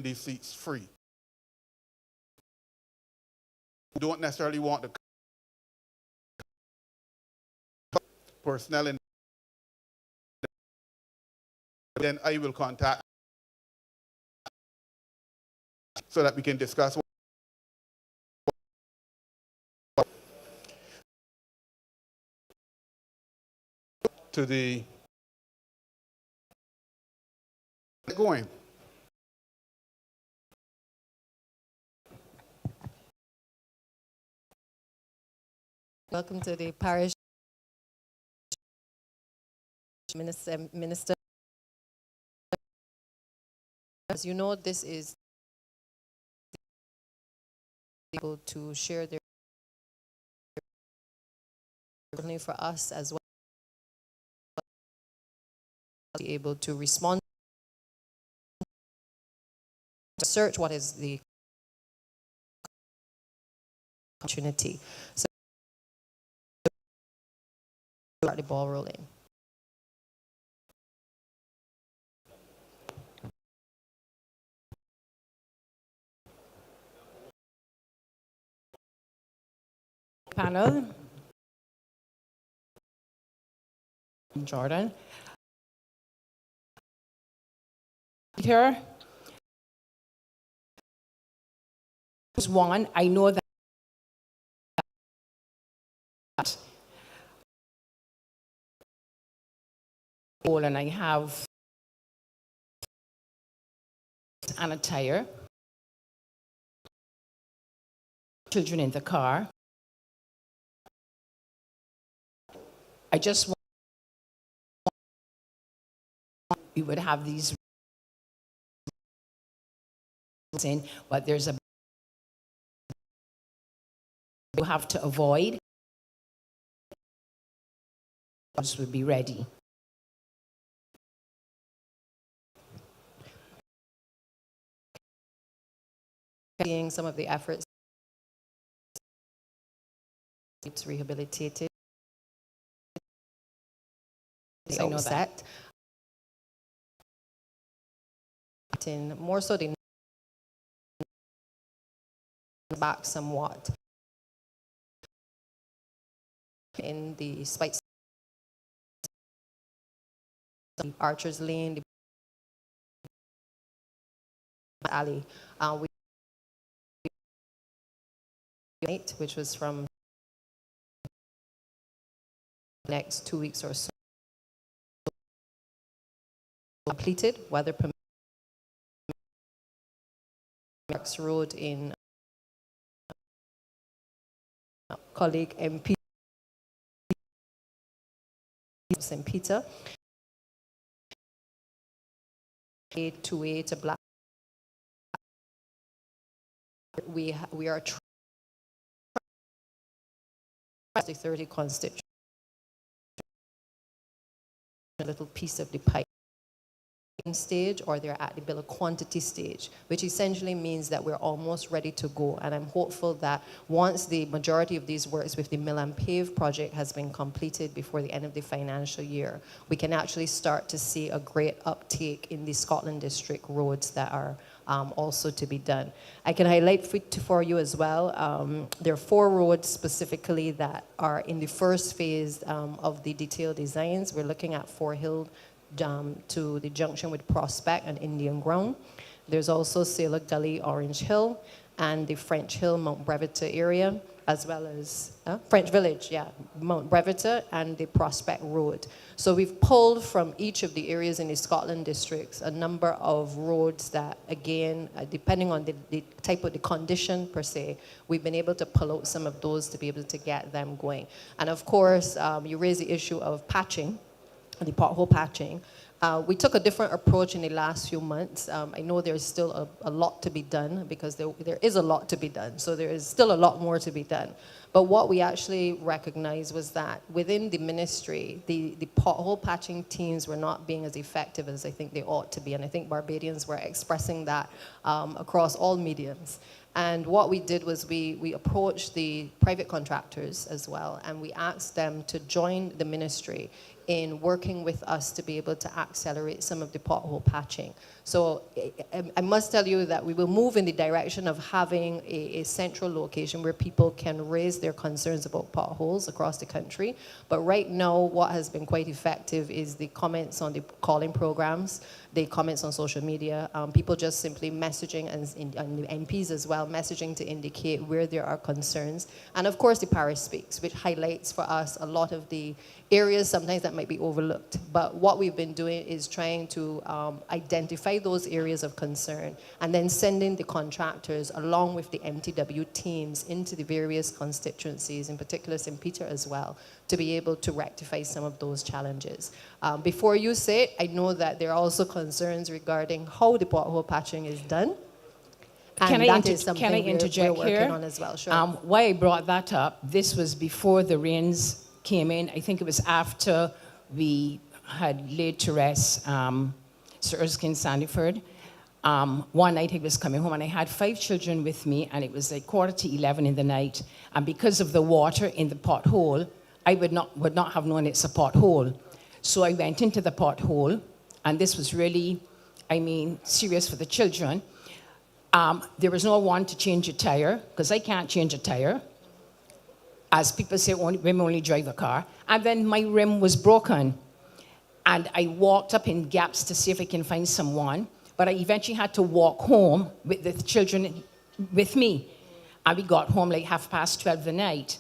these seats free. We don't necessarily want the personnel in. Then I will contact so that we can discuss. To the going. Welcome to the Parish Minister. As you know, this is able to share their only for us as well, be able to respond, search what is the opportunity. So start the ball rolling. Panel, Jordan. Here, one, I know that and I have an attire, children in the car. I just want we would have these in, but there's a you have to avoid. This would be ready. Seeing some of the efforts it's rehabilitated. I know that. In more so the back somewhat in the Spice Archer's Lane, the alley. We which was from next 2 weeks or so completed, weather permitting. Road in colleague MP St. Peter, 828 to Black. We are the 30 constituent a little piece of the pipe stage, or they're at the bill of quantity stage, which essentially means that we're almost ready to go. And I'm hopeful that once the majority of these works with the Mill and Pave project has been completed before the end of the financial year, we can actually start to see a great uptake in the Scotland District roads that are also to be done. I can highlight for you as well, there are 4 roads specifically that are in the first phase of the detailed designs. We're looking at Fore Hill to the junction with Prospect and Indian Ground. There's also Sailor Gully, Orange Hill, and the French Hill, Mount Brevita area, as well as French Village, yeah, Mount Brevita and the Prospect Road. So we've pulled from each of the areas in the Scotland districts a number of roads that, again, depending on the type of the condition per se, we've been able to pull out some of those to be able to get them going. And of course, you raise the issue of patching, the pothole patching. We took a different approach in the last few months. I know there's still a lot to be done, because there is a lot to be done. So there is still a lot more to be done. But what we actually recognized was that within the ministry, the pothole patching teams were not being as effective as I think they ought to be. And I think Barbadians were expressing that across all mediums. And what we did was we approached the private contractors as well, and we asked them to join the ministry in working with us to be able to accelerate some of the pothole patching. So I must tell you that we will move in the direction of having a central location where people can raise their concerns about potholes across the country. But right now, what has been quite effective is the comments on the calling programs, the comments on social media, people just simply messaging, and the MPs as well, messaging to indicate where there are concerns. And of course, the Parish Speaks, which highlights for us a lot of the areas sometimes that might be overlooked. But what we've been doing is trying to identify those areas of concern and then sending the contractors along with the MTW teams into the various constituencies, in particular St. Peter as well, to be able to rectify some of those challenges. Before you say it, I know that there are also concerns regarding how the pothole patching is done. And Can I interject we're here? working on as well. Sure. Why I brought that up, this was before the rains came in. I think it was after we had laid to rest Sir Erskine Sandiford. One night he was coming home, and I had 5 children with me, and it was like 11:15 in the night. And because of the water in the pothole, I would not have known it's a pothole. So I went into the pothole, and this was really, serious for the children. There was no one to change a tire, because I can't change a tire. As people say, women only drive a car. And then my rim was broken. And I walked up in gaps to see if I can find someone. But I eventually had to walk home with the children with me. And we got home like 12:30 the night.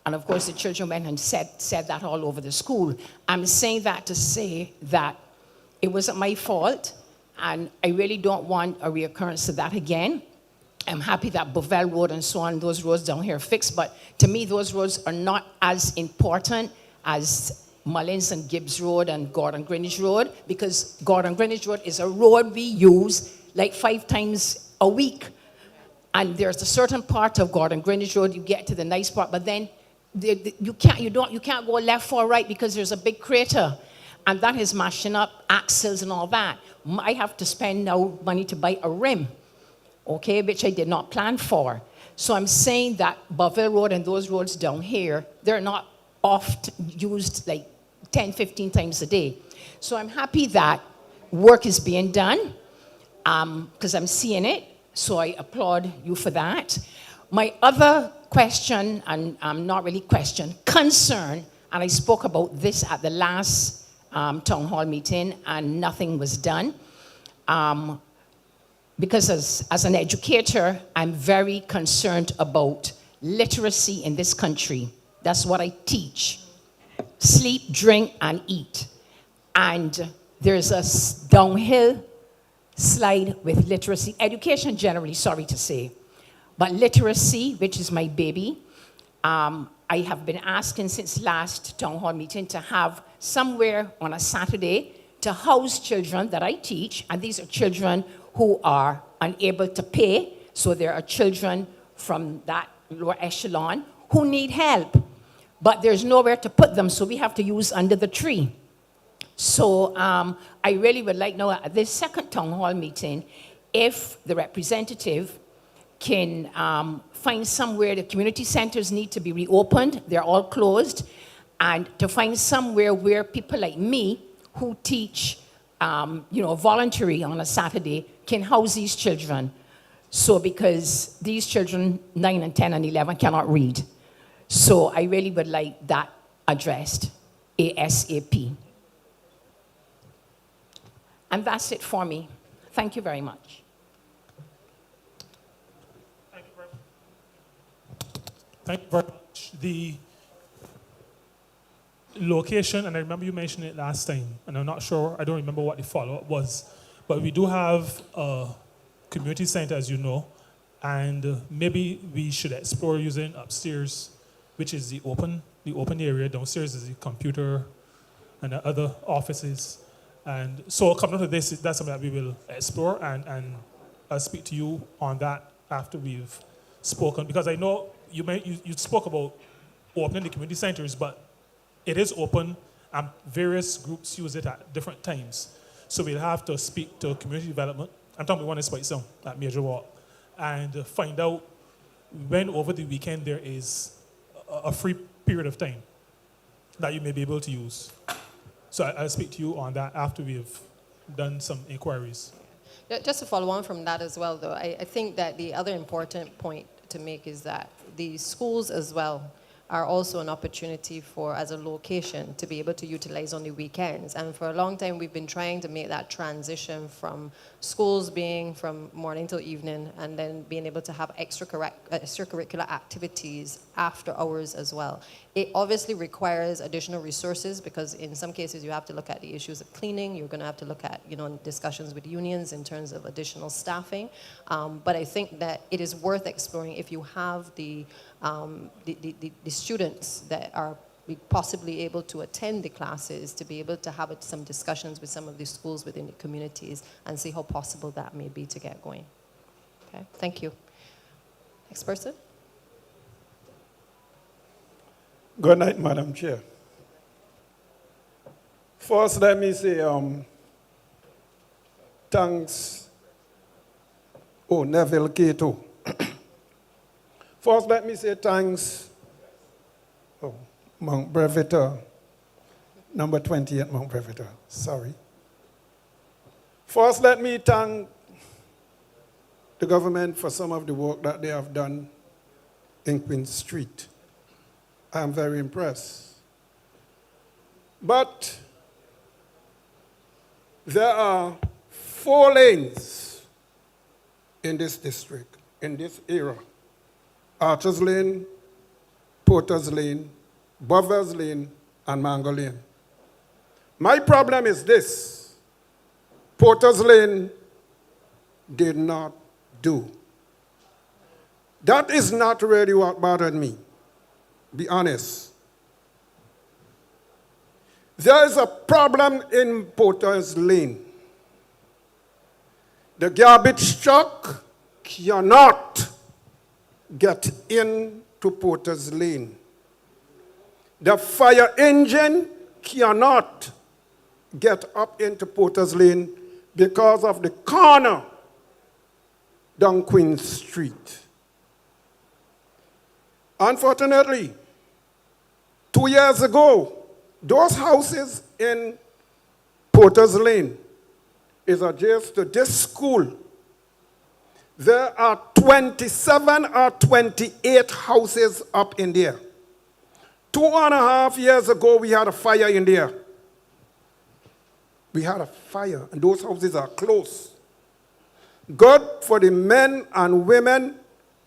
And of course, the children went and said that all over the school. I'm saying that to say that it wasn't my fault. And I really don't want a reoccurrence of that again. I'm happy that Bovell Road and so on, those roads down here are fixed. But to me, those roads are not as important as Mullins and Gibbs Road and Gordon Greenwich Road, because Gordon Greenwich Road is a road we use like 5 times a week. And there's a certain part of Gordon Greenwich Road, you get to the nice part, but then you can't go left or right because there's a big crater. And that is mashing up axles and all that. I have to spend now money to buy a rim, okay, which I did not plan for. So I'm saying that Bovell Road and those roads down here, they're not oft used like 10, 15 times a day. So I'm happy that work is being done, because I'm seeing it. So I applaud you for that. My other question, and not really question, concern, and I spoke about this at the last town hall meeting, and nothing was done. Because as an educator, I'm very concerned about literacy in this country. That's what I teach. Sleep, drink, and eat. And there's a downhill slide with literacy. Education generally, sorry to say. But literacy, which is my baby, I have been asking since last town hall meeting to have somewhere on a Saturday to house children that I teach. And these are children who are unable to pay. So there are children from that lower echelon who need help. But there's nowhere to put them, so we have to use under the tree. So I really would like now at this second town hall meeting, if the representative can find somewhere, the community centers need to be reopened, they're all closed, and to find somewhere where people like me who teach voluntary on a Saturday can house these children. So because these children, 9 and 10 and 11, cannot read. So I really would like that addressed ASAP. And that's it for me. Thank you very much. Thank you very much. The location, and I remember you mentioned it last time, and I'm not sure, I don't remember what the follow-up was, but we do have a community center, as you know, and maybe we should explore using upstairs, which is the open area. Downstairs is the computer and the other offices. And so coming to this, that's something that we will explore, and I'll speak to you on that after we've spoken, because I know you spoke about opening the community centers, but it is open and various groups use it at different times. So we'll have to speak to community development. I'm talking about one in Spice Sound, that major walk, and find out when over the weekend there is a free period of time that you may be able to use. So I'll speak to you on that after we've done some inquiries. Just to follow on from that as well, though, I think that the other important point to make is that the schools as well are also an opportunity for, as a location, to be able to utilize on the weekends. And for a long time, we've been trying to make that transition from schools being from morning till evening and then being able to have extracurricular activities after hours as well. It obviously requires additional resources because in some cases you have to look at the issues of cleaning. You're going to have to look at, discussions with unions in terms of additional staffing. But I think that it is worth exploring if you have the students that are possibly able to attend the classes to be able to have some discussions with some of the schools within the communities and see how possible that may be to get going. Okay, thank you. Next person. Good night, Madam Chair. First, let me say thanks. Oh, Neville Cato. First, let me say thanks. Oh, Mount Breviter, number 28, Mount Breviter. Sorry. First, let me thank the government for some of the work that they have done in Queen Street. I am very impressed. But there are 4 lanes in this district, in this era. Archer's Lane, Porter's Lane, Bovers Lane, and Mango Lane. My problem is this. Porter's Lane did not do. That is not really what bothered me. Be honest. There is a problem in Porter's Lane. The garbage truck cannot get into Porter's Lane. The fire engine cannot get up into Porter's Lane because of the corner down Queen Street. Unfortunately, 2 years ago, those houses in Porter's Lane is adjacent to this school. There are 27 or 28 houses up in there. 2.5 years ago, we had a fire in there. We had a fire, and those houses are closed. Good for the men and women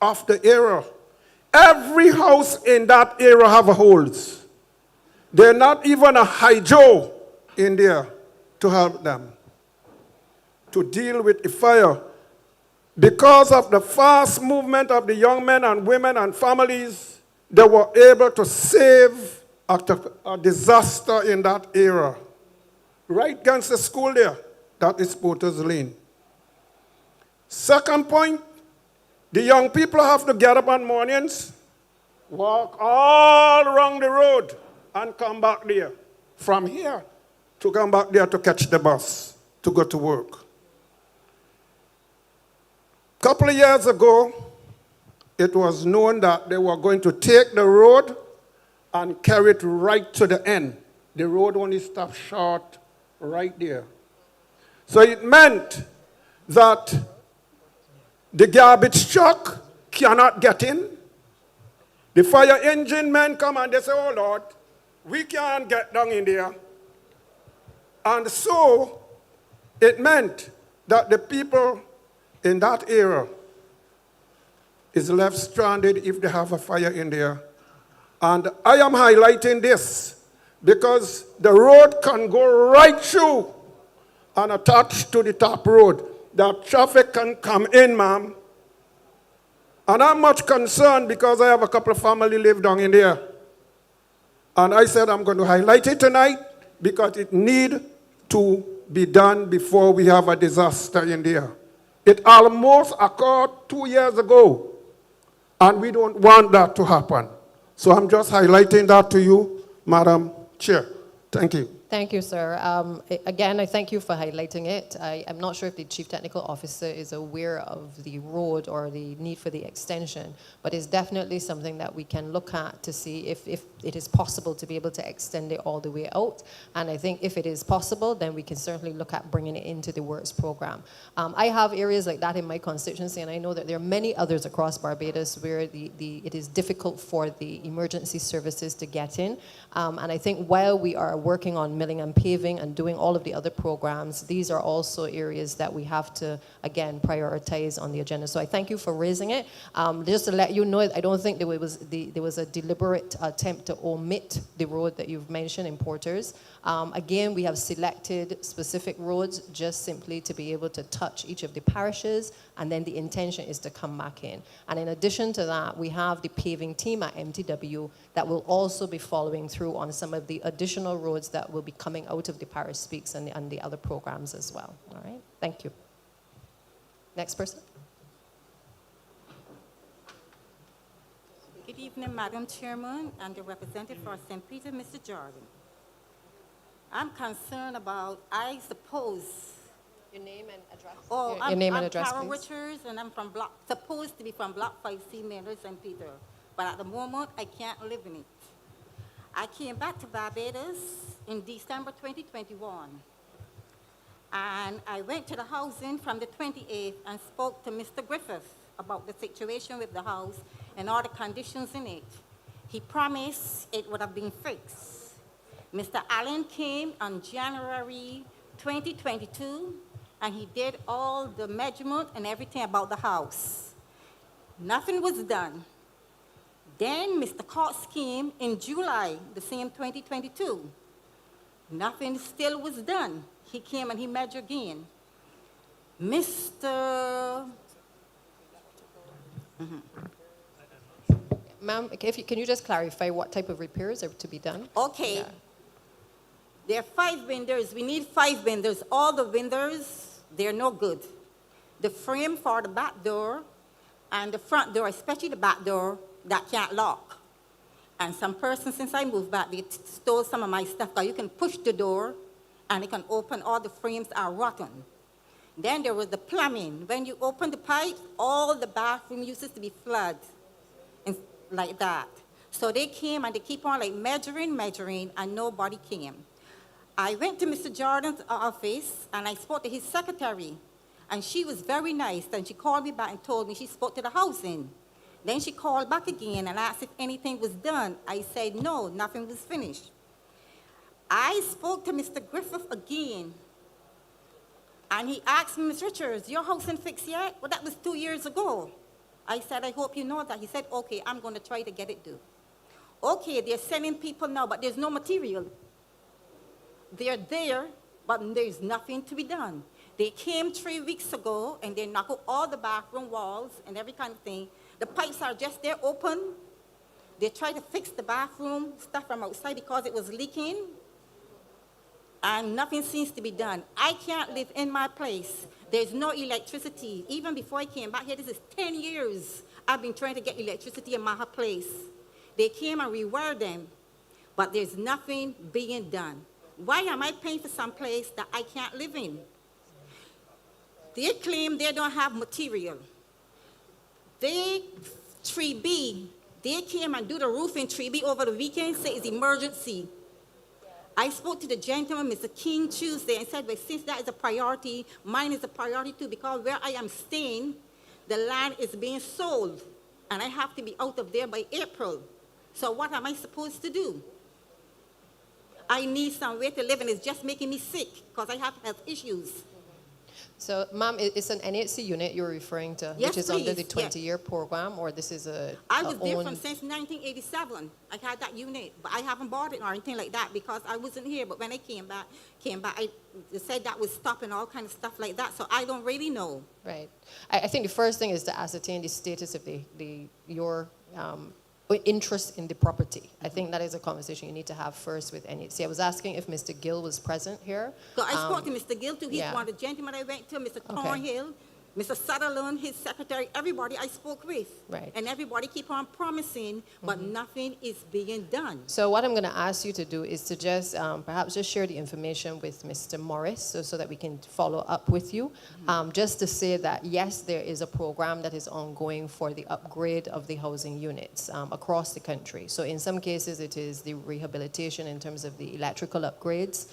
of the area. Every house in that area have holes. There's not even a hydro in there to help them to deal with the fire. Because of the fast movement of the young men and women and families, they were able to save after a disaster in that area. Right against the school there, that is Porter's Lane. Second point, the young people have to get up on mornings, walk all around the road, and come back there. From here, to come back there to catch the bus, to go to work. A couple of years ago, it was known that they were going to take the road and carry it right to the end. The road only stopped short right there. So it meant that the garbage truck cannot get in. The fire engine men come and they say, oh Lord, we can't get down in there. And so it meant that the people in that area is left stranded if they have a fire in there. And I am highlighting this because the road can go right through and attach to the top road. That traffic can come in, ma'am. And I'm much concerned because I have a couple of family live down in there. And I said I'm going to highlight it tonight because it need to be done before we have a disaster in there. It almost occurred 2 years ago. And we don't want that to happen. So I'm just highlighting that to you, Madam Chair. Thank you. Thank you, sir. Again, I thank you for highlighting it. I'm not sure if the Chief Technical Officer is aware of the road or the need for the extension, but it's definitely something that we can look at to see if it is possible to be able to extend it all the way out. And I think if it is possible, then we can certainly look at bringing it into the works program. I have areas like that in my constituency, and I know that there are many others across Barbados where it is difficult for the emergency services to get in. And I think while we are working on milling and paving and doing all of the other programs, these are also areas that we have to, again, prioritize on the agenda. So I thank you for raising it. Just to let you know, I don't think there was a deliberate attempt to omit the road that you've mentioned in Porters. Again, we have selected specific roads just simply to be able to touch each of the parishes, and then the intention is to come back in. And in addition to that, we have the paving team at MTW that will also be following through on some of the additional roads that will be coming out of the Parish Speaks and the other programs as well. All right, thank you. Next person. Good evening, Madam Chairman and the representative for St. Peter, Mr. Jordan. I'm concerned about, I suppose. Your name and address. Oh, your name and I'm address, Carol please. Richards, and I'm supposed to be from Block 5C, Mainland St. Peter. But at the moment, I can't live in it. I came back to Barbados in December 2021. And I went to the housing from the 28th and spoke to Mr. Griffith about the situation with the house and all the conditions in it. He promised it would have been fixed. Mr. Allen came on January 2022, and he did all the measurement and everything about the house. Nothing was done. Then Mr. Cox came in July, the same 2022. Nothing still was done. He came and he measured again. Mr. Ma'am, can you just clarify what type of repairs are to be done? Okay. Yeah. There are 5 windows. We need 5 windows. All the windows, they're no good. The frame for the back door and the front door, especially the back door, that can't lock. And some person, since I moved back, they stole some of my stuff, because you can push the door and it can open. All the frames are rotten. Then there was the plumbing. When you open the pipe, all the bathroom used to be flooded, and like that. So they came and they keep on like measuring, and nobody came. I went to Mr. Jordan's office and I spoke to his secretary, and she was very nice, and she called me back and told me she spoke to the housing. Then she called back again and asked if anything was done. I said no, nothing was finished. I spoke to Mr. Griffith again, and he asked me, Ms. Richards, your house ain't fixed yet? Well, that was 2 years ago. I said, I hope you know that. He said, okay, I'm going to try to get it done. Okay, they're sending people now, but there's no material. They're there, but there's nothing to be done. They came 3 weeks ago, and they knocked out all the bathroom walls and every kind of thing. The pipes are just there open. They tried to fix the bathroom stuff from outside because it was leaking, and nothing seems to be done. I can't live in my place. There's no electricity. Even before I came back here, this is 10 years I've been trying to get electricity in my place. They came and rewired them, but there's nothing being done. Why am I paying for some place that I can't live in? They claim they don't have material. They, 3B, they came and do the roof in 3B over the weekend, say it's emergency. I spoke to the gentleman, Mr. King, Tuesday, and said, well, since that is a priority, mine is a priority too, because where I am staying, the land is being sold, and I have to be out of there by April. So what am I supposed to do? I need somewhere to live, and it's just making me sick because I have health issues. So, ma'am, it's an NHC unit you're referring to, Yes, which is under the please, 20-year program, or this is I was there since 1987. I had that unit, but I haven't bought it or anything like that because I wasn't here. But when I came back, they said that was stopping all kind of stuff like that. So I don't really know. Right. I think the first thing is to ascertain the status of your interest in the property. I think that is a conversation you need to have first with NHC. I was asking if Mr. Gill was present here. So I spoke to Mr. Gill too. He's yeah. one of the gentlemen I went to, Mr. Thornhill, Mr. Sutherland, his secretary, everybody I spoke with. Right. And everybody keep on promising, but nothing is being done. So what I'm going to ask you to do is to just perhaps just share the information with Mr. Morris so that we can follow up with you. Just to say that, yes, there is a program that is ongoing for the upgrade of the housing units across the country. So in some cases, it is the rehabilitation in terms of the electrical upgrades.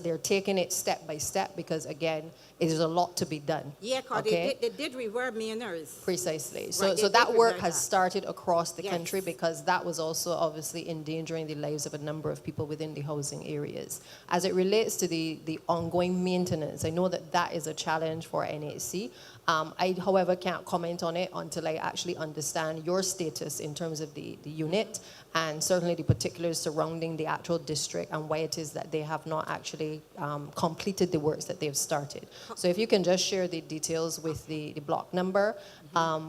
They're taking it step by step because, again, it is a lot to be done. Yeah, because Okay? they did reward millionaires. Precisely. So, Right, so they that did work revert has that. started across the Yes. country because that was also obviously endangering the lives of a number of people within the housing areas. As it relates to the ongoing maintenance, I know that that is a challenge for NHC. I, however, can't comment on it until I actually understand your status in terms of the unit and certainly the particulars surrounding the actual district and why it is that they have not actually completed the works that they've started. So if you can just share the details with the block number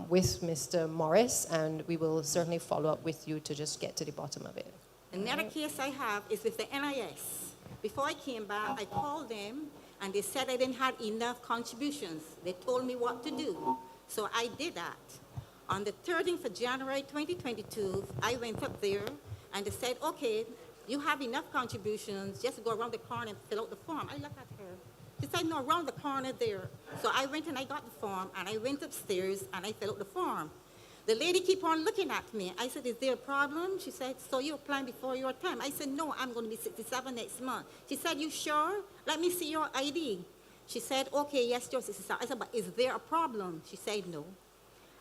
with Mr. Morris, and we will certainly follow up with you to just get to the bottom of it. Another case I have is with the NIS. Before I came back, I called them, and they said I didn't have enough contributions. They told me what to do. So I did that. On the 13th of January 2022, I went up there, and they said, okay, you have enough contributions, just go around the corner and fill out the form. I looked at her. She said, no, around the corner there. So I went and I got the form, and I went upstairs, and I filled out the form. The lady keep on looking at me. I said, is there a problem? She said, so you're applying before your time. I said, no, I'm going to be 67 next month. She said, you sure? Let me see your ID. She said, okay, yes, you're 67. I said, but is there a problem? She said, no.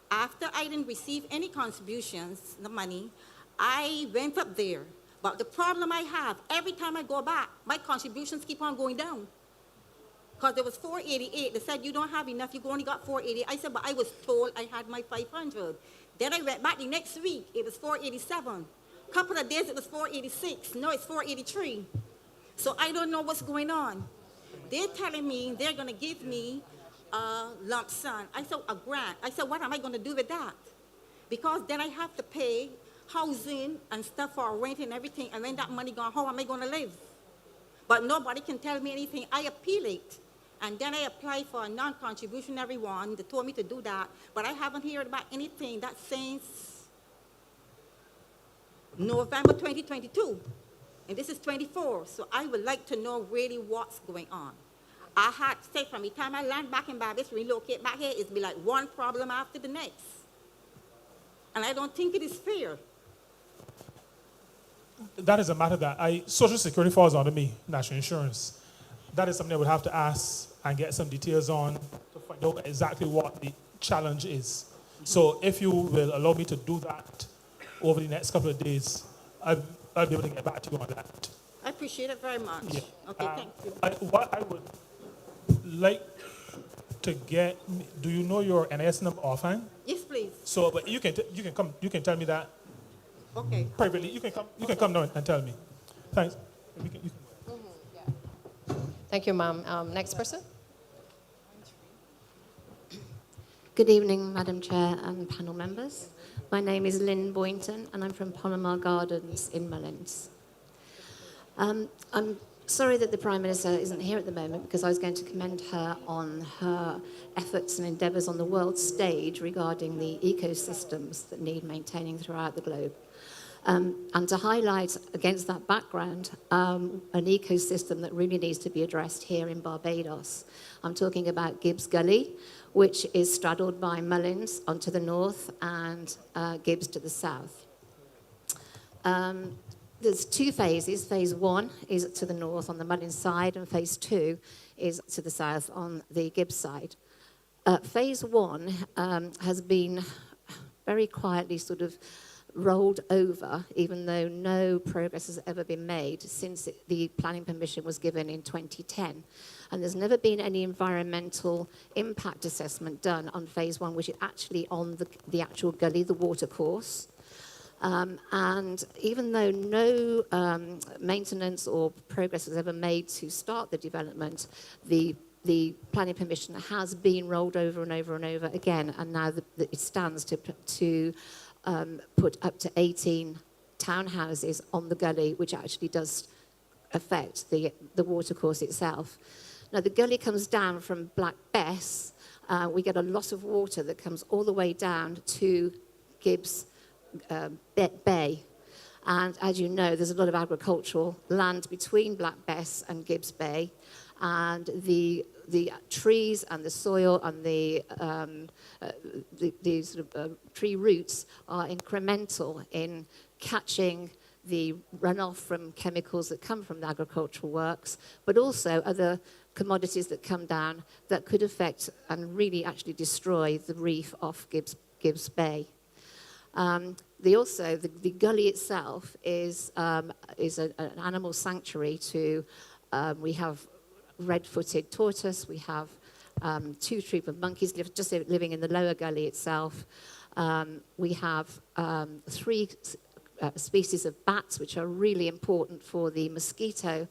After I didn't receive any contributions, the money, I went up there. But the problem I have, every time I go back, my contributions keep on going down. Because there was 488. They said, you don't have enough, you only got 480. I said, but I was told I had my 500. Then I went back the next week, it was 487. Couple of days, it was 486. No, it's 483. So I don't know what's going on. They're telling me they're going to give me a lump sum. I said, a grant. I said, what am I going to do with that? Because then I have to pay housing and stuff for rent and everything, and when that money gone, how am I going to live? But nobody can tell me anything. I appeal it. And then I applied for a non-contributionary one. They told me to do that, but I haven't heard about anything. That's since November 2022, and this is 24. So I would like to know really what's going on. I had to say from the time I land back in Barbados, relocate back here, it's be like one problem after the next. And I don't think it is fair. That is a matter that Social Security falls under me, national insurance. That is something I would have to ask and get some details on to find out exactly what the challenge is. So if you will allow me to do that over the next couple of days, I'll be able to get back to you on that. I appreciate it very much. Yeah. Okay, thank you. What I would like to get, do you know your NIS number offhand? Yes, please. So, but you can tell me that Okay. privately. You can come down and tell me. Thanks. Thank you, ma'am. Next person. Good evening, Madam Chair and panel members. My name is Lynn Boynton, and I'm from Palomar Gardens in Mullins. I'm sorry that the Prime Minister isn't here at the moment, because I was going to commend her on her efforts and endeavours on the world stage regarding the ecosystems that need maintaining throughout the globe. And to highlight against that background an ecosystem that really needs to be addressed here in Barbados. I'm talking about Gibbs Gully, which is straddled by Mullins onto the north and Gibbs to the south. There's two phases. Phase one is to the north on the Mullins side, and phase two is to the south on the Gibbs side. Phase one has been very quietly sort of rolled over, even though no progress has ever been made since the planning permission was given in 2010. And there's never been any environmental impact assessment done on phase one, which is actually on the actual gully, the watercourse. And even though no maintenance or progress was ever made to start the development, the planning permission has been rolled over and over and over again, and now it stands to put up to 18 townhouses on the gully, which actually does affect the watercourse itself. Now, the gully comes down from Black Bess we get a lot of water that comes all the way down to Gibbs Bay. And as you know, there's a lot of agricultural land between Black Bess and Gibbs Bay. And the trees and the soil and the sort of, tree roots are incremental in catching the runoff from chemicals that come from the agricultural works, but also other commodities that come down that could affect and really actually destroy the reef off Gibbs Bay. The gully itself is an animal sanctuary to, we have red-footed tortoise, we have 2 troop of monkeys just living in the lower gully itself. We have 3 species of bats, which are really important for the mosquito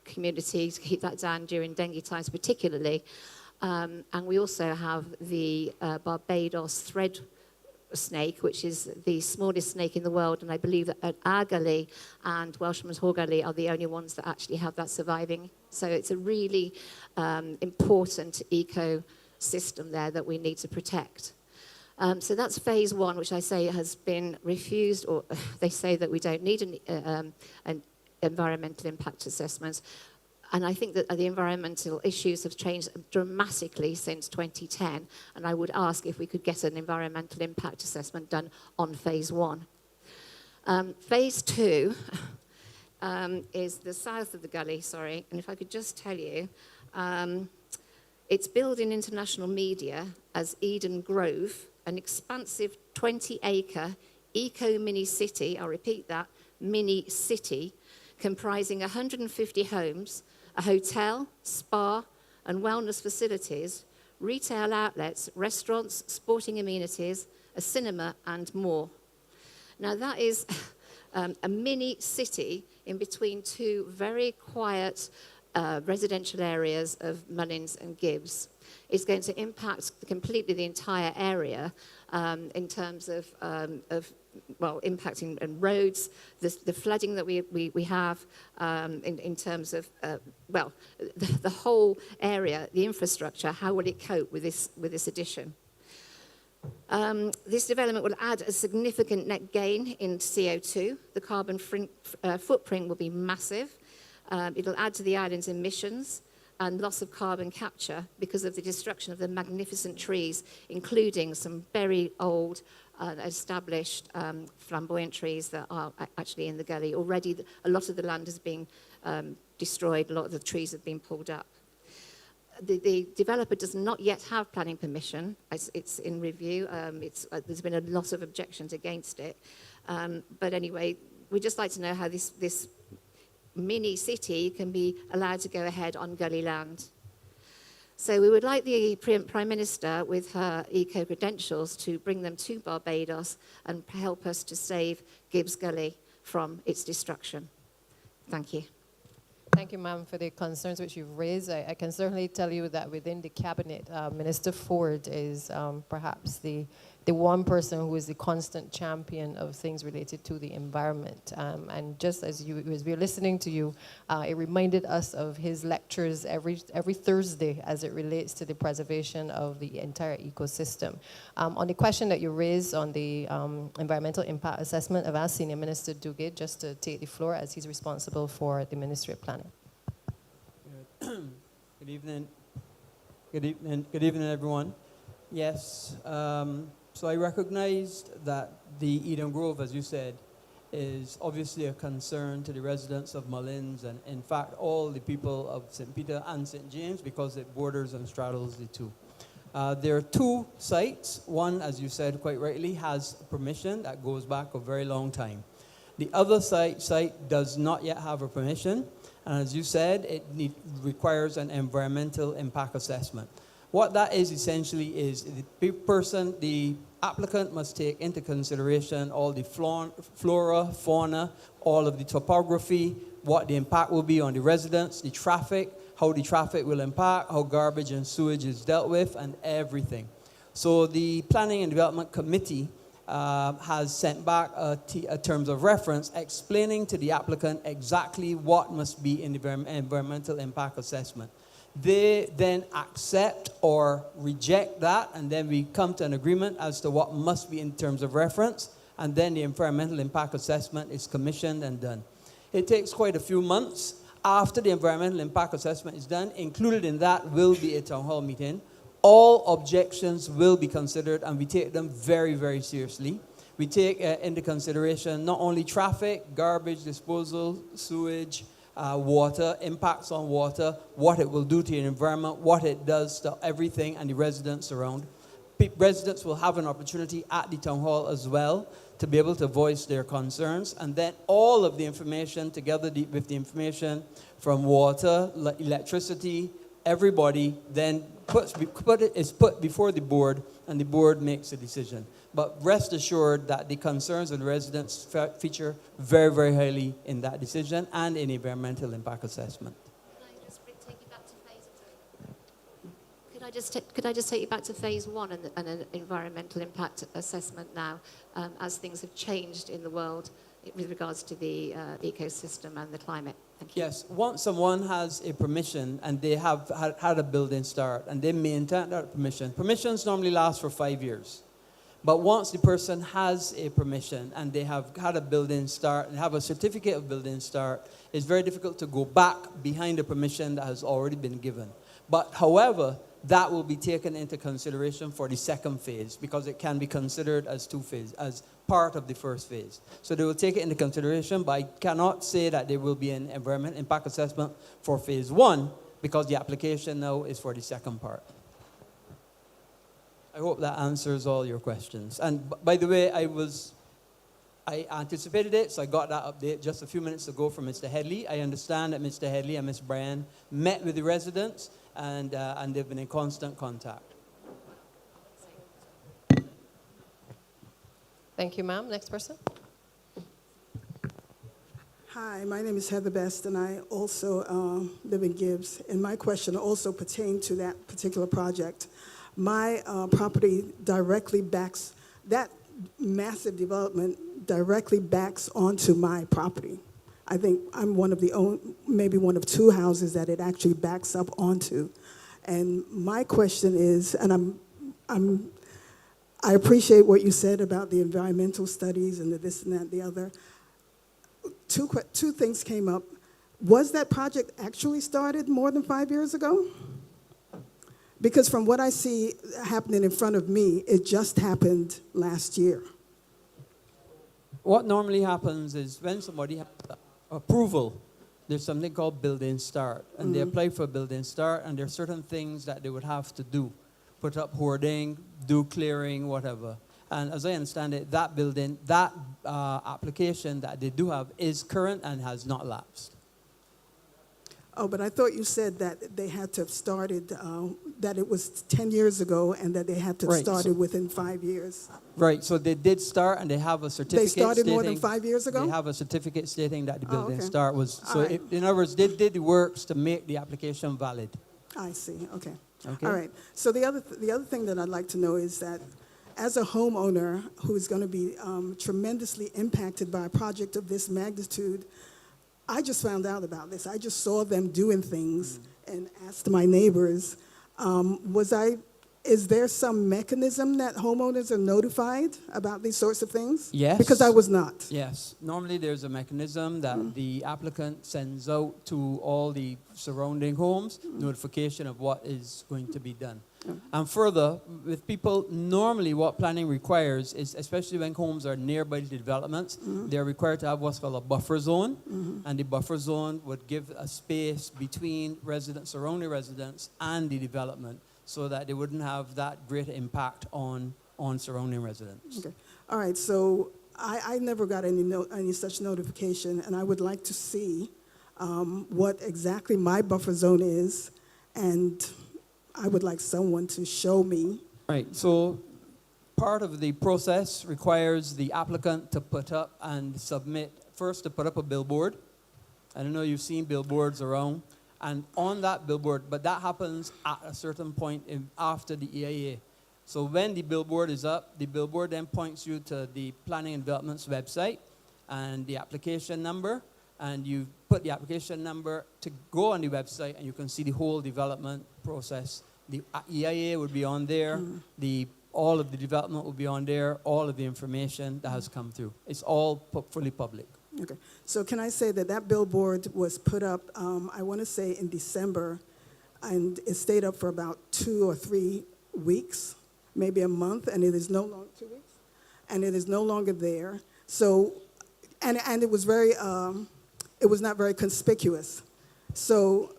community, to keep that down during dengue times particularly. And we also have the Barbados thread snake, which is the smallest snake in the world, and I believe that our gully and Welshman's Hall Gully are the only ones that actually have that surviving. So it's a really important ecosystem there that we need to protect. So that's phase 1, which I say has been refused, or they say that we don't need an environmental impact assessment. And I think that the environmental issues have changed dramatically since 2010. And I would ask if we could get an environmental impact assessment done on phase 1. Phase 2 is the south of the gully, sorry. And if I could just tell you, it's billed in international media as Eden Grove, an expansive 20-acre eco-mini city, I'll repeat that, mini city, comprising 150 homes, a hotel, spa, and wellness facilities, retail outlets, restaurants, sporting amenities, a cinema, and more. Now, that is a mini city in between 2 very quiet residential areas of Mullins and Gibbs. It's going to impact completely the entire area in terms of impacting and roads, the flooding that we have in terms of, the whole area, the infrastructure, how will it cope with this addition? This development will add a significant net gain in CO2. The carbon footprint will be massive. It'll add to the island's emissions and loss of carbon capture because of the destruction of the magnificent trees, including some very old, established flamboyant trees that are actually in the gully. Already, a lot of the land has been destroyed. A lot of the trees have been pulled up. The developer does not yet have planning permission. It's in review. There's been a lot of objections against it. But anyway, we'd just like to know how this mini city can be allowed to go ahead on gully land. So we would like the Prime Minister, with her eco-credentials, to bring them to Barbados and help us to save Gibbs Gully from its destruction. Thank you. Thank you, ma'am, for the concerns which you've raised. I can certainly tell you that within the cabinet, Minister Ford is perhaps the one person who is the constant champion of things related to the environment. And just as we were listening to you, it reminded us of his lectures every Thursday as it relates to the preservation of the entire ecosystem. On the question that you raised on the environmental impact assessment, I've asked Senior Minister Duguid just to take the floor as he's responsible for the Ministry of Planning. Good evening. Good evening, everyone. Yes. So I recognized that the Eden Grove, as you said, is obviously a concern to the residents of Mullins and, in fact, all the people of St. Peter and St. James because it borders and straddles the 2. There are 2 sites. One, as you said quite rightly, has permission that goes back a very long time. The other site does not yet have a permission, and as you said, it requires an environmental impact assessment. What that is essentially is the applicant must take into consideration all the flora, fauna, all of the topography, what the impact will be on the residents, the traffic, how the traffic will impact, how garbage and sewage is dealt with, and everything. So the Planning and Development Committee has sent back a terms of reference explaining to the applicant exactly what must be in the environmental impact assessment. They then accept or reject that, and then we come to an agreement as to what must be in terms of reference, and then the environmental impact assessment is commissioned and done. It takes quite a few months. After the environmental impact assessment is done, included in that will be a town hall meeting. All objections will be considered, and we take them very, very seriously. We take into consideration not only traffic, garbage disposal, sewage, water, impacts on water, what it will do to the environment, what it does to everything and the residents around. Residents will have an opportunity at the town hall as well to be able to voice their concerns, and then all of the information together with the information from water, electricity, everybody then is put before the board, and the board makes a decision. But rest assured that the concerns of the residents feature very, very highly in that decision and in environmental impact assessment. Could I just take you back to phase one and an environmental impact assessment now, as things have changed in the world with regards to the ecosystem and the climate? Thank you. Yes, once someone has a permission and they have had a building start and they maintain that permission, permissions normally last for 5 years. But once the person has a permission and they have had a building start and have a certificate of building start, it's very difficult to go back behind the permission that has already been given. But however, that will be taken into consideration for the second phase, because it can be considered as two phases, as part of the first phase. So they will take it into consideration, but I cannot say that there will be an environmental impact assessment for phase one, because the application now is for the second part. I hope that answers all your questions. And by the way, I anticipated it, so I got that update just a few minutes ago from Mr. Headley. I understand that Mr. Headley and Ms. Bryan met with the residents, and they've been in constant contact. Thank you, ma'am. Next person. Hi, my name is Heather Best, and I also live in Gibbs. And my question also pertained to that particular project. My property directly backs, that massive development directly backs onto my property. I think I'm maybe one of two houses that it actually backs up onto. And my question is, and I appreciate what you said about the environmental studies and the this and that and the other. Two things came up. Was that project actually started more than 5 years ago? Because from what I see happening in front of me, it just happened last year. What normally happens is when somebody has approval, there's something called building start, and they apply for building start, and there are certain things that they would have to do. Put up hoarding, do clearing, whatever. And as I understand it, that building, that application that they do have is current and has not lapsed. Oh, but I thought you said that they had to have started, that it was 10 years ago and that they had to have started within 5 years. Right, so they did start and they have a certificate. They started stating, more than 5 years ago? They have a certificate stating that the building okay. start was, so All right. in other words, they did the works to make the application valid. I see, okay. Okay. All right, so the other thing that I'd like to know is that as a homeowner who's going to be tremendously impacted by a project of this magnitude, I just found out about this. I just saw them doing things and asked my neighbors, is there some mechanism that homeowners are notified about these sorts of things? Yes. Because I was not. Yes. Normally there's a mechanism that the applicant sends out to all the surrounding homes, notification of what is going to be done. And further, with people, normally what planning requires is, especially when homes are nearby the developments, they're required to have what's called a buffer zone. And the buffer zone would give a space between residents, surrounding residents, and the development, so that they wouldn't have that great impact on surrounding residents. Okay. All right, so I never got any such notification, and I would like to see what exactly my buffer zone is, and I would like someone to show me. Right, so part of the process requires the applicant to put up and submit, first to put up a billboard. I don't know, you've seen billboards around. And on that billboard, but that happens at a certain point after the EIA. So when the billboard is up, the billboard then points you to the Planning and Development's website and the application number, and you put the application number to go on the website, and you can see the whole development process. The EIA would be on there. All of the development will be on there. All of the information that has come through. It's all fully public. Okay. So can I say that that billboard was put up, I want to say in December, and it stayed up for about 2 or 3 weeks, maybe a month, and it is no longer 2 weeks, and it is no longer there. So, and it was very, it was not very conspicuous. So,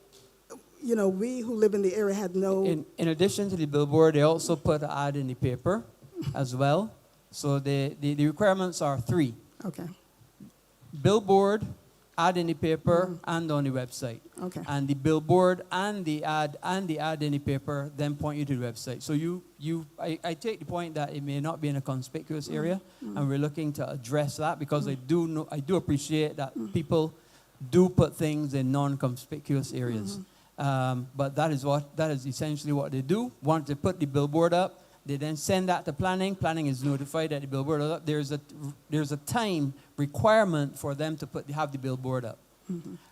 you know, we who live in the area had no. In addition to the billboard, they also put an ad in the paper as well. So the requirements are 3. Okay. Billboard, ad in the paper, and on the website. Okay. And the billboard and the ad in the paper then point you to the website. So I take the point that it may not be in a conspicuous area, and we're looking to address that because I do appreciate that people do put things in non-conspicuous areas. But that is essentially what they do. Once they put the billboard up, they then send that to planning. Planning is notified that the billboard is up. There's a time requirement for them to have the billboard up.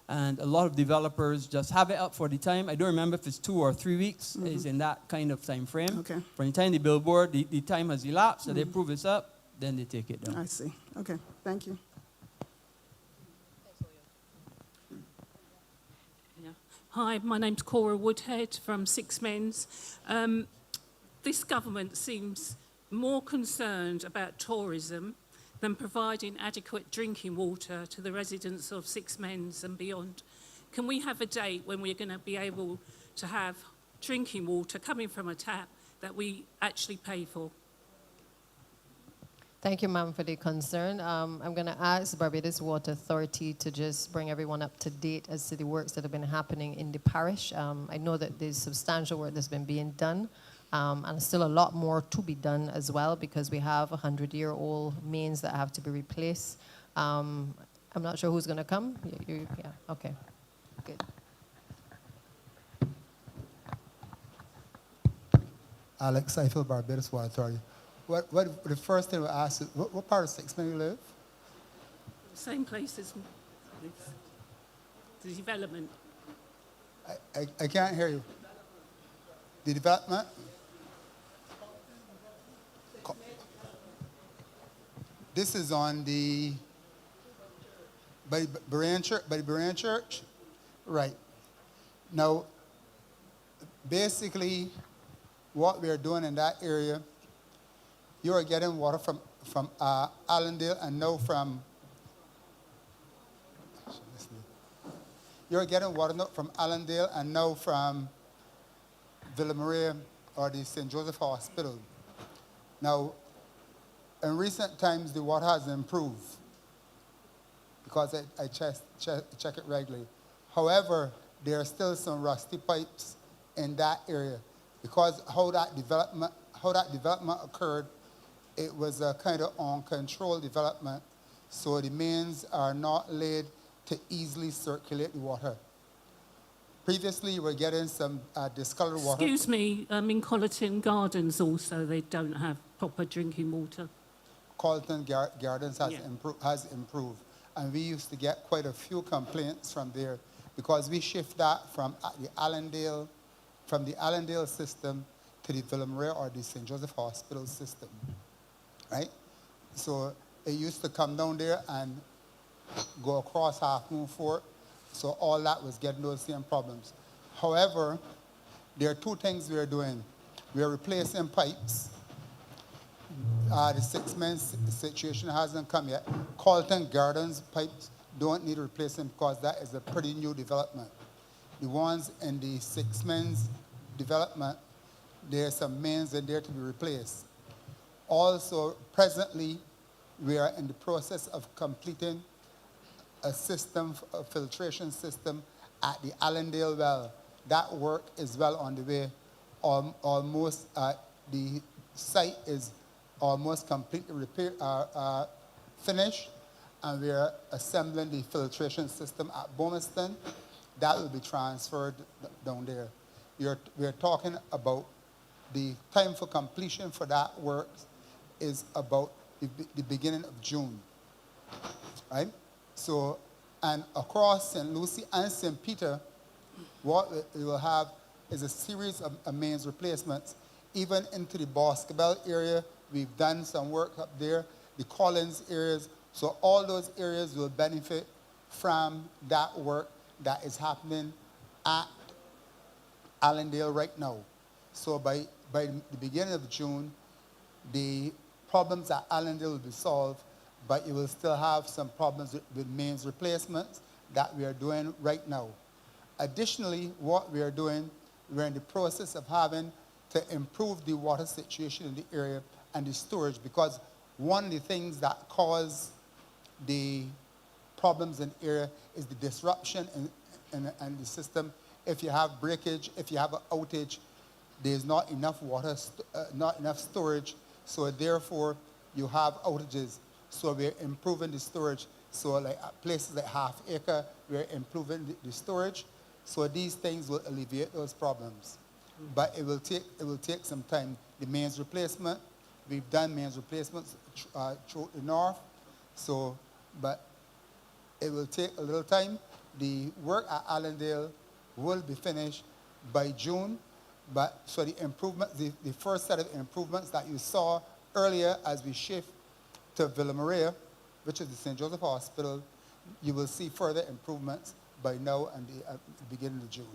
And a lot of developers just have it up for the time. I don't remember if it's 2 or 3 weeks. It's in that kind of time frame. Okay. From the time the billboard, the time has elapsed, so they prove it's up, then they take it down. I see. Okay. Thank you. Hi, my name's Cora Woodhead from Six Men's. This government seems more concerned about tourism than providing adequate drinking water to the residents of Six Men's and beyond. Can we have a date when we're going to be able to have drinking water coming from a tap that we actually pay for? Thank you, ma'am, for the concern. I'm going to ask Barbados Water Authority to just bring everyone up to date as to the works that have been happening in the parish. I know that there's substantial work that's been being done, and still a lot more to be done as well because we have 100-year-old mains that have to be replaced. I'm not sure who's going to come. Yeah, okay. Good. Alex, I feel Barbados Water Authority. What the first thing we ask is, what part of Six Men you live? Same place as the development. I can't hear you. The development? This is on the, by the Berean Church? Right. Now, basically, what we are doing in that area, you are getting water from Allendale and now from, you're getting water from Allendale and now from Villa Maria or the St. Joseph Hospital. Now, in recent times, the water has improved because I check it regularly. However, there are still some rusty pipes in that area because how that development occurred, it was a kind of uncontrolled development, so the mains are not laid to easily circulate the water. Previously, you were getting some discolored water. Excuse me, in Colleton Gardens also, they don't have proper drinking water. Colleton Gardens has improved, and we used to get quite a few complaints from there because we shift that from the Allendale system to the Villa Maria or the St. Joseph Hospital system, right? So it used to come down there and go across Half Moon Fort, so all that was getting those same problems. However, there are 2 things we are doing. We are replacing pipes. The Six Men's situation hasn't come yet. Colleton Gardens pipes don't need replacing because that is a pretty new development. The ones in the Six Men's development, there are some mains in there to be replaced. Also, presently, we are in the process of completing a filtration system at the Allendale well. That work is well on the way. Almost, the site is almost completely finished, and we are assembling the filtration system at Bomiston. That will be transferred down there. We are talking about the time for completion for that work is about the beginning of June, right? So And across St. Lucie and St. Peter, what we will have is a series of mains replacements. Even into the Boscobel area, we've done some work up there, the Collins areas. So all those areas will benefit from that work that is happening at Allendale right now. So by the beginning of June, the problems at Allendale will be solved, but you will still have some problems with mains replacements that we are doing right now. Additionally, what we are doing, we're in the process of having to improve the water situation in the area and the storage, because one of the things that cause the problems in the area is the disruption in the system. If you have breakage, if you have an outage, there's not enough water, not enough storage, so therefore you have outages. So we're improving the storage. So like at places like Half Acre, we're improving the storage. So these things will alleviate those problems. But it will take some time. The mains replacement, we've done mains replacements through the north. So, but it will take a little time. The work at Allendale will be finished by June. But so the improvement, the first set of improvements that you saw earlier as we shift to Villa Maria, which is the St. Joseph Hospital, you will see further improvements by now and the beginning of June.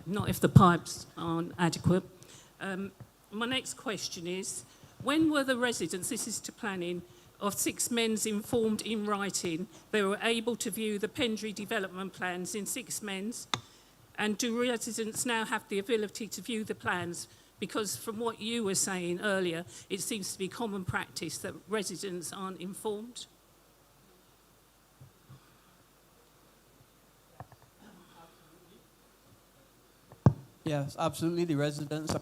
Not if the pipes aren't adequate. My next question is, when were the residents, this is to planning, of Six Men's informed in writing they were able to view the Pendry development plans in Six Men's? And do residents now have the ability to view the plans? Because from what you were saying earlier, it seems to be common practice that residents aren't informed. Yes, absolutely. The residents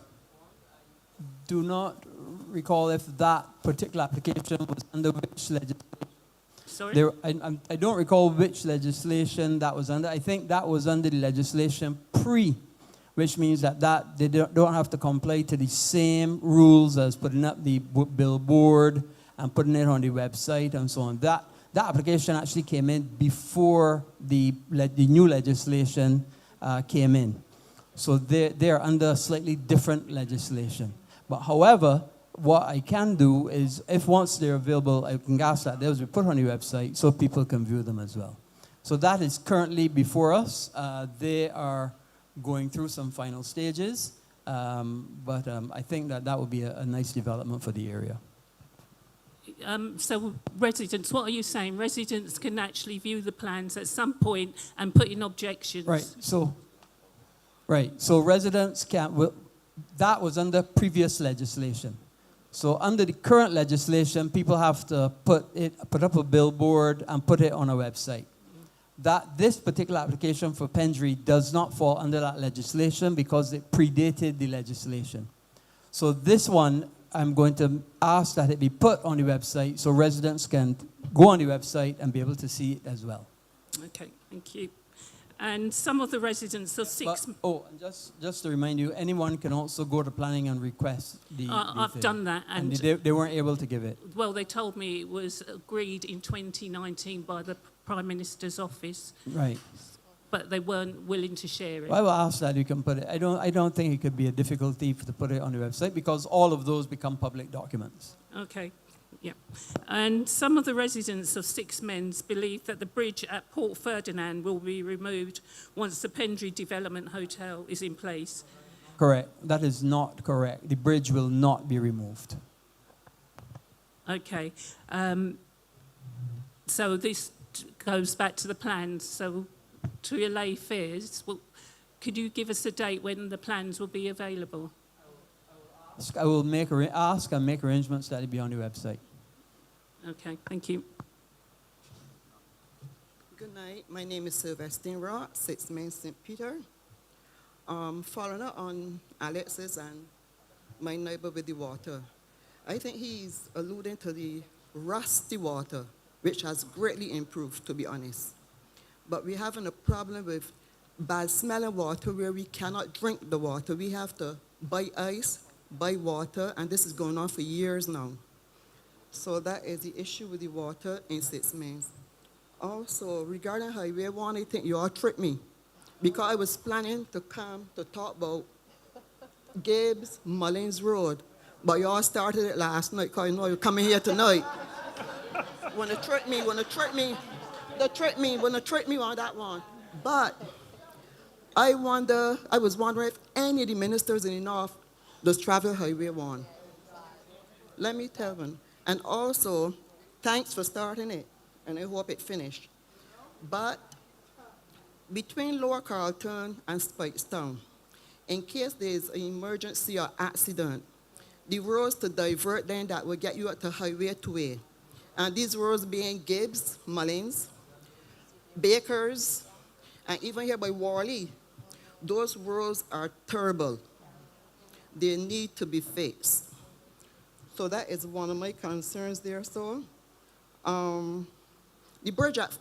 do not recall if that particular application was under which legislation. Sorry? I don't recall which legislation that was under. I think that was under the legislation which means that they don't have to comply to the same rules as putting up the billboard and putting it on the website and so on. That application actually came in before the new legislation came in. So they're under slightly different legislation. But however, what I can do is, if once they're available, I can ask that those be put on the website so people can view them as well. So that is currently before us. They are going through some final stages, but I think that would be a nice development for the area. So residents, what are you saying? Residents can actually view the plans at some point and put in objections? Right. So residents that was under previous legislation. So under the current legislation, people have to put up a billboard and put it on a website. This particular application for Pendry does not fall under that legislation because it predated the legislation. So this one, I'm going to ask that it be put on the website so residents can go on the website and be able to see it as well. Okay, thank you. And some of the residents of and just to remind you, anyone can also go to planning and request the I've done that. And they weren't able to give it. Well, they told me it was agreed in 2019 by the Prime Minister's office. Right. But they weren't willing to share it. Well, I will ask that you can put it. I don't think it could be a difficulty to put it on the website because all of those become public documents. Okay. Yeah. And some of the residents of Six Men's believe that the bridge at Port Ferdinand will be removed once the Pendry Development Hotel is in place. Correct. That is not correct. The bridge will not be removed. Okay. So this goes back to the plans. So to allay fears, could you give us a date when the plans will be available? I will ask and make arrangements that it be on the website. Okay, thank you. Good night. My name is Sylvester Rock, 6 Main St. Peter. Following up on Alex's and my neighbor with the water, I think he's alluding to the rusty water, which has greatly improved, to be honest. But we're having a problem with bad smelling water where we cannot drink the water. We have to buy ice, buy water, and this is going on for years now. So that is the issue with the water in 6 Mains. Also, regarding Highway 1, I think you all tricked me because I was planning to come to talk about Gibbs Mullins Road, but you all started it last night because you know you're coming here tonight. Wanna trick me on that one. But I was wondering if any of the ministers in the north does travel Highway 1. Let me tell them. And also, thanks for starting it, and I hope it finished. But between Lower Carlton and Spikestown, in case there's an emergency or accident, the roads to divert then that will get you up to Highway 2A. And these roads being Gibbs, Mullins, Bakers, and even here by Worley, those roads are terrible. They need to be fixed. So that is one of my concerns there. So, the bridge at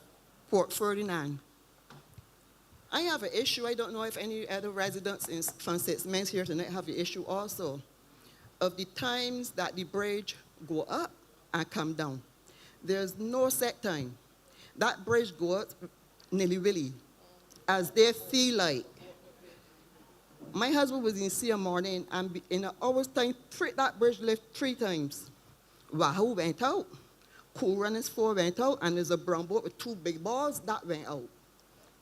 Port Ferdinand. I have an issue. I don't know if any other residents from St. Mary's here tonight have the issue also of the times that the bridge go up and come down. There's no set time. That bridge goes nilly-willy as they feel like. My husband was in sea morning, and in an hour's time, that bridge left 3 times. Wahoo went out, Cool Runners 4 went out, and there's a brown boat with 2 big balls that went out.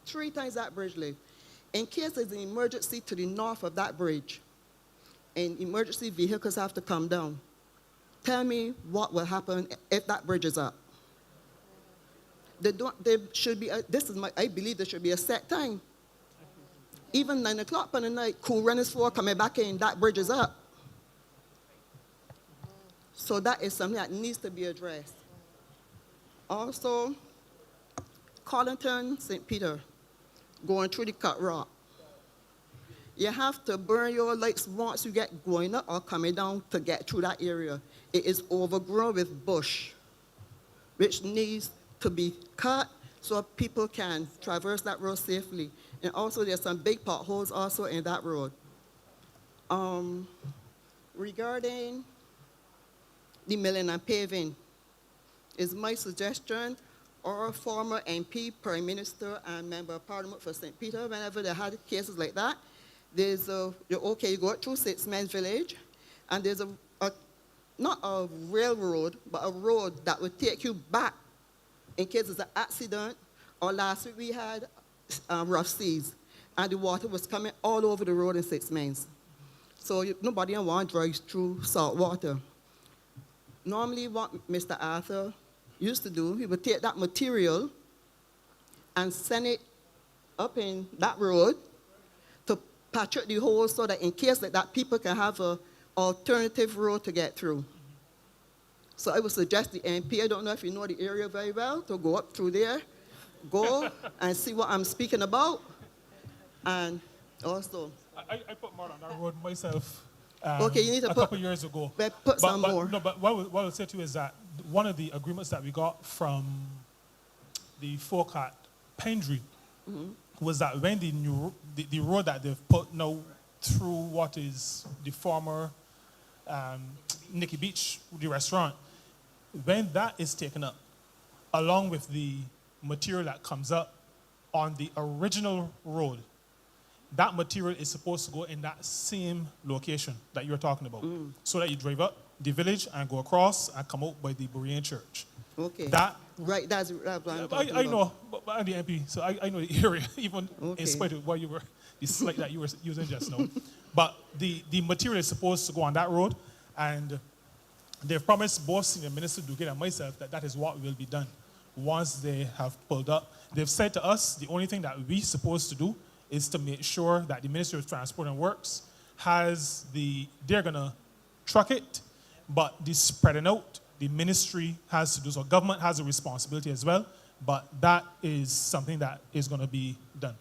3 times that bridge left. In case there's an emergency to the north of that bridge, and emergency vehicles have to come down, tell me what will happen if that bridge is up. There should be, I believe there should be a set time. Even 9 o'clock on the night, Cool Runners 4 coming back in, that bridge is up. So that is something that needs to be addressed. Also, Collington, St. Peter, going through the cut rock. You have to burn your lights once you get going up or coming down to get through that area. It is overgrown with bush, which needs to be cut so people can traverse that road safely. And also there's some big potholes also in that road. Regarding the milling and paving, is my suggestion, or former MP, Prime Minister, and Member of Parliament for St. Peter, whenever they had cases like that, there's you go through 6 Men's Village, and there's not a railroad, but a road that would take you back in case there's an accident. Or last week we had rough seas, and the water was coming all over the road in 6 Men's. So nobody want to drive through salt water. Normally what Mr. Arthur used to do, he would take that material and send it up in that road to patch up the holes so that in case like that, people can have an alternative road to get through. So I would suggest the MP, I don't know if you know the area very well, to go up through there, go and see what I'm speaking about. And also, I put more on that road myself okay, you need to a couple years ago. Put some more. No, but what I'll say to you is that one of the agreements that we got from the folk at Pendry was that when the road that they've put now through what is the former Nikki Beach, the restaurant, when that is taken up, along with the material that comes up on the original road, that material is supposed to go in that same location that you're talking about. So that you drive up the village and go across and come out by the Berean Church. Okay. That, right, that's what I'm talking I about. know, but I'm the MP, so I know the area, even in spite of what you were, the slight that you were using just now. But the material is supposed to go on that road, and they've promised both Senior Minister Duguay and myself that that is what will be done once they have pulled up. They've said to us the only thing that we're supposed to do is to make sure that the Ministry of Transport and Works has they're gonna truck it, but the spreading out, the ministry has to do, so government has a responsibility as well, but that is something that is gonna be done.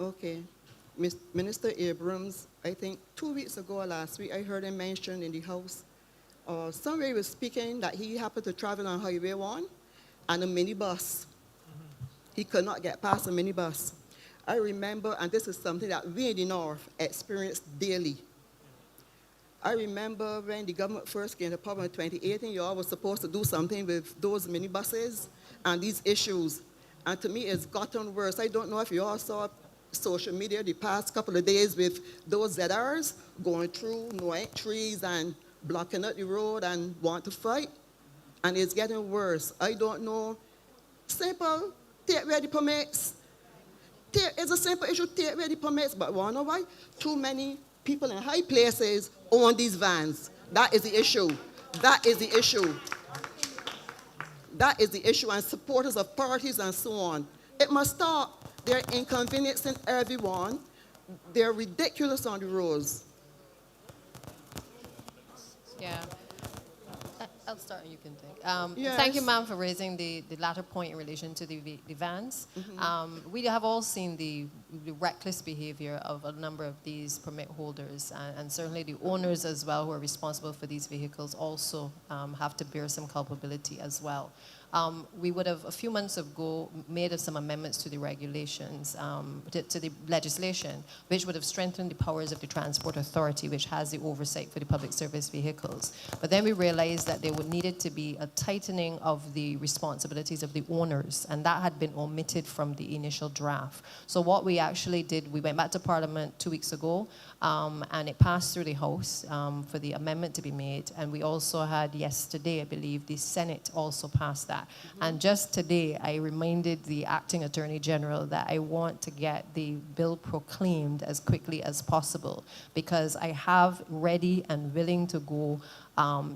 Okay. Minister Abrams, I think 2 weeks ago or last week, I heard him mention in the House, somebody was speaking that he happened to travel on Highway 1 and a minibus. He could not get past a minibus. I remember, and this is something that we in the North experience daily. I remember when the government first came to power in 2018, you all were supposed to do something with those minibuses and these issues. And to me, it's gotten worse. I don't know if you all saw social media the past couple of days with those ZRs going through trees and blocking up the road and want to fight. And it's getting worse. I don't know. Simple, take away the permits. It's a simple issue, take away the permits. But you know why? Too many people in high places own these vans. That is the issue. That is the issue. That is the issue, and supporters of parties and so on. It must stop. They're inconveniencing everyone. They're ridiculous on the roads. Yeah. I'll start and you can think. Yes. Thank you, ma'am, for raising the latter point in relation to the vans. We have all seen the reckless behavior of a number of these permit holders, and certainly the owners as well who are responsible for these vehicles also have to bear some culpability as well. We would have, a few months ago, made some amendments to the regulations, to the legislation, which would have strengthened the powers of the Transport Authority, which has the oversight for the public service vehicles. But then we realized that there needed to be a tightening of the responsibilities of the owners, and that had been omitted from the initial draft. So what we actually did, we went back to Parliament 2 weeks ago, and it passed through the House for the amendment to be made. And we also had yesterday, I believe, the Senate also passed that. And just today, I reminded the Acting Attorney General that I want to get the bill proclaimed as quickly as possible, because I have ready and willing to go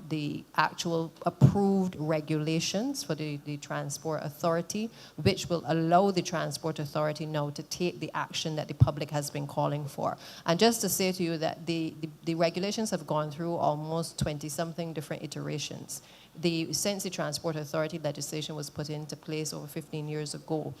the actual approved regulations for the Transport Authority, which will allow the Transport Authority now to take the action that the public has been calling for. And just to say to you that the regulations have gone through almost 20-something different iterations. Since the Transport Authority legislation was put into place over 15 years ago,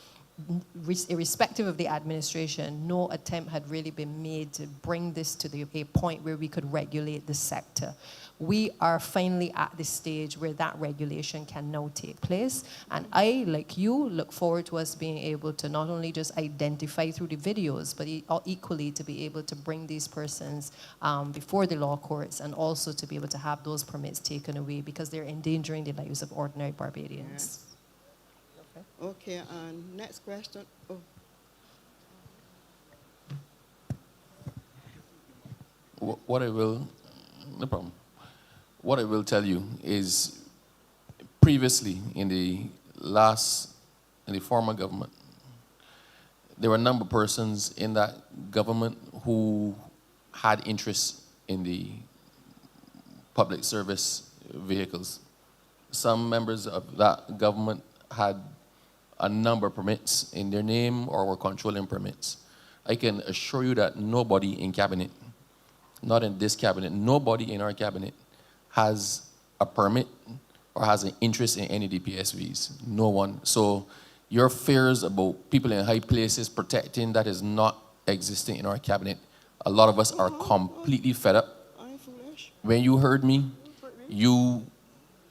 irrespective of the administration, no attempt had really been made to bring this to a point where we could regulate the sector. We are finally at the stage where that regulation can now take place. And I, like you, look forward to us being able to not only just identify through the videos, but equally to be able to bring these persons before the law courts, and also to be able to have those permits taken away, because they're endangering the lives of ordinary Barbadians. Yes. Okay, next question. Oh. What I will, no problem. What I will tell you is, previously in the former government, there were a number of persons in that government who had interest in the public service vehicles. Some members of that government had a number of permits in their name or were controlling permits. I can assure you that nobody in cabinet, not in this cabinet, nobody in our cabinet has a permit or has an interest in any DPSVs. No one. So your fears about people in high places protecting, that is not existing in our cabinet. A lot of us are completely fed up. When you heard me, you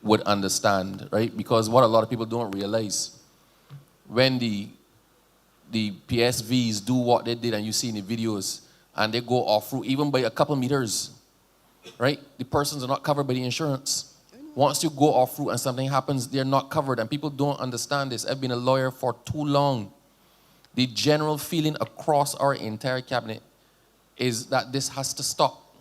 would understand, right? Because what a lot of people don't realize, when the PSVs do what they did and you see in the videos, and they go off-route, even by a couple meters, right? The persons are not covered by the insurance. Once you go off-route and something happens, they're not covered, and people don't understand this. I've been a lawyer for too long. The general feeling across our entire cabinet is that this has to stop.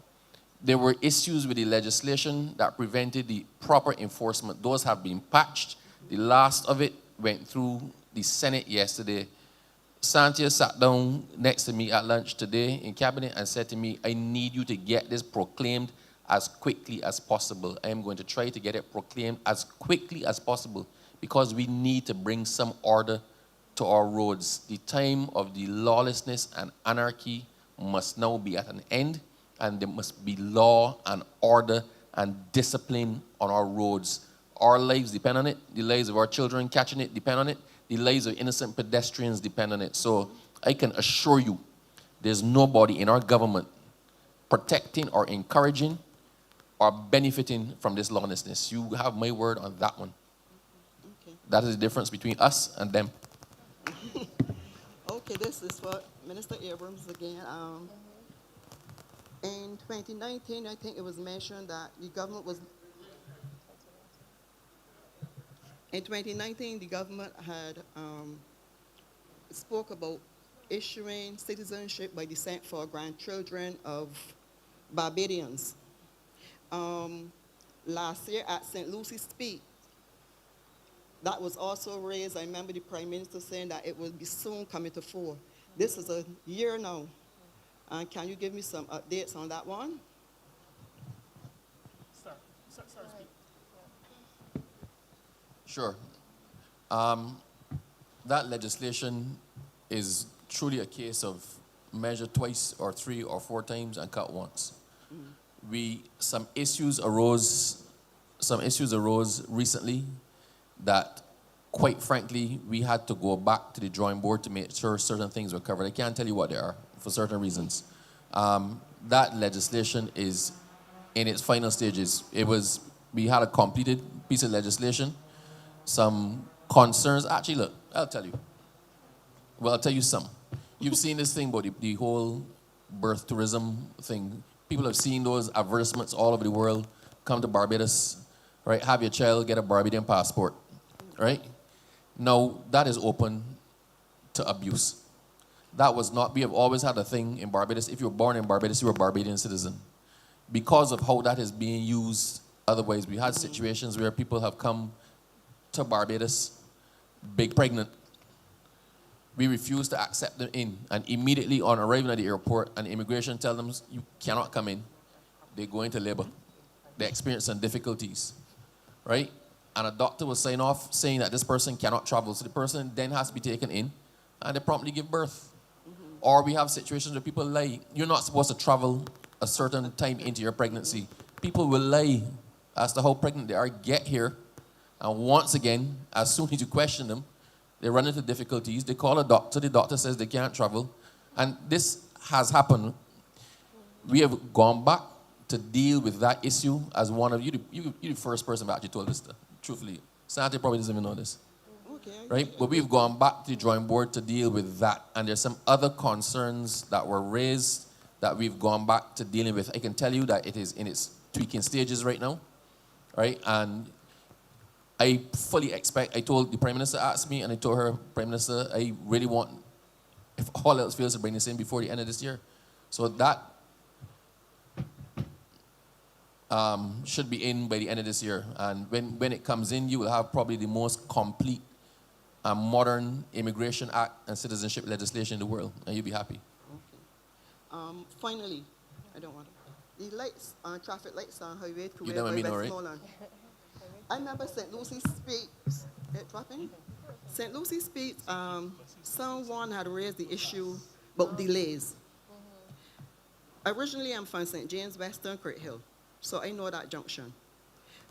There were issues with the legislation that prevented the proper enforcement. Those have been patched. The last of it went through the Senate yesterday. Santia sat down next to me at lunch today in cabinet and said to me, I need you to get this proclaimed as quickly as possible. I am going to try to get it proclaimed as quickly as possible, because we need to bring some order to our roads. The time of the lawlessness and anarchy must now be at an end, and there must be law and order and discipline on our roads. Our lives depend on it. The lives of our children catching it depend on it. The lives of innocent pedestrians depend on it. So I can assure you, there's nobody in our government protecting or encouraging or benefiting from this lawlessness. You have my word on that one. Okay. That is the difference between us and them. Okay, this is what Minister Abrams again. In 2019, I think it was mentioned that the government was. In 2019, the government had spoke about issuing citizenship by descent for grandchildren of Barbadians. Last year at St. Lucy's speech, that was also raised. I remember the Prime Minister saying that it will be soon coming to fore. This is a year now. And can you give me some updates on that one? Sure. That legislation is truly a case of measure twice or 3 or 4 times and cut once. Some issues arose recently that, quite frankly, we had to go back to the drawing board to make sure certain things were covered. I can't tell you what they are for certain reasons. That legislation is in its final stages. We had a completed piece of legislation. Some concerns, actually, look, I'll tell you. Well, I'll tell you some. You've seen this thing about the whole birth tourism thing. People have seen those advertisements all over the world. Come to Barbados, right? Have your child get a Barbadian passport, right? Now, that is open to abuse. That was not, we have always had a thing in Barbados. If you were born in Barbados, you were a Barbadian citizen. Because of how that is being used, otherwise, we had situations where people have come to Barbados, big pregnant. We refuse to accept them in. And immediately on arriving at the airport, and immigration tell them, you cannot come in. They go into labor. They experience some difficulties, right? And a doctor will sign off saying that this person cannot travel. So the person then has to be taken in, and they promptly give birth. Or we have situations where people lie. You're not supposed to travel a certain time into your pregnancy. People will lie as to how pregnant they are, get here, and once again, as soon as you question them, they run into difficulties. They call a doctor. The doctor says they can't travel. And this has happened. We have gone back to deal with that issue as one of you. You're the first person who actually told us that, truthfully. Santi probably doesn't even know this. Okay. Right? But we've gone back to the drawing board to deal with that. And there's some other concerns that were raised that we've gone back to dealing with. I can tell you that it is in its tweaking stages right now. Right? And I fully expect, I told the Prime Minister, asked me, and I told her, Prime Minister, I really want, if all else fails, to bring this in before the end of this year. So that should be in by the end of this year. And when it comes in, you will have probably the most complete and modern Immigration Act and citizenship legislation in the world, and you'll be happy. Okay. Finally, I don't want to. The lights, traffic lights on highway to You know what I mean, all right? Westmoreland. I remember St. Lucy's speech. Dropping? St. Lucy's speech, someone had raised the issue about delays. Originally, I'm from St. James, Western Crit Hill, so I know that junction.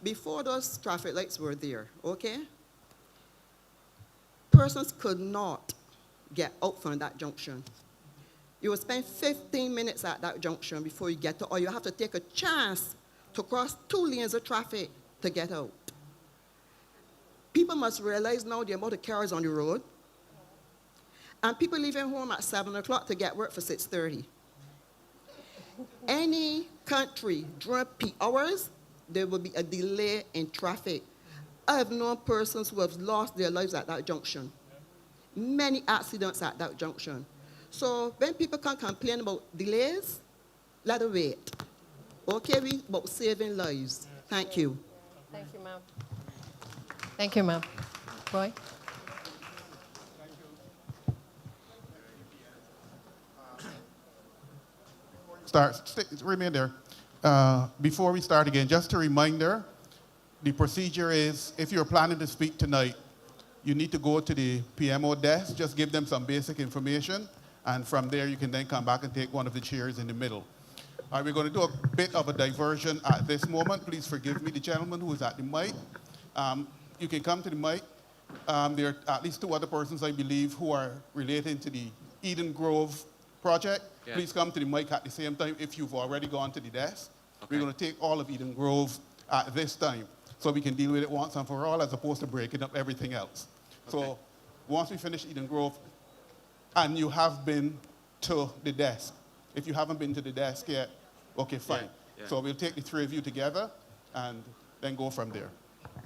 Before those traffic lights were there, okay? Persons could not get out from that junction. You would spend 15 minutes at that junction before you get to, or you have to take a chance to cross 2 lanes of traffic to get out. People must realize now the amount of cars on the road, and people leaving home at 7 o'clock to get work for 6:30. Any country during peak hours, there will be a delay in traffic. I have known persons who have lost their lives at that junction. Many accidents at that junction. So when people can complain about delays, let them wait. Okay, we about saving lives. Thank you. Thank you, ma'am. Thank you, ma'am. Roy? Remain there. Before we start again, just a reminder, the procedure is, if you're planning to speak tonight, you need to go to the PMO desk, just give them some basic information, and from there you can then come back and take one of the chairs in the middle. All right, we're going to do a bit of a diversion at this moment. Please forgive me, the gentleman who is at the mic. You can come to the mic. There are at least 2 other persons, I believe, who are relating to the Eden Grove project. Yeah. Please come to the mic at the same time if you've already gone to the desk. Okay. We're going to take all of Eden Grove at this time so we can deal with it once and for all as opposed to breaking up everything else. Okay. So once we finish Eden Grove, and you have been to the desk. If you haven't been to the desk yet, okay, fine. Yeah. So we'll take the 3 of you together and then go from there.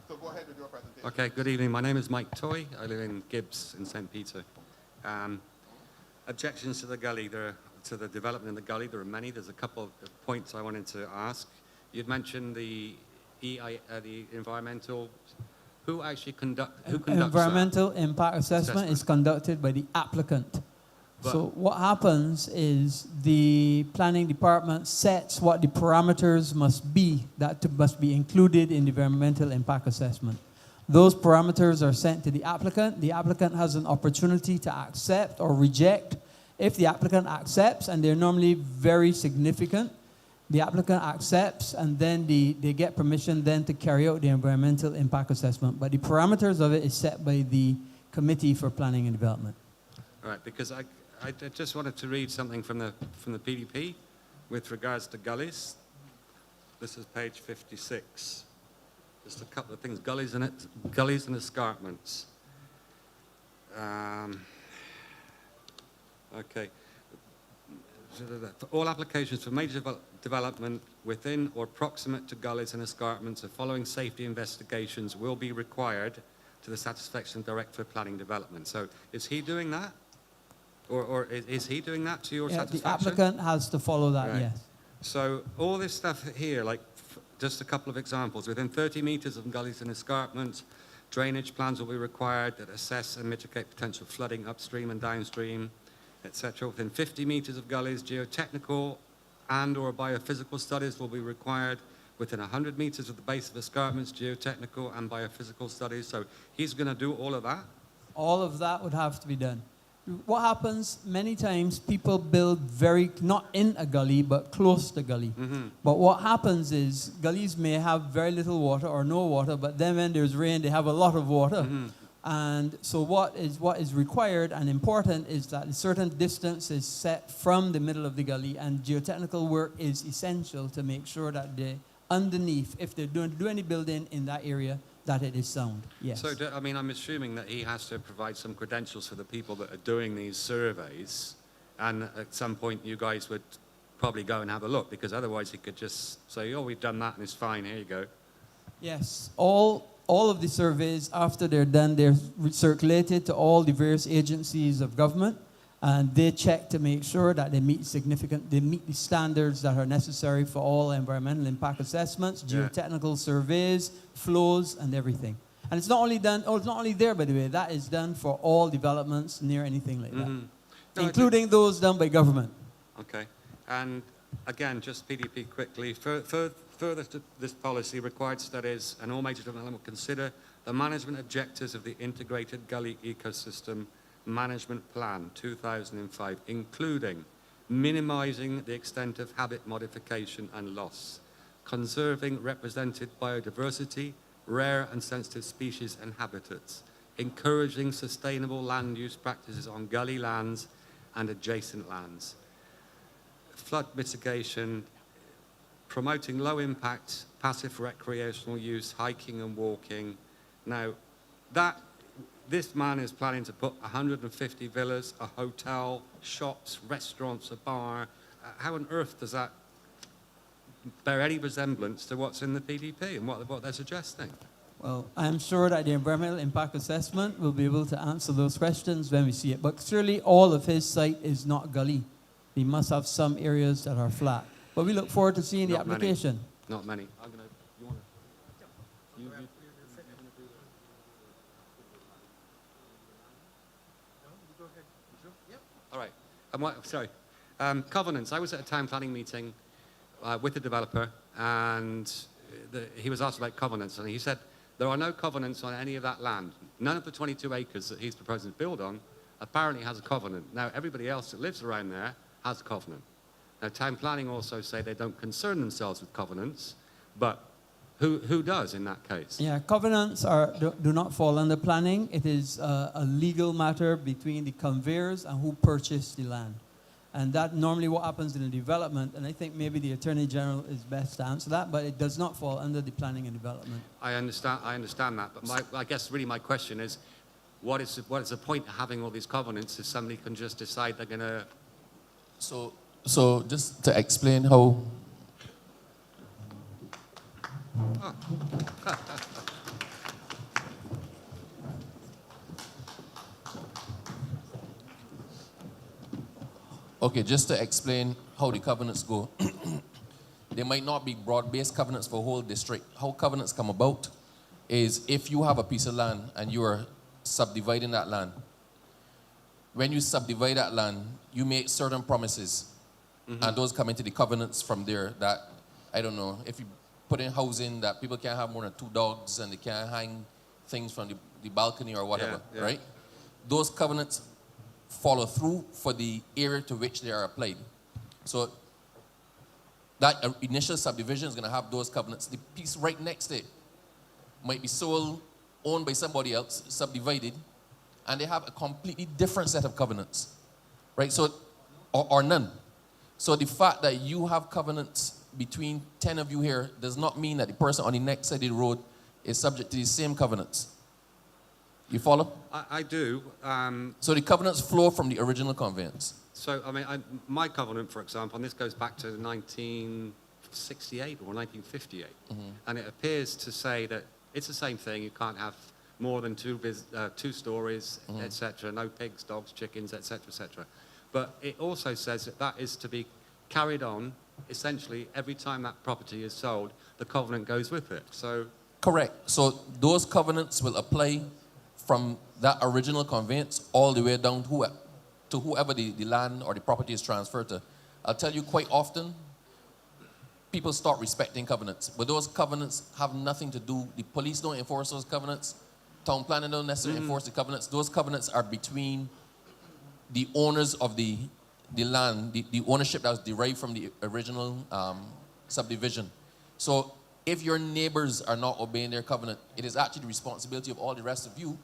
So go ahead with your presentation. Okay, good evening. My name is Mike Toy. I live in Gibbs in St. Peter. Objections to the gully, to the development in the gully, there are many. There's a couple of points I wanted to ask. You'd mentioned the environmental, who conducts Environmental impact assessment is conducted by the applicant. So what happens is the planning department sets what the parameters must be that must be included in the environmental impact assessment. Those parameters are sent to the applicant. The applicant has an opportunity to accept or reject. If the applicant accepts, and they're normally very significant, the applicant accepts, and then they get permission then to carry out the environmental impact assessment. But the parameters of it is set by the Committee for Planning and Development. All right, because I just wanted to read something from the PDP with regards to gullies. This is page 56. Just a couple of things. Gullies and escarpments. Okay. For all applications for major development within or proximate to gullies and escarpments, the following safety investigations will be required to the satisfaction of Director of Planning Development. So is he doing that? Or is he doing that to your satisfaction? The applicant has to follow that, right. yes. So all this stuff here, like just a couple of examples. Within 30 meters of gullies and escarpments, drainage plans will be required that assess and mitigate potential flooding upstream and downstream, etc. Within 50 meters of gullies, geotechnical and or biophysical studies will be required. Within 100 meters of the base of escarpments, geotechnical and biophysical studies. So he's going to do all of that? All of that would have to be done. What happens, many times people build not in a gully, but close to gully. Mm-hmm. But what happens is, gullies may have very little water or no water, but then when there's rain, they have a lot of water. Mm-hmm. And so what is required and important is that a certain distance is set from the middle of the gully, and geotechnical work is essential to make sure that underneath, if they're going to do any building in that area, that it is sound, yes. So, I mean, I'm assuming that he has to provide some credentials for the people that are doing these surveys, and at some point you guys would probably go and have a look, because otherwise he could just say, oh, we've done that and it's fine, here you go. Yes, all of the surveys, after they're done, they're circulated to all the various agencies of government, and they check to make sure that they meet the standards that are necessary for all environmental impact assessments, geotechnical surveys, flows, and everything. And it's not only there, by the way, that is done for all developments near anything like that, including those done by government. Okay, and again, just PDP quickly, further to this policy, required studies and all major development will consider the management objectives of the Integrated Gully Ecosystem Management Plan 2005, including minimizing the extent of habit modification and loss, conserving represented biodiversity, rare and sensitive species and habitats, encouraging sustainable land use practices on gully lands and adjacent lands, flood mitigation, promoting low impact passive recreational use, hiking and walking. Now, this man is planning to put 150 villas, a hotel, shops, restaurants, a bar. How on earth does that bear any resemblance to what's in the PDP and what they're suggesting? Well, I'm sure that the environmental impact assessment will be able to answer those questions when we see it. But surely all of his site is not gully. He must have some areas that are flat. But we look forward to seeing the application. Not many. All right. Sorry. Covenants. I was at a town planning meeting with the developer, and he was asked about covenants, and he said there are no covenants on any of that land. None of the 22 acres that he's proposing to build on apparently has a covenant. Now, everybody else that lives around there has a covenant. Now, town planning also say they don't concern themselves with covenants, but who does in that case? Yeah, covenants do not fall under planning. It is a legal matter between the conveyors and who purchased the land. And that normally what happens in the development, and I think maybe the Attorney General is best to answer that, but it does not fall under the planning and development. I understand that, but I guess really my question is, what is the point of having all these covenants if somebody can just decide they're going to... So just to explain how... Oh. Okay, just to explain how the covenants go. They might not be broad-based covenants for a whole district. How covenants come about is if you have a piece of land and you are subdividing that land. When you subdivide that land, you make certain promises. And those come into the covenants from there that, I don't know, if you put in housing that people can't have more than 2 dogs and they can't hang things from the balcony or whatever, right? Those covenants follow through for the area to which they are applied. So that initial subdivision is going to have those covenants. The piece right next to it might be sold, owned by somebody else, subdivided, and they have a completely different set of covenants, right? So, or none. So the fact that you have covenants between 10 of you here does not mean that the person on the next side of the road is subject to the same covenants. You follow? I do. So the covenants flow from the original conveyance. So, I mean, my covenant, for example, and this goes back to 1968 or 1958, and it appears to say that it's the same thing. You can't have more than 2 stories, etc. No pigs, dogs, chickens, etc., etc. But it also says that that is to be carried on, essentially, every time that property is sold, the covenant goes with it. So correct. So those covenants will apply from that original conveyance all the way down to whoever the land or the property is transferred to. I'll tell you quite often, people start respecting covenants, but those covenants have nothing to do, the police don't enforce those covenants, town planning don't necessarily enforce the covenants. Those covenants are between the owners of the land, the ownership that was derived from the original subdivision. So if your neighbors are not obeying their covenant, it is actually the responsibility of all the rest of you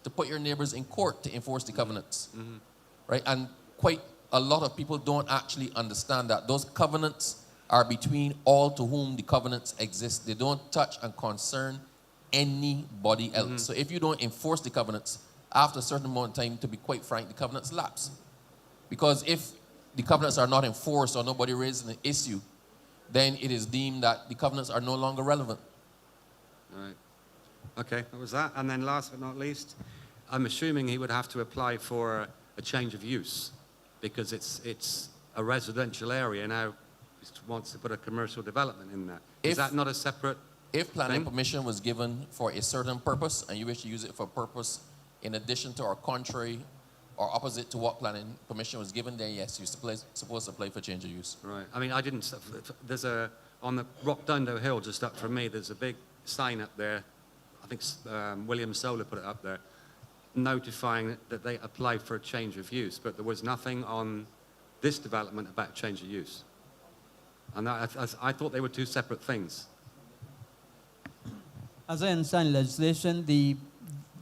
to put your neighbors in court to enforce the covenants. Right? And quite a lot of people don't actually understand that those covenants are between all to whom the covenants exist. They don't touch and concern anybody else. So if you don't enforce the covenants, after a certain amount of time, to be quite frank, the covenants lapse. Because if the covenants are not enforced or nobody raises an issue, then it is deemed that the covenants are no longer relevant. All right. Okay, that was that. And then last but not least, I'm assuming he would have to apply for a change of use because it's a residential area now. He wants to put a commercial development in there. Is that not a separate If planning thing? permission was given for a certain purpose and you wish to use it for a purpose in addition to or contrary or opposite to what planning permission was given, then yes, you're supposed to apply for change of use. Right. I mean, there's on the Rockdundo Hill just up from me, there's a big sign up there. I think William Solar put it up there, notifying that they applied for a change of use, but there was nothing on this development about change of use. And I thought they were 2 separate things. As I understand legislation,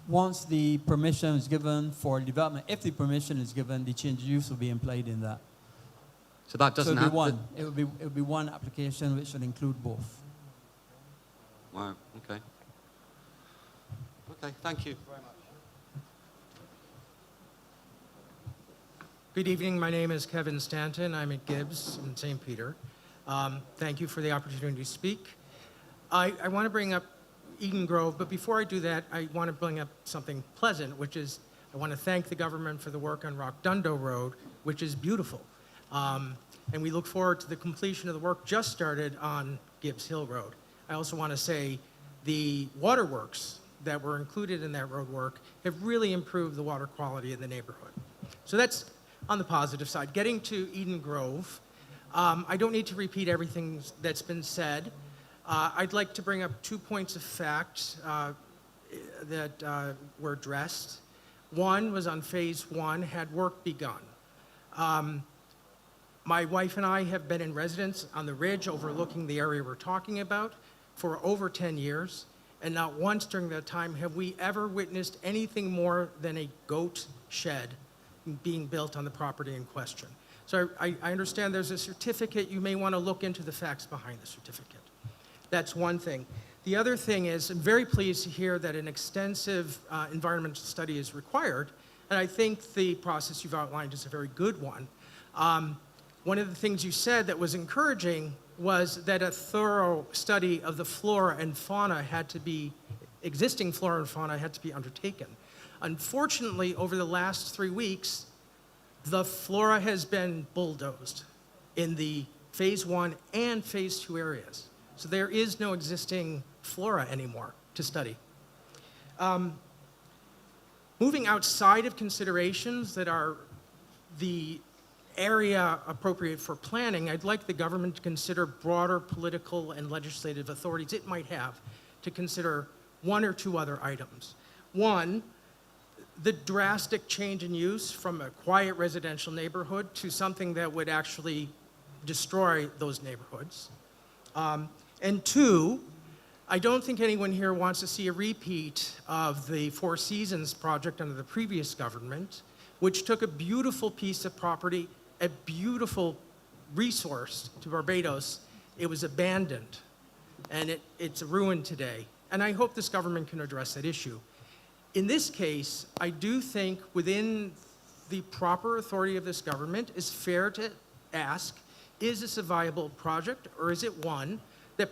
once the permission is given for development, if the permission is given, the change of use will be implied in that. So that doesn't have have it would be one application which should include both. Wow. Okay. Okay. Thank you very much. Good evening. My name is Kevin Stanton. I'm at Gibbs in St. Peter. Thank you for the opportunity to speak. I want to bring up Eden Grove, but before I do that, I want to bring up something pleasant, which is I want to thank the government for the work on Rockdundo Road, which is beautiful. And we look forward to the completion of the work just started on Gibbs Hill Road. I also want to say the waterworks that were included in that road work have really improved the water quality in the neighborhood. So that's on the positive side. Getting to Eden Grove, I don't need to repeat everything that's been said. I'd like to bring up 2 points of fact that were addressed. One was on phase 1, had work begun. My wife and I have been in residence on the ridge overlooking the area we're talking about for over 10 years, and not once during that time have we ever witnessed anything more than a goat shed being built on the property in question. So I understand there's a certificate. You may want to look into the facts behind the certificate. That's one thing. The other thing is, I'm very pleased to hear that an extensive environmental study is required, and I think the process you've outlined is a very good one. One of the things you said that was encouraging was that a thorough study of the flora and fauna existing flora and fauna had to be undertaken. Unfortunately, over the last 3 weeks, The flora has been bulldozed in the phase 1 and phase 2 areas. So there is no existing flora anymore to study. Moving outside of considerations that are the area appropriate for planning, I'd like the government to consider broader political and legislative authorities it might have to consider one or two other items. One, the drastic change in use from a quiet residential neighborhood to something that would actually destroy those neighborhoods. And two, I don't think anyone here wants to see a repeat of the Four Seasons project under the previous government, which took a beautiful piece of property, a beautiful resource to Barbados. It was abandoned, and it's a ruin today. And I hope this government can address that issue. In this case, I do think within the proper authority of this government, it's fair to ask, is this a viable project, or is it one that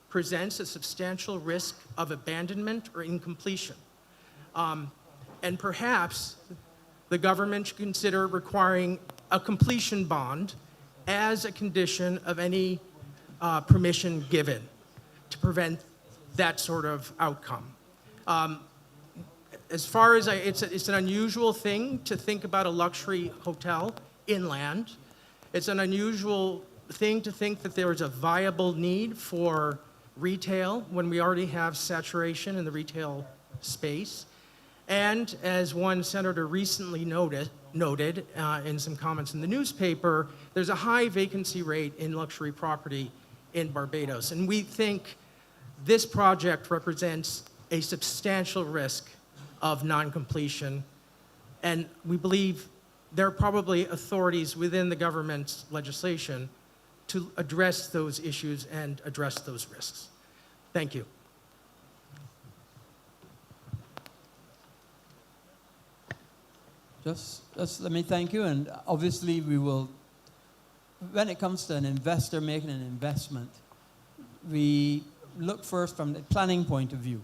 presents a substantial risk of abandonment or incompletion? And perhaps the government should consider requiring a completion bond as a condition of any permission given to prevent that sort of outcome. As far as it's an unusual thing to think about a luxury hotel inland. It's an unusual thing to think that there is a viable need for retail when we already have saturation in the retail space. And as one senator recently noted in some comments in the newspaper, there's a high vacancy rate in luxury property in Barbados. And we think this project represents a substantial risk of non-completion. And we believe there are probably authorities within the government's legislation to address those issues and address those risks. Thank you. Just let me thank you, and obviously we will, when it comes to an investor making an investment, we look first from the planning point of view.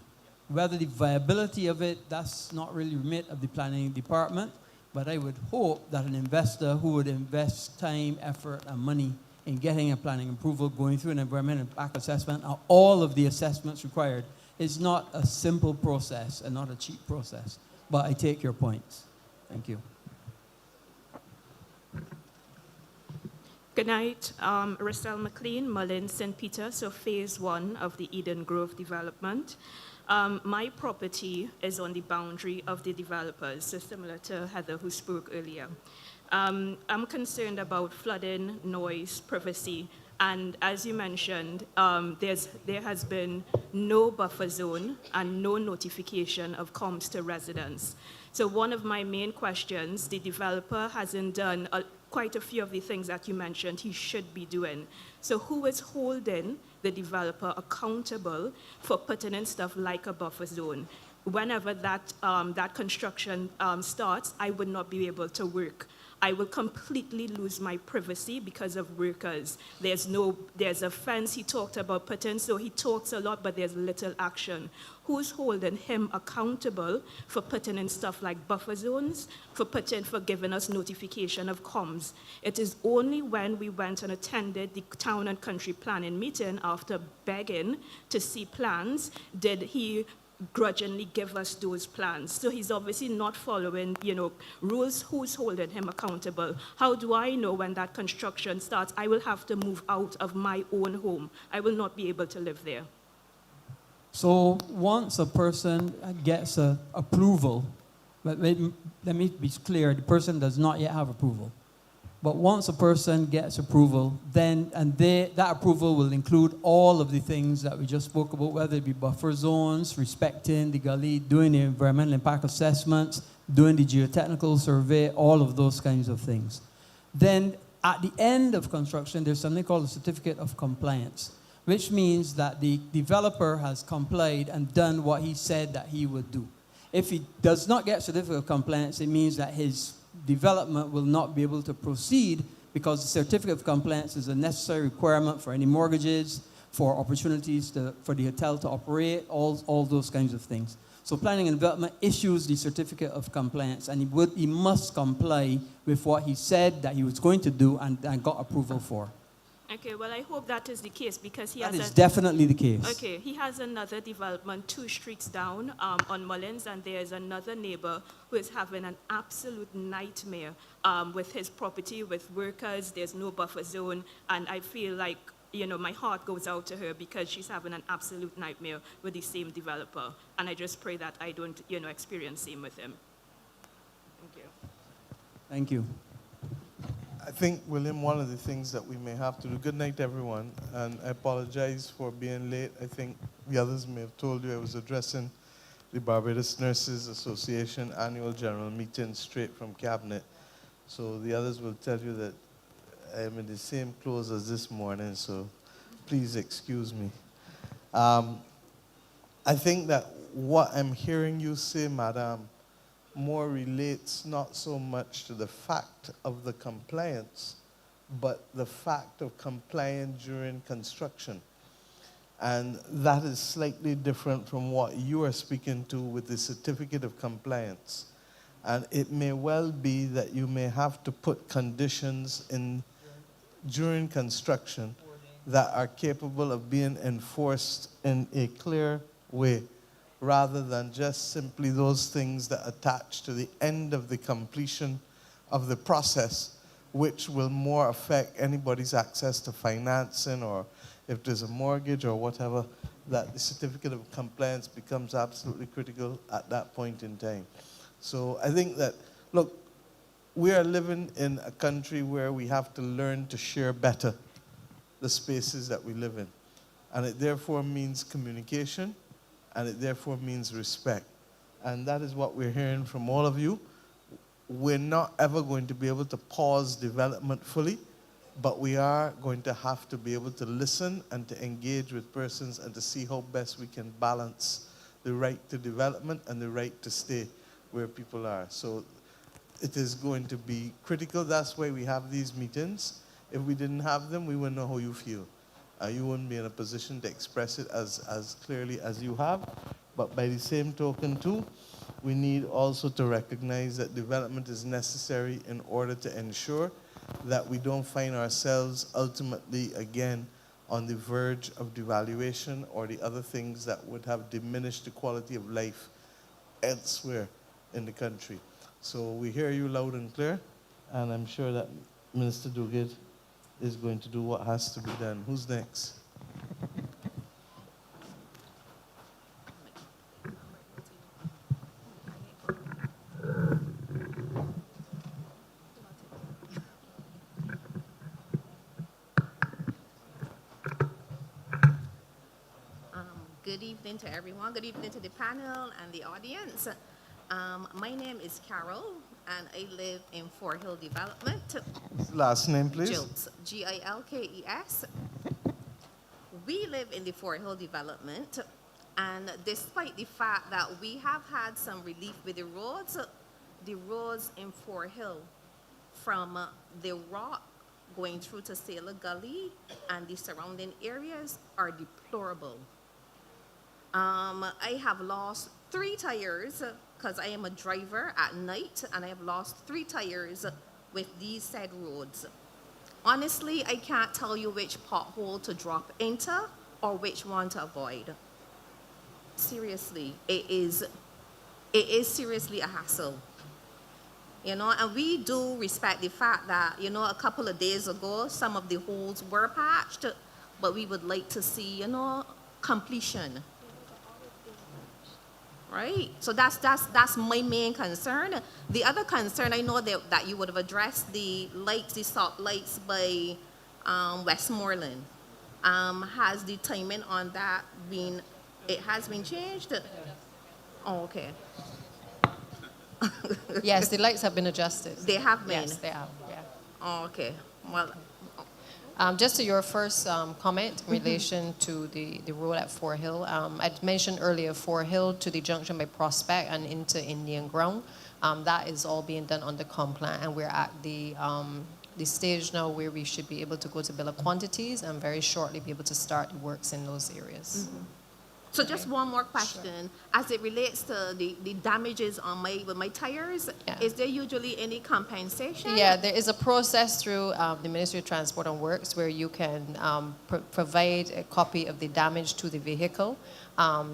Whether the viability of it, that's not really remit of the planning department, but I would hope that an investor who would invest time, effort, and money in getting a planning approval, going through an environmental impact assessment, and all of the assessments required, is not a simple process and not a cheap process. But I take your points. Thank you. Good night. Roselle McLean, Mullin, St. Peter, so phase 1 of the Eden Grove development. My property is on the boundary of the developers, so similar to Heather who spoke earlier. I'm concerned about flooding, noise, privacy, and as you mentioned, there has been no buffer zone and no notification of comms to residents. So one of my main questions, the developer hasn't done quite a few of the things that you mentioned he should be doing. So who is holding the developer accountable for putting in stuff like a buffer zone? Whenever that construction starts, I would not be able to work. I will completely lose my privacy because of workers. There's a fence he talked about putting, so he talks a lot, but there's little action. Who's holding him accountable for putting in stuff like buffer zones, for giving us notification of comms? It is only when we went and attended the town and country planning meeting after begging to see plans did he grudgingly give us those plans. So he's obviously not following, rules. Who's holding him accountable? How do I know when that construction starts? I will have to move out of my own home. I will not be able to live there. So once a person gets approval, let me be clear, the person does not yet have approval. But once a person gets approval, that approval will include all of the things that we just spoke about, whether it be buffer zones, respecting the gully, doing the environmental impact assessments, doing the geotechnical survey, all of those kinds of things. Then at the end of construction, there's something called a certificate of compliance, which means that the developer has complied and done what he said that he would do. If he does not get certificate of compliance, it means that his development will not be able to proceed because the certificate of compliance is a necessary requirement for any mortgages, for opportunities for the hotel to operate, all those kinds of things. So planning and development issues the certificate of compliance, and he must comply with what he said that he was going to do and got approval for. Okay, well, I hope that is the case because he That has is definitely the case. Okay, he has another development 2 streets down on Mullins, and there's another neighbor who is having an absolute nightmare with his property, with workers. There's no buffer zone, and I feel like, you know, my heart goes out to her because she's having an absolute nightmare with the same developer, and I just pray that I don't, you know, experience same with him. Thank you. Thank you. I think, William, one of the things that we may have to do, good night, everyone, and I apologize for being late. I think the others may have told you I was addressing the Barbados Nurses Association annual general meeting straight from Cabinet. So the others will tell you that I am in the same clothes as this morning, so please excuse me. I think that what I'm hearing you say, Madam, more relates not so much to the fact of the compliance, but the fact of complying during construction. And that is slightly different from what you are speaking to with the certificate of compliance. And it may well be that you may have to put conditions in during construction that are capable of being enforced in a clear way, rather than just simply those things that attach to the end of the completion of the process, which will more affect anybody's access to financing, or if there's a mortgage or whatever, that the certificate of compliance becomes absolutely critical at that point in time. So I think that, look, we are living in a country where we have to learn to share better the spaces that we live in. And it therefore means communication, and it therefore means respect. And that is what we're hearing from all of you. We're not ever going to be able to pause development fully, but we are going to have to be able to listen and to engage with persons and to see how best we can balance the right to development and the right to stay where people are. So it is going to be critical. That's why we have these meetings. If we didn't have them, we wouldn't know how you feel. You wouldn't be in a position to express it as clearly as you have. But by the same token, too, we need also to recognize that development is necessary in order to ensure that we don't find ourselves ultimately, again, on the verge of devaluation or the other things that would have diminished the quality of life elsewhere in the country. So we hear you loud and clear, and I'm sure that Minister Duguid is going to do what has to be done. Who's next? Good evening to everyone. Good evening to the panel and the audience. My name is Carol, and I live in Fort Hill Development. Last name, please. Gilkes, Gilkes. We live in the Fort Hill Development, and despite the fact that we have had some relief with the roads in Fort Hill, from the Rock going through to Sailor Gully and the surrounding areas, are deplorable. I have lost 3 tires because I am a driver at night, and I have lost 3 tires with these said roads. Honestly, I can't tell you which pothole to drop into or which one to avoid. Seriously, it is seriously a hassle. You know, and we do respect the fact that, you know, a couple of days ago, some of the holes were patched, but we would like to see, you know, completion. Right? So that's my main concern. The other concern, I know that you would have addressed the lights, the stop lights by Westmoreland. Has the timing on that been, it has been changed? Oh, okay. Yes, the lights have been adjusted. They have been? Yes, they have, yeah. Oh, okay. Well, just to your first comment in relation to the road at Fort Hill, I'd mentioned earlier Fort Hill to the junction by Prospect and into Indian Ground. That is all being done under compliance, and we're at the stage now where we should be able to go to bill of quantities and very shortly be able to start the works in those areas. So just one more question. As it relates to the damages on with my tires, is there usually any compensation? Yeah, there is a process through the Ministry of Transport and Works where you can provide a copy of the damage to the vehicle,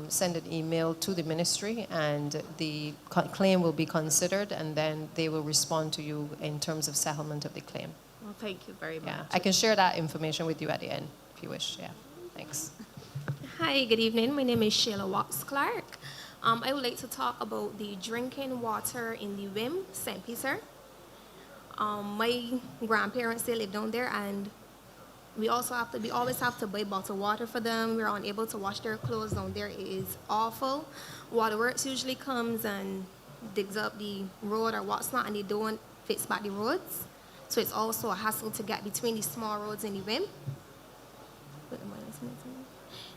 send an email to the ministry, and the claim will be considered, and then they will respond to you in terms of settlement of the claim. Well, thank you very much. Yeah, I can share that information with you at the end if you wish. Yeah, thanks. Hi, good evening. My name is Sheila Watts Clark. I would like to talk about the drinking water in the WIM, St. Peter. My grandparents, they live down there, and we always have to buy bottled water for them. We're unable to wash their clothes down there. It is awful. Waterworks usually comes and digs up the road or what's not, and they don't fix back the roads. So it's also a hassle to get between the small roads in the WIM.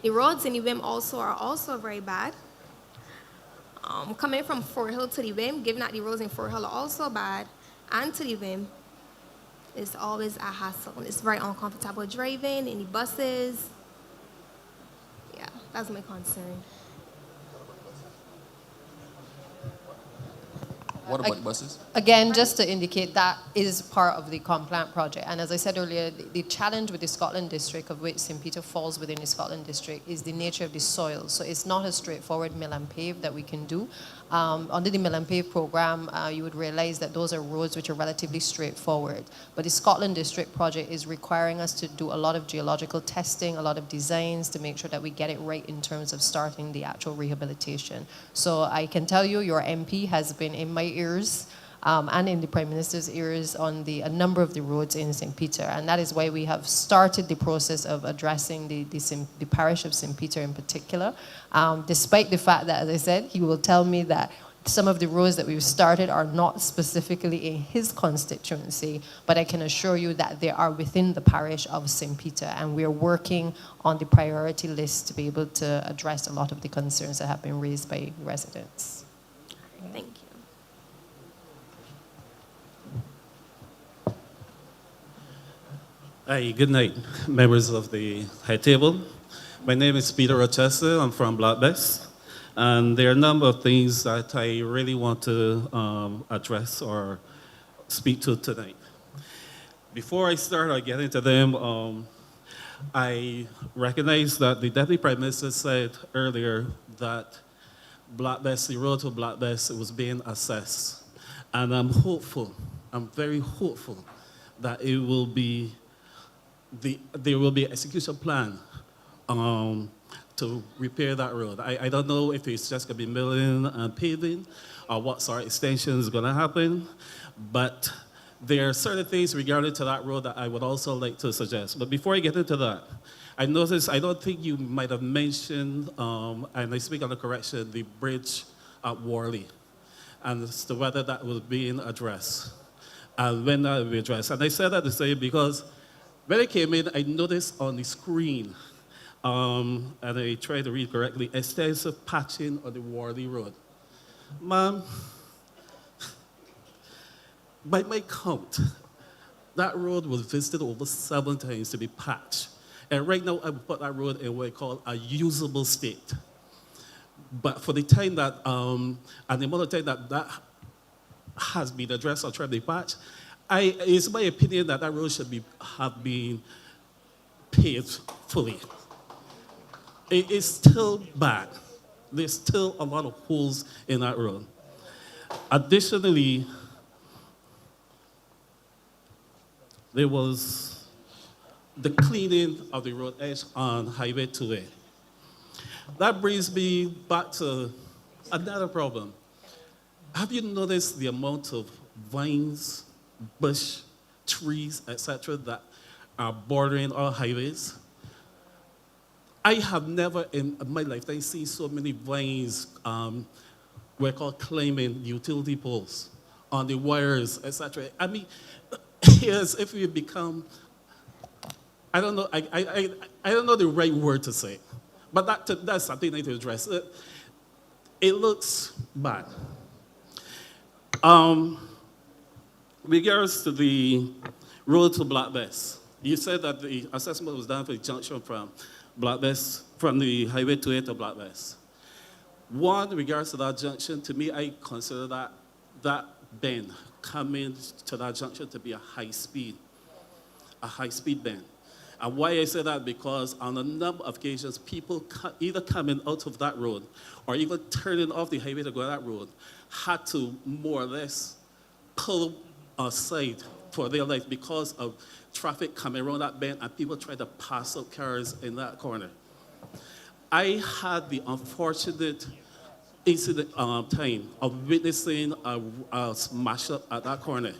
The roads in the WIM are also very bad. Coming from Fort Hill to the WIM, given that the roads in Fort Hill are also bad, and to the WIM, it's always a hassle. It's very uncomfortable driving in the buses. Yeah, that's my concern. What about buses? Again, just to indicate that is part of the compliant project. And as I said earlier, the challenge with the Scotland District, of which St. Peter falls within the Scotland District, is the nature of the soil. So it's not a straightforward mill and pave that we can do. Under the mill and pave program, you would realize that those are roads which are relatively straightforward. But the Scotland District project is requiring us to do a lot of geological testing, a lot of designs to make sure that we get it right in terms of starting the actual rehabilitation. So I can tell you, your MP has been in my ears and in the Prime Minister's ears on a number of the roads in St. Peter. And that is why we have started the process of addressing the parish of St. Peter in particular, despite the fact that, as I said, he will tell me that some of the roads that we've started are not specifically in his constituency, but I can assure you that they are within the parish of St. Peter, and we're working on the priority list to be able to address a lot of the concerns that have been raised by residents. Thank you. Hi, good night, members of the High Table. My name is Peter Rochester. I'm from Blackbess. And there are a number of things that I really want to address or speak to tonight. Before I start or get into them, I recognize that the Deputy Prime Minister said earlier that Blackbess, the road to Blackbess, was being assessed. And I'm hopeful, I'm very hopeful that it will be there will be an execution plan to repair that road. I don't know if it's just going to be milling and paving or what sort of extension is going to happen, but there are certain things regarding to that road that I would also like to suggest. But before I get into that, I noticed, I don't think you might have mentioned, and I speak on the correction, the bridge at Worley, and as to whether that was being addressed, and when that will be addressed. And I said that to say because when I came in, I noticed on the screen, and I tried to read correctly, extensive patching on the Worley Road. Ma'am, by my count, that road was visited over 7 times to be patched. And right now, I would put that road in what I call a usable state. But for the time that, and the amount of time that has been addressed or tried to be patched, it's my opinion that that road should have been paved fully. It is still bad. There's still a lot of holes in that road. Additionally, there was the cleaning of the road edge on Highway 2A. That brings me back to another problem. Have you noticed the amount of vines, bush, trees, etc., that are bordering our highways? I have never in my lifetime seen so many vines, we're called climbing utility poles on the wires, etc. I mean, yes, if we become, I don't know, I don't know the right word to say, but that's something I need to address. It looks bad. Regards to the road to Blackbess, you said that the assessment was done for the junction from Black Bess, from the Highway 28 to Black Bess. One, in regards to that junction, to me, I consider that bend coming to that junction to be a high speed bend. And why I say that, because on a number of occasions, people either coming out of that road or even turning off the highway to go that road had to more or less pull aside for their life because of traffic coming around that bend and people trying to pass out cars in that corner. I had the unfortunate incident time of witnessing a smash up at that corner.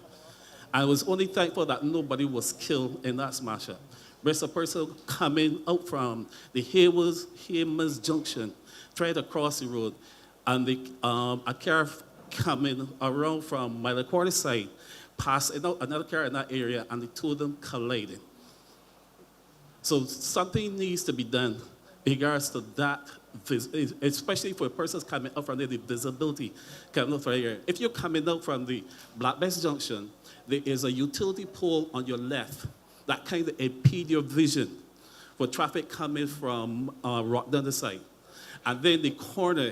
I was only thankful that nobody was killed in that smash up. There's a person coming out from the Haymans Junction, trying to cross the road, and a car coming around from my quarter side, passing out another car in that area, and the two of them collided. So something needs to be done in regards to that, especially for persons coming out from there, the visibility coming out from the area. If you're coming out from the Black Bess Junction, there is a utility pole on your left that kind of impede your vision for traffic coming from Rockdon the side. And then the corner,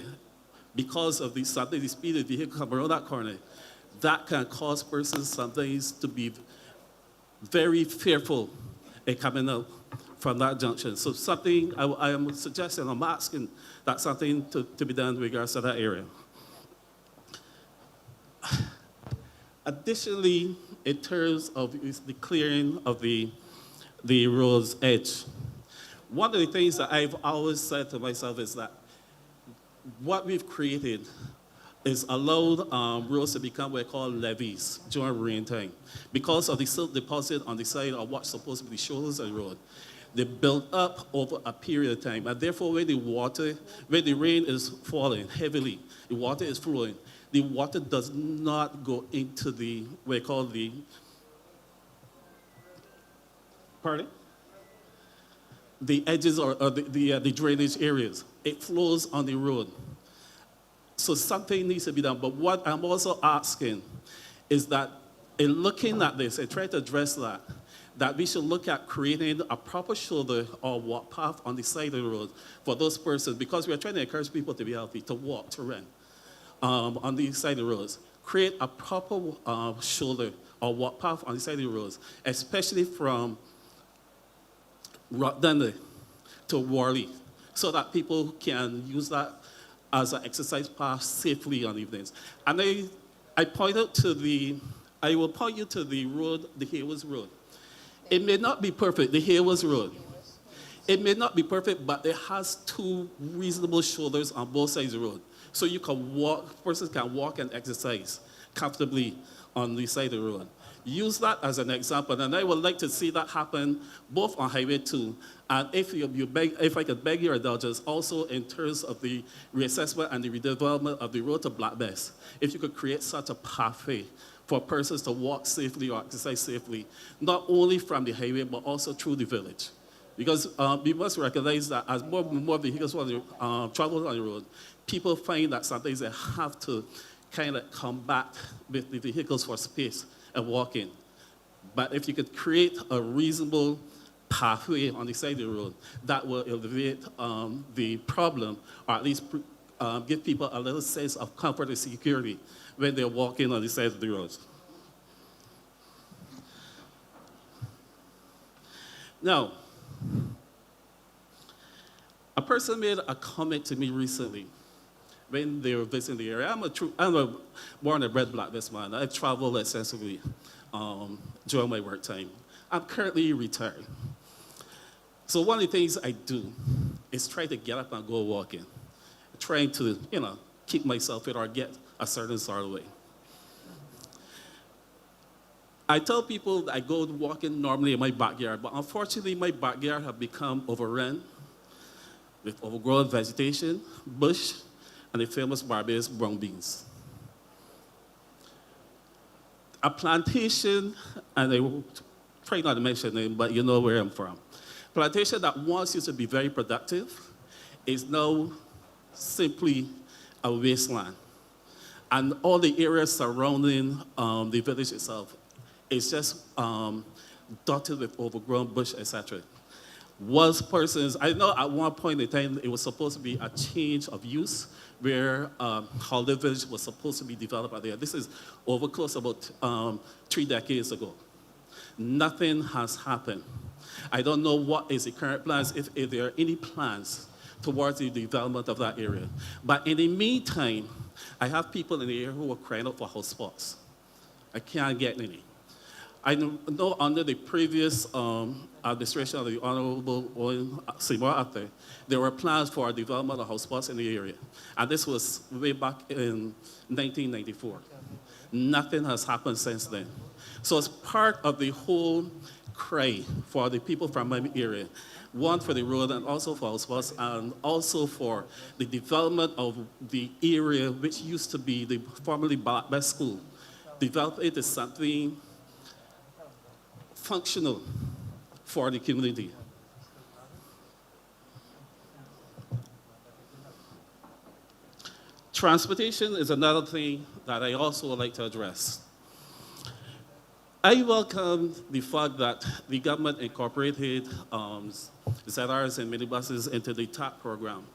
because of the speed of the vehicle coming around that corner, that can cause persons sometimes to be very fearful in coming out from that junction. So something I am suggesting, I'm asking that something to be done in regards to that area. Additionally, in terms of the clearing of the road's edge, one of the things that I've always said to myself is that what we've created is allowed roads to become what we call levees during rain time. Because of the silt deposit on the side of what's supposed to be the shoulders of the road, they build up over a period of time. And therefore, when the rain is falling heavily, the water is flowing, the water does not go into the, what we call the, pardon? The edges or the drainage areas. It flows on the road. So something needs to be done. But what I'm also asking is that in looking at this and trying to address that we should look at creating a proper shoulder or walk path on the side of the road for those persons, because we are trying to encourage people to be healthy, to walk, to run on the side of the roads. Create a proper shoulder or walk path on the side of the roads, especially from Rockdon to Worley, so that people can use that as an exercise path safely on evenings. And I will point you to the road, the Haywards Road. It may not be perfect, the Haywards Road. It may not be perfect, but it has two reasonable shoulders on both sides of the road. So you can walk, persons can walk and exercise comfortably on the side of the road. Use that as an example, and I would like to see that happen both on Highway 2, and if I could beg your indulgence, also in terms of the reassessment and the redevelopment of the road to Black Bess, if you could create such a pathway for persons to walk safely or exercise safely, not only from the highway, but also through the village. Because we must recognize that as more and more vehicles travel on the road, people find that sometimes they have to kind of come back with the vehicles for space and walk in. But if you could create a reasonable pathway on the side of the road, that will alleviate the problem, or at least give people a little sense of comfort and security when they're walking on the side of the roads. Now, a person made a comment to me recently when they were visiting the area. I'm a born and bred Black Bess man. I've traveled extensively during my work time. I'm currently retired. So one of the things I do is try to get up and go walking, trying to, keep myself fit or get a certain sort of way. I tell people that I go walking normally in my backyard, but unfortunately my backyard has become overrun with overgrown vegetation, bush, and the famous Barbados brown beans. A plantation, and I will try not to mention the name, but you know where I'm from. Plantation that once used to be very productive is now simply a wasteland. And all the areas surrounding the village itself is just dotted with overgrown bush, etc. was persons, I know at one point in time it was supposed to be a change of use where Holiday Village was supposed to be developed out there. This is over close about 3 decades ago. Nothing has happened. I don't know what is the current plans, if there are any plans towards the development of that area. But in the meantime, I have people in the area who are crying out for house spots. I can't get any. I know under the previous administration of the Honorable Owen Seymour Atte, there were plans for development of house spots in the area. And this was way back in 1994. Nothing has happened since then. So it's part of the whole cry for the people from my area. One, for the road, and also for house spots, and also for the development of the area which used to be the formerly Best School. Develop it as something functional for the community. Transportation is another thing that I also would like to address. I welcome the fact that the government incorporated ZRs and minibuses into the TAP program.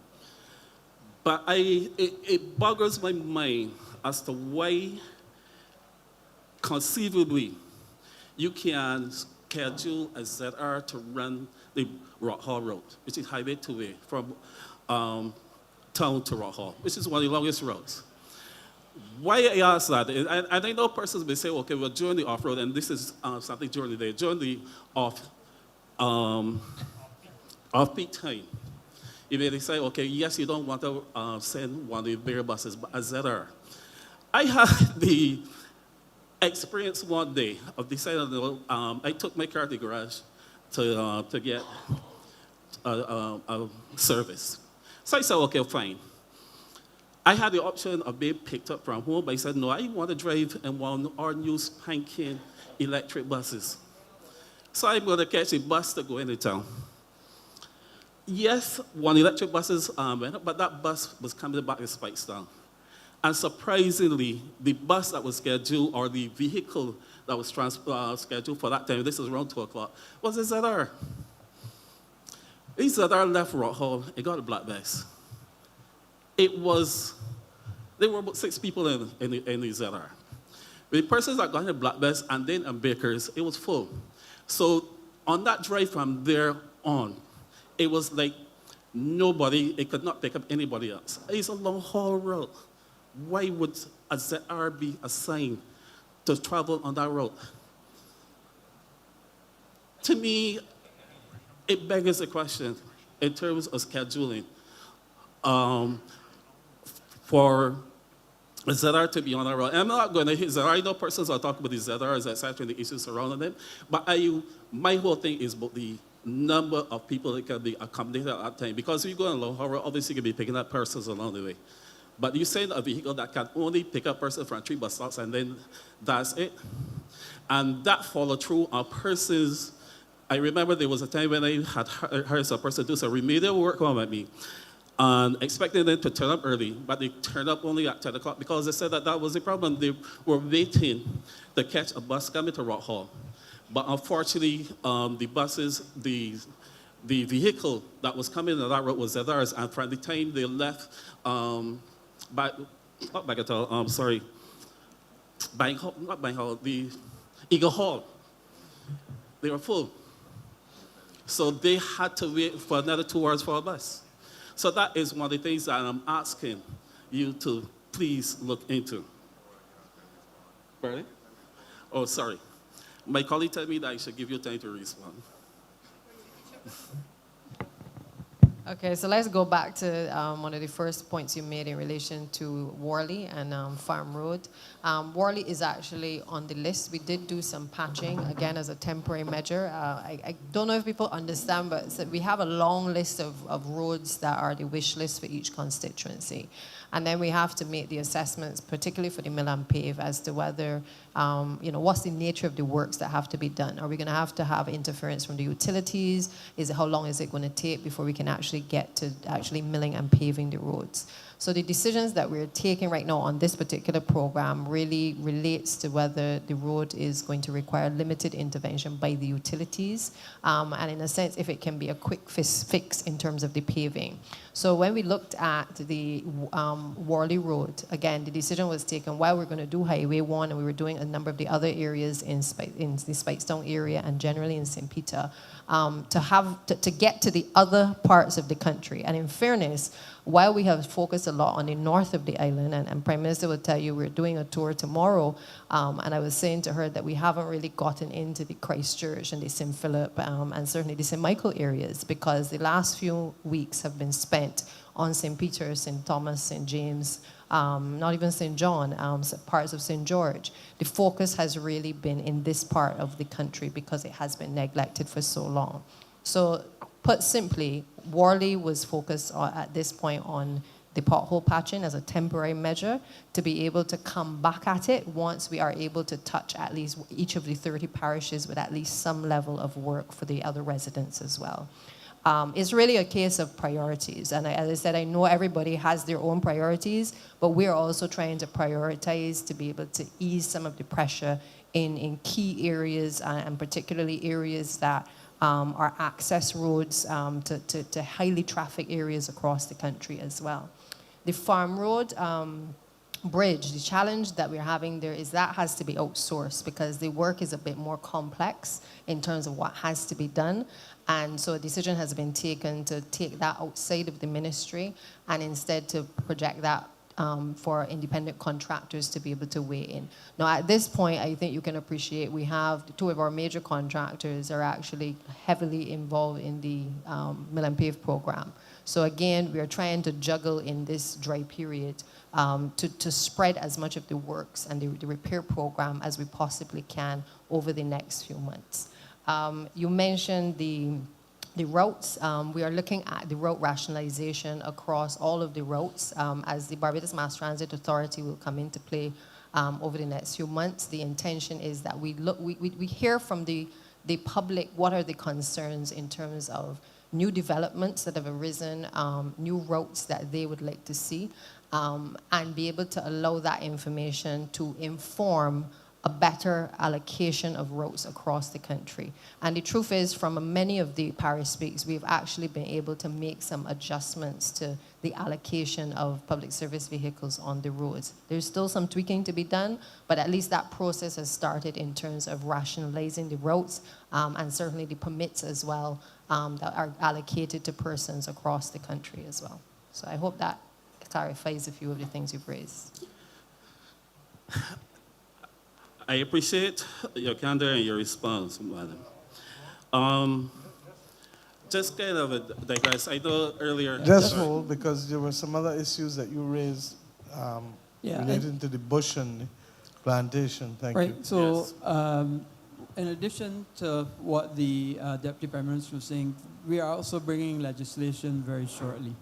But it boggles my mind as to why conceivably you can schedule a ZR to run the Rock Hall Road, which is Highway 2A from town to Rock Hall, which is one of the longest roads. Why I ask that, and I know persons may say, okay, well, during the off-road, and this is something during the day, during the off-peak time, you may say, okay, yes, you don't want to send one of the bigger buses, but a ZR. I had the experience one day of deciding, I took my car to the garage to get a service. So I said, okay, fine. I had the option of being picked up from home, but I said, no, I want to drive in one of our new spanking electric buses. So I'm going to catch a bus to go into town. Yes, one electric buses went up, but that bus was coming back to Spikestown. And surprisingly, the bus that was scheduled, or the vehicle that was scheduled for that time, this was around 2 o'clock, was a ZR. This ZR left Rock Hall and got a black bus. There were about 6 people in the ZR. The persons that got in the black bus and then in Bakers, it was full. So on that drive from there on, it was like nobody, it could not pick up anybody else. It's a long haul road. Why would a ZR be assigned to travel on that road? To me, it begs a question in terms of scheduling. For a ZR to be on that road. I'm not going to hit ZR. I know persons are talking about the ZRs, etc., and the issues surrounding them, but my whole thing is about the number of people that can be accommodated at that time. Because if you go on long haul road, obviously you can be picking up persons along the way. But you send a vehicle that can only pick up persons from 3 bus stops, and then that's it. And that follow through on persons. I remember there was a time when I had heard some person do some remedial work on me, and expecting them to turn up early, but they turned up only at 10 o'clock because they said that was the problem. They were waiting to catch a bus coming to Rock Hall. But unfortunately, the vehicle that was coming on that road was ZRs, and from the time they left, the Eagle Hall, they were full. So they had to wait for another 2 hours for a bus. So that is one of the things that I'm asking you to please look into. Pardon? Oh, sorry. My colleague told me that I should give you time to respond. Okay, so let's go back to one of the first points you made in relation to Worley and Farm Road. Worley is actually on the list. We did do some patching, again, as a temporary measure. I don't know if people understand, but we have a long list of roads that are the wish list for each constituency. And then we have to make the assessments, particularly for the mill and pave, as to whether, what's the nature of the works that have to be done. Are we going to have interference from the utilities? How long is it going to take before we can actually get to actually milling and paving the roads? So the decisions that we're taking right now on this particular program really relates to whether the road is going to require limited intervention by the utilities, and in a sense, if it can be a quick fix in terms of the paving. So when we looked at the Worley Road, again, the decision was taken while we're going to do Highway 1 and we were doing a number of the other areas in the Speightstown area and generally in St. Peter, to get to the other parts of the country. And in fairness, while we have focused a lot on the north of the island, and Prime Minister will tell you we're doing a tour tomorrow, and I was saying to her that we haven't really gotten into the Christchurch and the St. Philip and certainly the St. Michael areas, because the last few weeks have been spent on St. Peter, St. Thomas, St. James, not even St. John, parts of St. George. The focus has really been in this part of the country because it has been neglected for so long. So put simply, Worley was focused at this point on the pothole patching as a temporary measure to be able to come back at it once we are able to touch at least each of the 30 parishes with at least some level of work for the other residents as well. It's really a case of priorities. And as I said, I know everybody has their own priorities, but we're also trying to prioritize to be able to ease some of the pressure in key areas, and particularly areas that are access roads to highly trafficked areas across the country as well. The Farm Road bridge, the challenge that we're having there is that has to be outsourced because the work is a bit more complex in terms of what has to be done. And so a decision has been taken to take that outside of the ministry and instead to project that for independent contractors to be able to weigh in. Now, at this point, I think you can appreciate we have two of our major contractors are actually heavily involved in the Mill and Pave program. So again, we are trying to juggle in this dry period to spread as much of the works and the repair program as we possibly can over the next few months. You mentioned the routes. We are looking at the route rationalization across all of the routes as the Barbados Mass Transit Authority will come into play over the next few months. The intention is that we hear from the public what are the concerns in terms of new developments that have arisen, new routes that they would like to see, and be able to allow that information to inform a better allocation of roads across the country. And the truth is, from many of the parish speaks, we've actually been able to make some adjustments to the allocation of public service vehicles on the roads. There's still some tweaking to be done, but at least that process has started in terms of rationalizing the routes and certainly the permits as well that are allocated to persons across the country as well. So I hope that clarifies a few of the things you've raised. I appreciate your candor and your response, madam. Just kind of a digress. I know earlier. Just hold, because there were some other issues that you raised relating to the bush and plantation. Thank you. Right. So, in addition to what the Deputy Prime Minister was saying, we are also bringing legislation very shortly,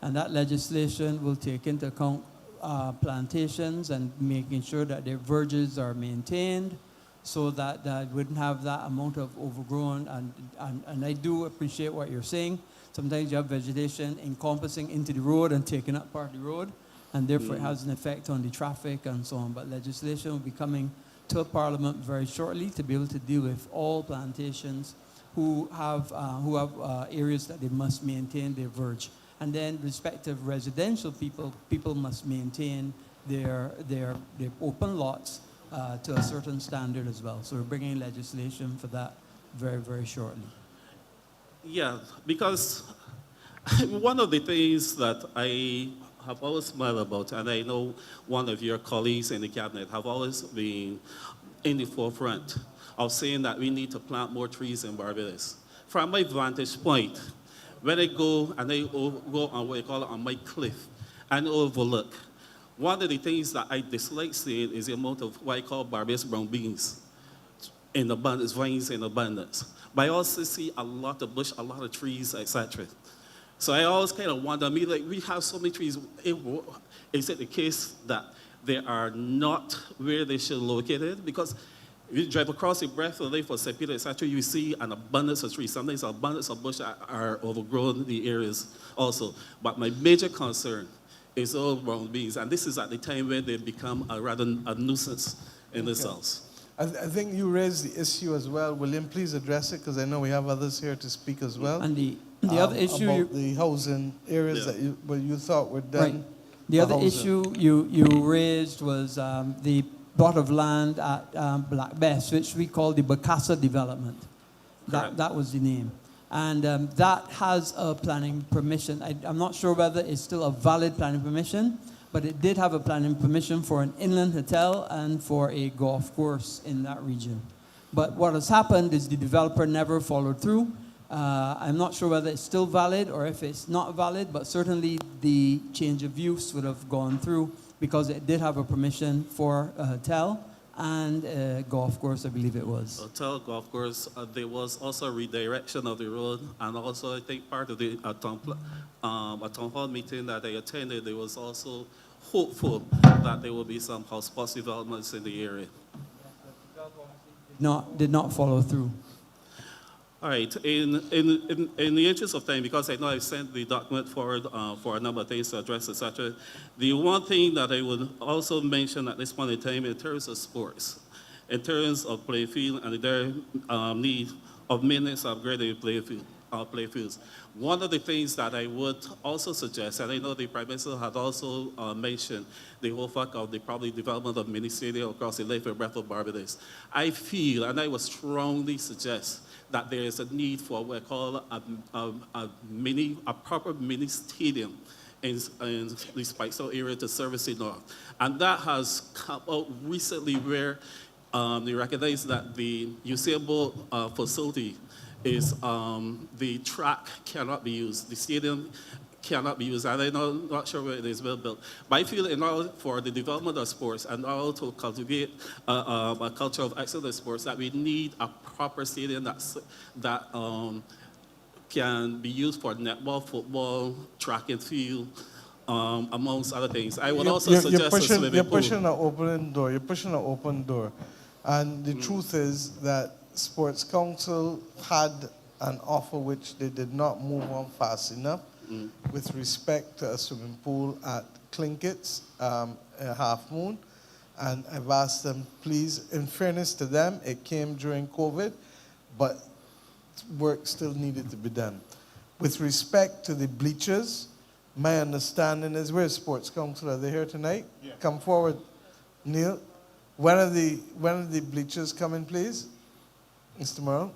and that legislation will take into account plantations and making sure that their verges are maintained so that wouldn't have that amount of overgrown. And I do appreciate what you're saying. Sometimes you have vegetation encompassing into the road and taking up part of the road, and therefore it has an effect on the traffic and so on. But legislation will be coming to Parliament very shortly to be able to deal with all plantations who have areas that they must maintain their verge. And then respective residential people must maintain their open lots to a certain standard as well. So we're bringing legislation for that very, very shortly. Yeah, because one of the things that I have always smiled about, and I know one of your colleagues in the cabinet have always been in the forefront of saying that we need to plant more trees in Barbados. From my vantage point, when I go and I go on what I call it on my cliff and overlook, one of the things that I dislike seeing is the amount of what I call Barbados brown beans in abundance, vines in abundance. But I also see a lot of bush, a lot of trees, etc. So I always kind of wonder, we have so many trees. Is it the case that they are not where they should be located? Because if you drive across the breadth of the lake for St. Peter, etc., you see an abundance of trees. Sometimes an abundance of bush are overgrown the areas also. But my major concern is all round bees. And this is at the time where they become a nuisance in themselves. I think you raised the issue as well. William, please address it, because I know we have others here to speak as well. And the other issue about the housing areas that you thought were done. Right. The other issue you raised was the plot of land at Black Bess, which we call the Bacasa development. That was the name. And that has a planning permission. I'm not sure whether it's still a valid planning permission, but it did have a planning permission for an inland hotel and for a golf course in that region. But what has happened is the developer never followed through. I'm not sure whether it's still valid or if it's not valid, but certainly the change of use would have gone through because it did have a permission for a hotel and a golf course, I believe it was. Hotel, golf course, there was also a redirection of the road, and also I think part of the town hall meeting that I attended, there was also hopeful that there will be some house developments in the area. Did not follow through. All right, in the interest of time, because I know I've sent the document forward for a number of things to address, etc. The one thing that I would also mention at this point in time in terms of sports, in terms of play field and their need of maintenance upgrading play fields. One of the things that I would also suggest, and I know the Prime Minister had also mentioned the whole fact of the probably development of mini stadium across the lake and breadth of Barbados. I feel, and I would strongly suggest, that there is a need for what I call a proper mini stadium in the Spiceland area to service the north. And that has come out recently where they recognize that the Usain Bolt facility is the track cannot be used, the stadium cannot be used, and I'm not sure where it is well built. But I feel in order for the development of sports and also to cultivate a culture of excellent sports, that we need a proper stadium that can be used for netball, football, track and field, amongst other things. I would also suggest a swimming pool. You're pushing an open door. You're pushing an open door. And the truth is that Sports Council had an offer which they did not move on fast enough with respect to a swimming pool at Clinkets, Half Moon. And I've asked them, please, in fairness to them, it came during COVID, but work still needed to be done. With respect to the bleachers, my understanding is, where's Sports Council? Are they here tonight? Yeah. Come forward, Neil. When are the bleachers coming, please? Mr. Merle?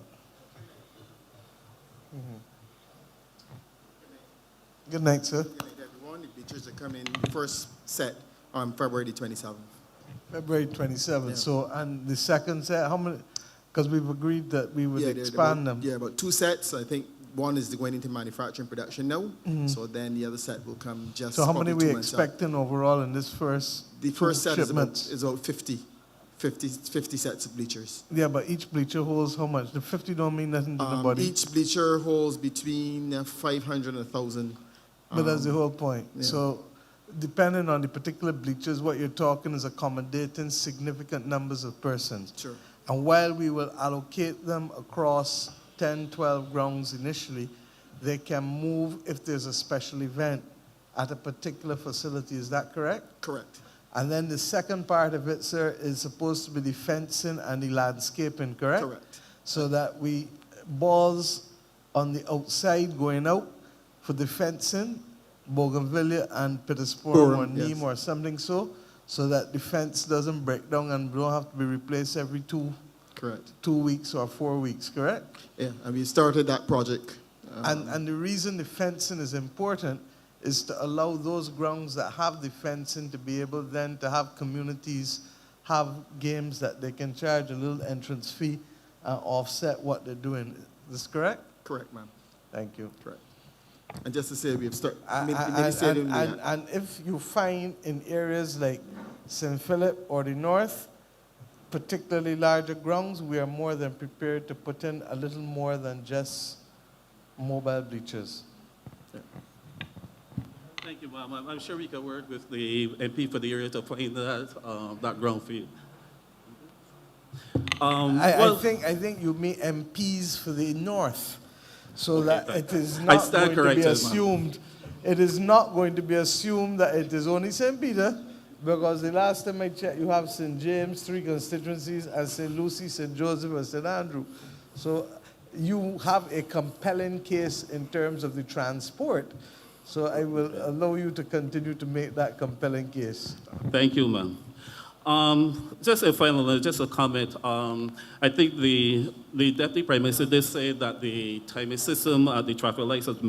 Good night, sir. Good night, everyone. The bleachers are coming, the first set on February 27th. February 27th. Yeah. So, and the second set, how many? Because we've agreed that we would expand them. Yeah, about 2 sets. I think one is going into manufacturing production now. Mhm. So then the other set will come just. So how many probably we 2 months out. expecting overall in this first? The first set is about, shipments? 50 sets of bleachers. Yeah, but each bleacher holds how much? The 50 don't mean nothing to nobody. Each bleacher holds between 500 and 1,000. But that's the whole point. Yeah. So depending on the particular bleachers, what you're talking is accommodating significant numbers of persons. Sure. And while we will allocate them across 10, 12 grounds initially, they can move if there's a special event at a particular facility. Is that correct? Correct. And then the second part of it, sir, is supposed to be the fencing and the landscaping, correct? Correct. So that we balls on the outside going out for the fencing, Bougainvillea and Pittsburgh or Nîmes or something so that the fence doesn't break down and don't have to be replaced every 2 weeks or 4 weeks, correct? Yeah, and we started that project. And the reason the fencing is important is to allow those grounds that have the fencing to be able then to have communities have games that they can charge a little entrance fee and offset what they're doing. Is this correct? Correct, ma'am. Thank you. Correct. And just to say, we've started. And if you find in areas like St. Philip or the north, particularly larger grounds, we are more than prepared to put in a little more than just mobile bleachers. Yeah. Thank you, ma'am. I'm sure we can work with the MP for the area to find that ground field. I think you mean MPs for the north, so that it is not going to be assumed it is not going to be assumed that it is only St. Peter, because the last time I checked, you have St. James, 3 constituencies, and St. Lucie, St. Joseph, and St. Andrew. So you have a compelling case in terms of the transport. So I will allow you to continue to make that compelling case. Thank you, ma'am. Just a final, just a comment. I think the Deputy Prime Minister did say that the timing system at the traffic lights at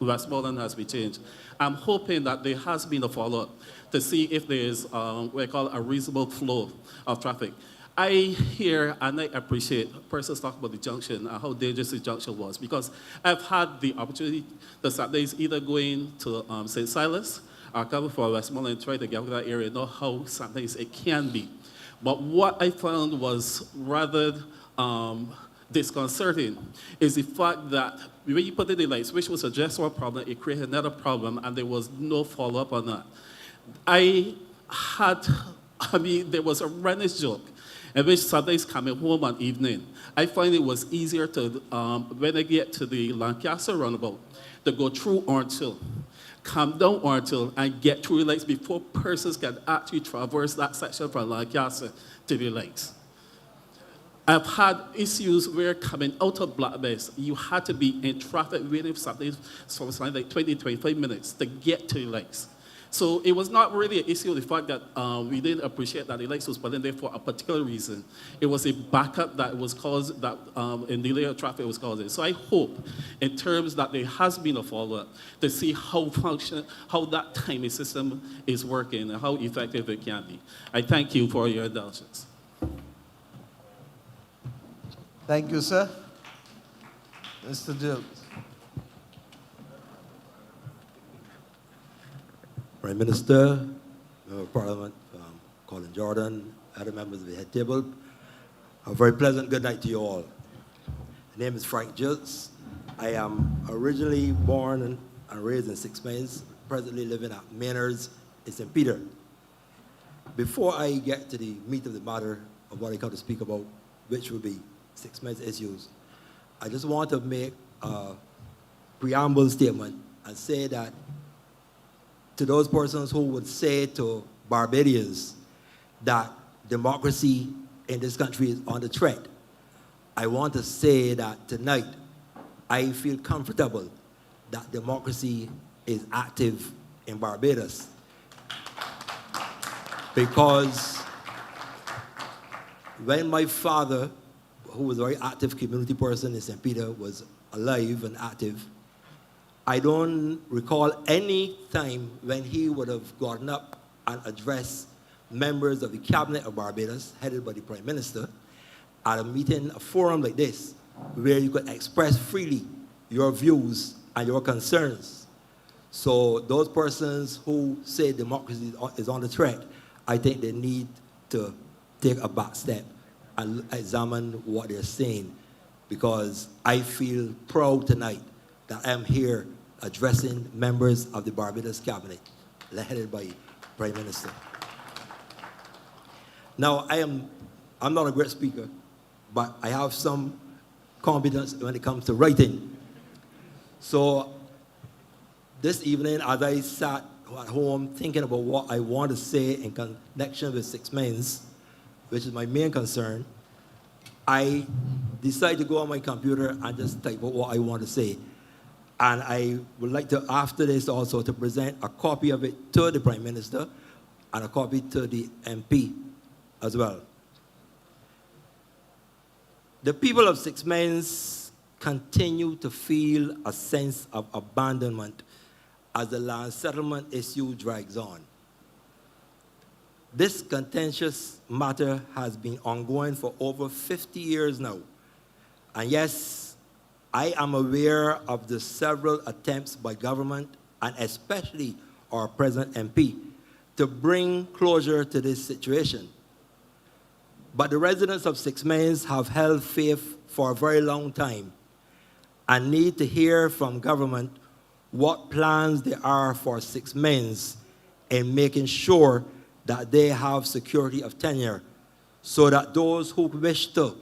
Westmoreland has been changed. I'm hoping that there has been a follow-up to see if there is what I call a reasonable flow of traffic. I hear and I appreciate persons talk about the junction and how dangerous the junction was, because I've had the opportunity the Saturdays either going to St. Silas or coming from Westmoreland and try to get to that area, know how sometimes it can be. But what I found was rather disconcerting is the fact that when you put in the lights, which was address one problem, it created another problem, and there was no follow-up on that. There was a running joke in which Sundays coming home one evening, I find it was easier to, when I get to the Lancaster roundabout, to go through Orange Hill, come down Orange Hill, and get through the lights before persons can actually traverse that section from Lancaster to the lights. I've had issues where coming out of Black Bess, you had to be in traffic waiting for something for something like 20, 25 minutes to get to the lights. So it was not really an issue of the fact that we didn't appreciate that the lights was put in there for a particular reason. It was a backup that was caused, that in delay of traffic was caused. So I hope, in terms that there has been a follow-up to see how that timing system is working and how effective it can be. I thank you for your indulgence. Thank you, sir. Mr. Jill. Prime Minister, Member of Parliament, Colin Jordan, other members of the head table, a very pleasant good night to you all. My name is Frank Jills. I am originally born and raised in Six Mains, presently living at Maynards in St. Peter. Before I get to the meat of the matter of what I come to speak about, which will be Six Mains issues, I just want to make a preamble statement and say that to those persons who would say to Barbadians that democracy in this country is under threat, I want to say that tonight I feel comfortable that democracy is active in Barbados. Because when my father, who was a very active community person in St. Peter, was alive and active, I don't recall any time when he would have gotten up and addressed members of the cabinet of Barbados, headed by the Prime Minister, at a meeting, a forum like this, where you could express freely your views and your concerns. So those persons who say democracy is on the threat, I think they need to take a back step and examine what they're saying, because I feel proud tonight that I'm here addressing members of the Barbados cabinet, headed by Prime Minister. Now, I'm not a great speaker, but I have some competence when it comes to writing. So this evening, as I sat at home thinking about what I want to say in connection with Six Mains, which is my main concern, I decided to go on my computer and just type out what I want to say. And I would like to, after this also, to present a copy of it to the Prime Minister and a copy to the MP as well. The people of Six Mains continue to feel a sense of abandonment as the land settlement issue drags on. This contentious matter has been ongoing for over 50 years now. And yes, I am aware of the several attempts by government, and especially our present MP, to bring closure to this situation. But the residents of Six Mains have held faith for a very long time and need to hear from government what plans there are for Six Mains in making sure that they have security of tenure so that those who wish to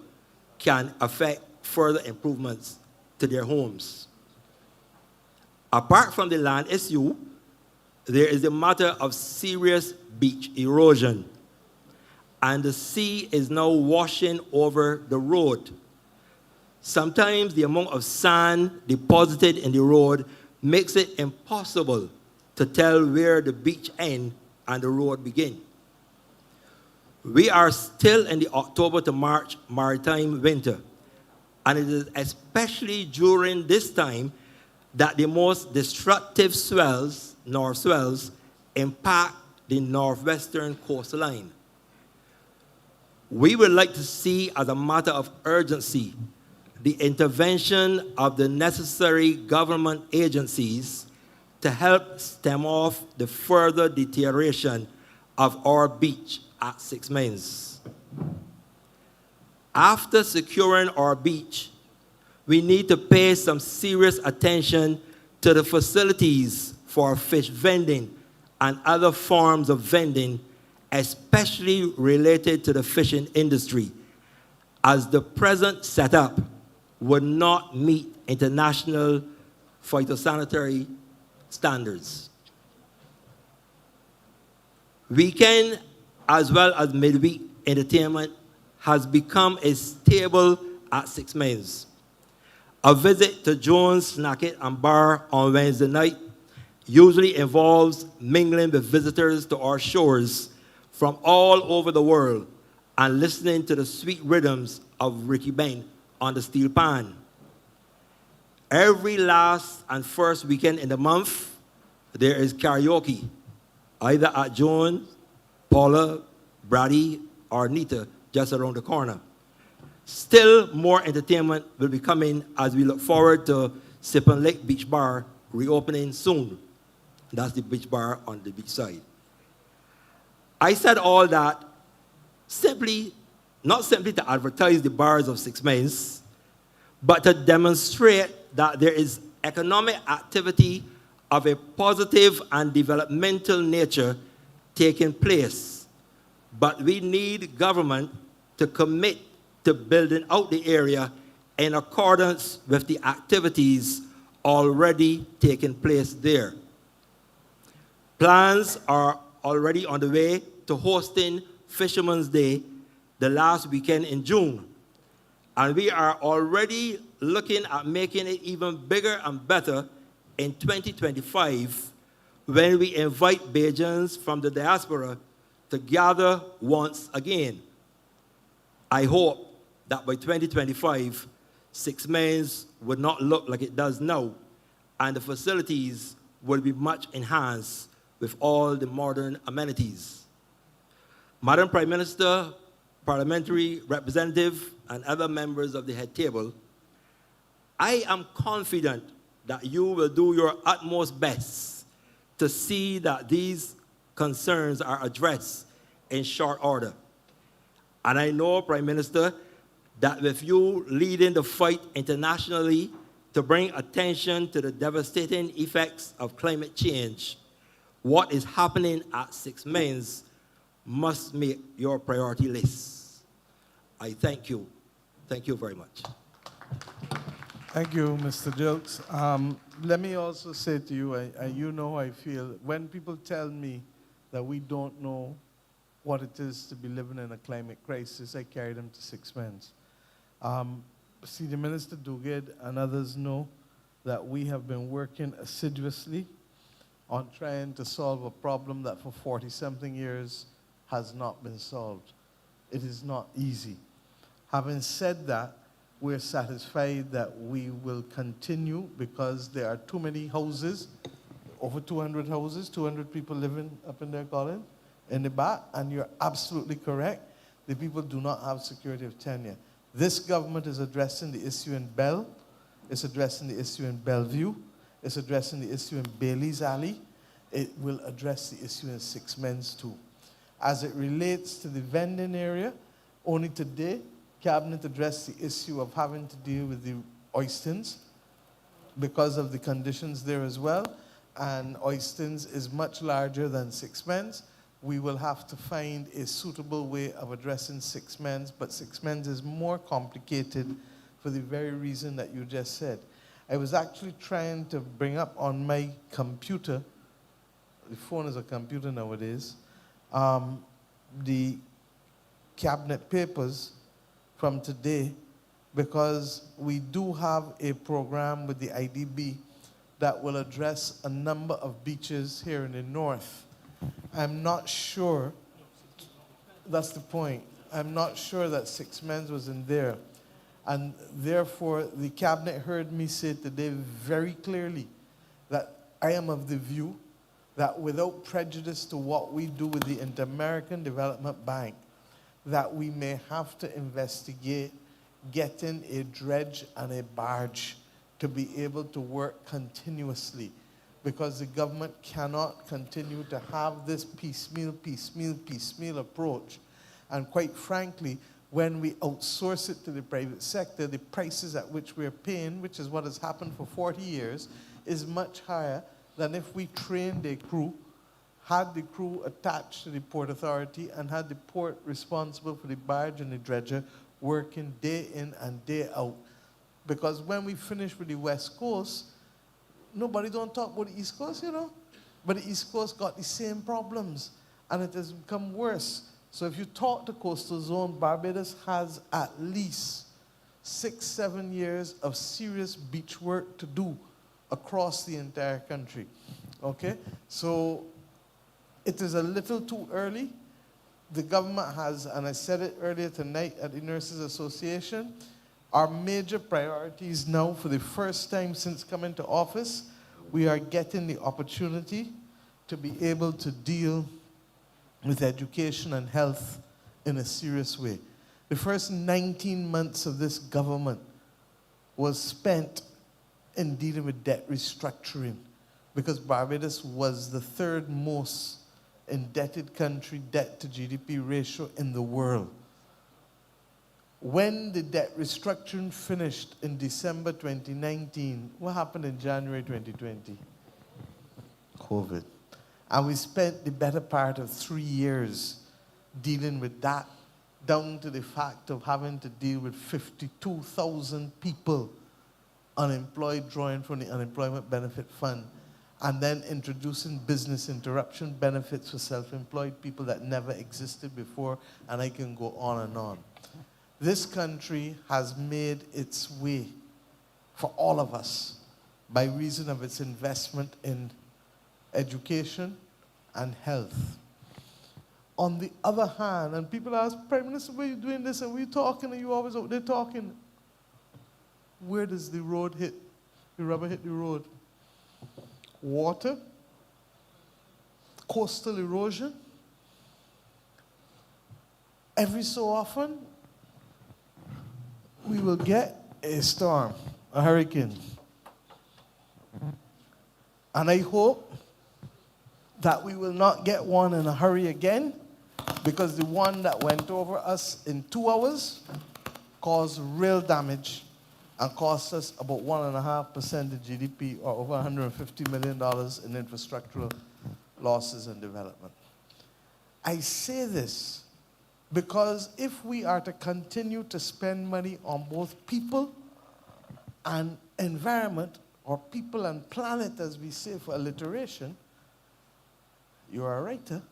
can affect further improvements to their homes. Apart from the land issue, there is a matter of serious beach erosion, and the sea is now washing over the road. Sometimes the amount of sand deposited in the road makes it impossible to tell where the beach ends and the road begins. We are still in the October to March maritime winter, and it is especially during this time that the most destructive swells, north swells, impact the northwestern coastline. We would like to see, as a matter of urgency, the intervention of the necessary government agencies to help stem off the further deterioration of our beach at 6 Mains. After securing our beach, we need to pay some serious attention to the facilities for fish vending and other forms of vending, especially related to the fishing industry, as the present setup would not meet international phytosanitary standards. Weekend as well as midweek entertainment has become a staple at 6 Mains. A visit to Jones Snacket and Bar on Wednesday night usually involves mingling with visitors to our shores from all over the world and listening to the sweet rhythms of Ricky Bain on the steel pan. Every last and first weekend in the month, there is karaoke, either at Jones, Paula, Brady, or Nita, just around the corner. Still more entertainment will be coming as we look forward to Sippin Lake Beach Bar reopening soon. That's the beach bar on the beach side. I said all that not simply to advertise the bars of 6 Mains, but to demonstrate that there is economic activity of a positive and developmental nature taking place. But we need government to commit to building out the area in accordance with the activities already taking place there. Plans are already on the way to hosting Fisherman's Day the last weekend in June. And we are already looking at making it even bigger and better in 2025 when we invite Bajans from the diaspora to gather once again. I hope that by 2025, 6 Mains would not look like it does now, and the facilities will be much enhanced with all the modern amenities. Madam Prime Minister, parliamentary representative, and other members of the head table, I am confident that you will do your utmost best to see that these concerns are addressed in short order. And I know, Prime Minister, that with you leading the fight internationally to bring attention to the devastating effects of climate change, what is happening at 6 Mains must make your priority list. I thank you. Thank you very much. Thank you, Mr. Jokes. Let me also say to you, you know how I feel. When people tell me that we don't know what it is to be living in a climate crisis, I carry them to 6 Mains. See, the Minister Duguid and others know that we have been working assiduously on trying to solve a problem that for 40-something years has not been solved. It is not easy. Having said that, we're satisfied that we will continue because there are too many houses, over 200 houses, 200 people living up in there, Colin, in the back, and you're absolutely correct. The people do not have security of tenure. This government is addressing the issue in Bell, it's addressing the issue in Bellevue, it's addressing the issue in Bailey's Alley. It will address the issue in 6 Mains too. As it relates to the vending area, only today, Cabinet addressed the issue of having to deal with the Oystons because of the conditions there as well. And Oystons is much larger than 6 Mains. We will have to find a suitable way of addressing 6 Mains, but 6 Mains is more complicated for the very reason that you just said. I was actually trying to bring up on my computer, the phone is a computer nowadays, the cabinet papers from today, because we do have a program with the IDB that will address a number of beaches here in the north. I'm not sure, that's the point, I'm not sure that Six Men's was in there. And therefore, the cabinet heard me say today very clearly that I am of the view that without prejudice to what we do with the Inter-American Development Bank, that we may have to investigate getting a dredge and a barge to be able to work continuously, because the government cannot continue to have this piecemeal approach. And quite frankly, when we outsource it to the private sector, the prices at which we're paying, which is what has happened for 40 years, is much higher than if we trained a crew, had the crew attached to the Port Authority, and had the port responsible for the barge and the dredger working day in and day out. Because when we finish with the West Coast, nobody don't talk about the East Coast, you know. But the East Coast got the same problems, and it has become worse. So if you talk to coastal zone, Barbados has at least 6-7 years of serious beach work to do across the entire country. Okay? So it is a little too early. The government has, and I said it earlier tonight at the Nurses Association, our major priorities now, for the first time since coming to office, we are getting the opportunity to be able to deal with education and health in a serious way. The first 19 months of this government was spent in dealing with debt restructuring, because Barbados was the third most indebted country, debt to GDP ratio in the world. When the debt restructuring finished in December 2019, what happened in January 2020? COVID. And we spent the better part of 3 years dealing with that, down to the fact of having to deal with 52,000 people unemployed, drawing from the Unemployment Benefit Fund, and then introducing business interruption benefits for self-employed people that never existed before, and I can go on and on. This country has made its way for all of us by reason of its investment in education and health. On the other hand, and people ask, Prime Minister, why are you doing this and we're talking and you always out there talking? Where does the road hit? The rubber hit the road. Water, coastal erosion. Every so often, we will get a storm, a hurricane. And I hope that we will not get one in a hurry again, because the one that went over us in 2 hours caused real damage and cost us about 1.5% of GDP, or over $150 million in infrastructural losses and development. I say this because if we are to continue to spend money on both people and environment, or people and planet, as we say for alliteration, you are a writer,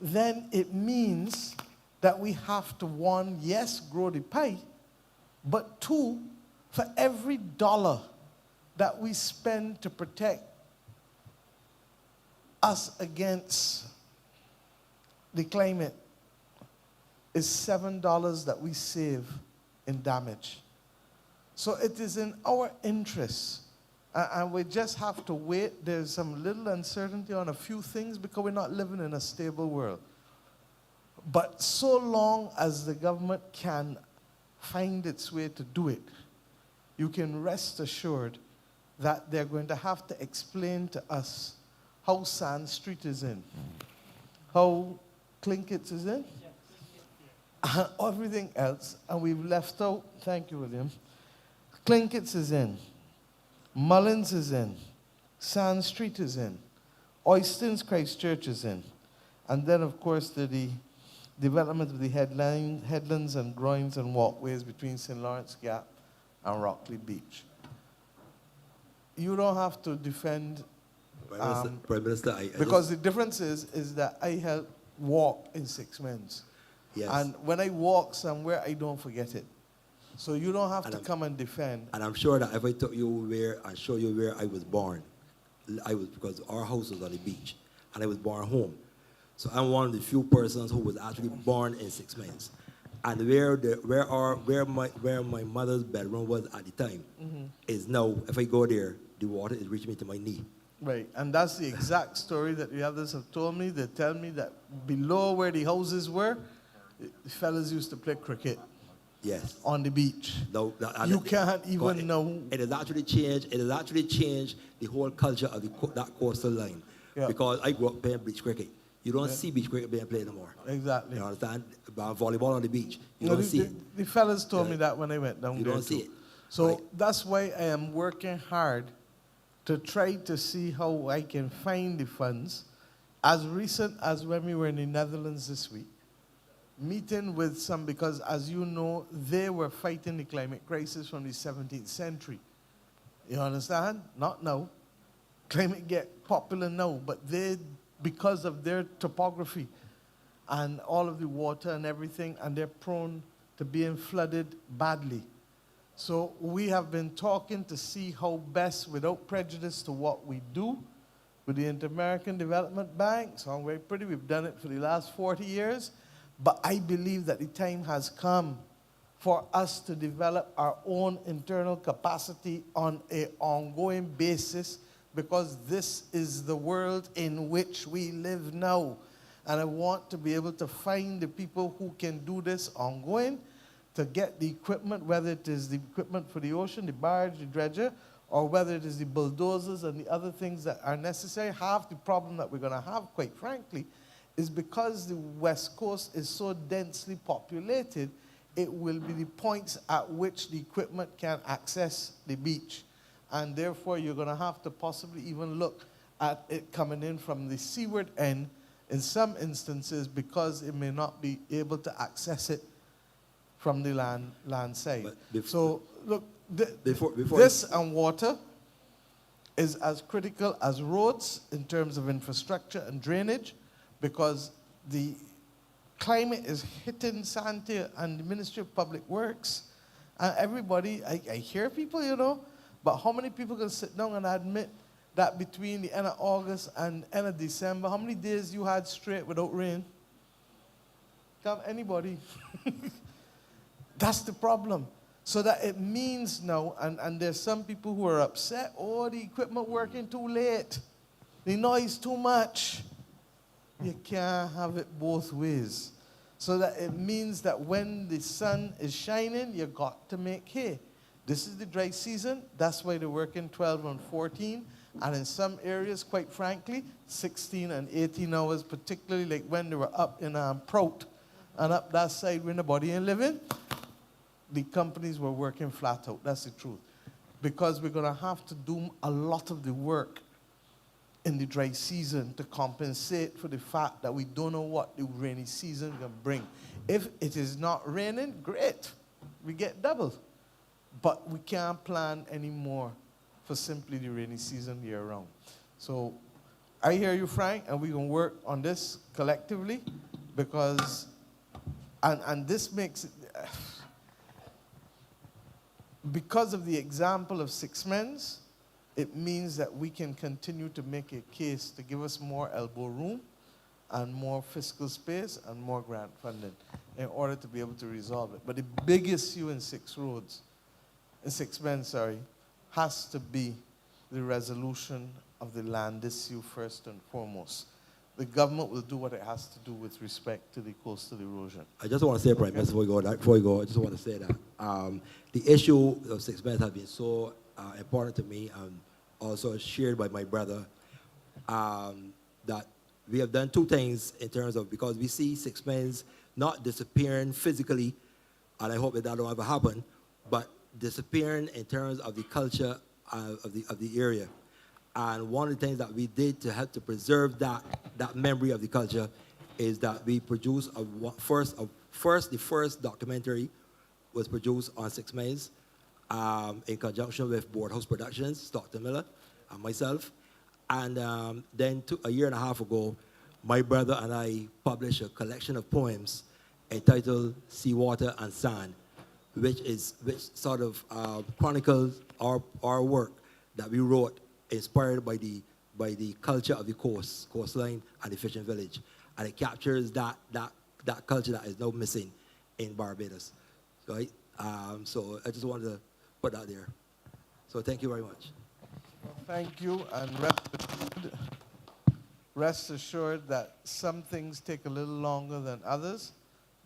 then it means that we have to, one, yes, grow the pie, but two, for every dollar that we spend to protect us against the climate is $7 that we save in damage. So it is in our interest, and we just have to wait. There's some little uncertainty on a few things because we're not living in a stable world. But so long as the government can find its way to do it, you can rest assured that they're going to have to explain to us how Sand Street is in, how Clinkets is in, and everything else. And we've left out, thank you, William, Clinkets is in, Mullins is in, Sand Street is in, Oyston's Christchurch is in, and then, of course, the development of the headlands and groins and walkways between St. Lawrence Gap and Rockley Beach. You don't have to defend, Prime Minister, I because the difference is that I help walk in 6 months. Yes. And when I walk somewhere, I don't forget it. So you don't have to I'm- come and defend. And I'm sure that if I took you where and show you where I was born, because our house was on the beach, and I was born home. So I'm one of the few persons who was actually born in 6 months. And where my mother's bedroom was at the time is now, if I go there, the water is reaching me to my knee. Right, and that's the exact story that the others have told me. They tell me that below where the houses were, the fellas used to play cricket. Yes. On the beach. No, You can't even know. It has actually changed. It has actually changed the whole culture of that coastal line. Yeah. Because I grew up playing beach cricket. You don't Yeah. see beach cricket being played anymore. Exactly. You understand? About volleyball on the beach. You No, don't see it. The fellas told me that when I went down You there. don't see too. it. So that's why I am working hard to try to see how I can find the funds. As recent as when we were in the Netherlands this week, meeting with some, because as you know, they were fighting the climate crisis from the 17th century. You understand? Not now. Climate get popular now, but they, because of their topography and all of the water and everything, and they're prone to being flooded badly. So we have been talking to see how best, without prejudice to what we do with the Inter-American Development Bank. So I'm very pretty, we've done it for the last 40 years. But I believe that the time has come for us to develop our own internal capacity on an ongoing basis, because this is the world in which we live now. And I want to be able to find the people who can do this ongoing, to get the equipment, whether it is the equipment for the ocean, the barge, the dredger, or whether it is the bulldozers and the other things that are necessary. Half the problem that we're going to have, quite frankly, is because the West Coast is so densely populated, it will be the points at which the equipment can access the beach. And therefore, you're going to have to possibly even look at it coming in from the seaward end in some instances, because it may not be able to access it from the land side. So, look, this and water is as critical as roads in terms of infrastructure and drainage, because the climate is hitting Sante and the Ministry of Public Works. And everybody, I hear people, you know, but how many people can sit down and admit that between the end of August and end of December, how many days you had straight without rain? Come, anybody? That's the problem. So that it means now, and there's some people who are upset, oh, the equipment working too late. The noise too much. You can't have it both ways. So that it means that when the sun is shining, you got to make hay. This is the dry season. That's why they're working 12 and 14. And in some areas, quite frankly, 16 and 18 hours, particularly like when they were up in Prout and up that side where nobody ain't living, the companies were working flat out. That's the truth. Because we're going to have to do a lot of the work in the dry season to compensate for the fact that we don't know what the rainy season can bring. If it is not raining, great. We get double. But we can't plan anymore for simply the rainy season year round. So I hear you, Frank, and we're going to work on this collectively, because, and this makes it, because of the example of 6 Men's, it means that we can continue to make a case to give us more elbow room and more fiscal space and more grant funding in order to be able to resolve it. But the big issue in 6 Men's, has to be the resolution of the land issue first and foremost. The government will do what it has to do with respect to the coastal erosion. I just want to say, Prime Minister, before you go, I just want to say that the issue of 6 Men's has been so important to me, and also shared by my brother, that we have done 2 things in terms of, because we see 6 Men's not disappearing physically, and I hope that don't ever happen, but disappearing in terms of the culture of the area. And one of the things that we did to help to preserve that memory of the culture is that we produced the first documentary was produced on 6 Men's, in conjunction with Board House Productions, Dr. Miller, and myself. And then a year and a half ago, my brother and I published a collection of poems entitled Seawater and Sand, which sort of chronicles our work that we wrote, inspired by the culture of the coastline and the fishing village. And it captures that culture that is now missing in Barbados. Right? So I just wanted to put that there. So thank you very much. Well, thank you, and rest assured that some things take a little longer than others,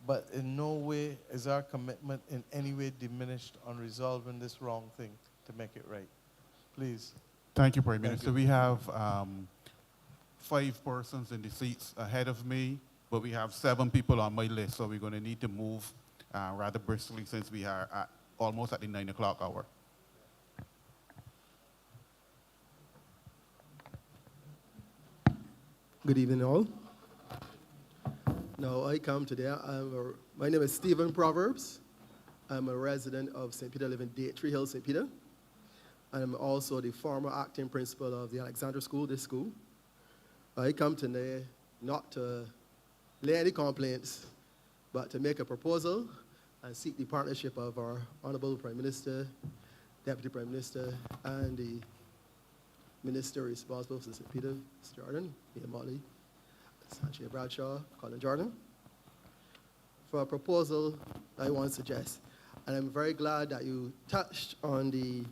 but in no way is our commitment in any way diminished on resolving this wrong thing to make it right. Please. Thank you, Prime Minister. We have 5 persons in the seats ahead of me, but we have 7 people on my list, so we're going to need to move rather briskly since we are almost at the 9 o'clock hour. Good evening, all. Now, I come today. My name is Stephen Proverbs. I'm a resident of St. Peter, live in Tree Hill, St. Peter. I'm also the former acting principal of the Alexandra School, this school. I come today not to lay any complaints, but to make a proposal and seek the partnership of our Honorable Prime Minister, Deputy Prime Minister, and the Minister responsible for St. Peter, Mr. Jordan, Ian Motley, Sanjay Bradshaw, Colin Jordan, for a proposal I want to suggest. And I'm very glad that you touched on the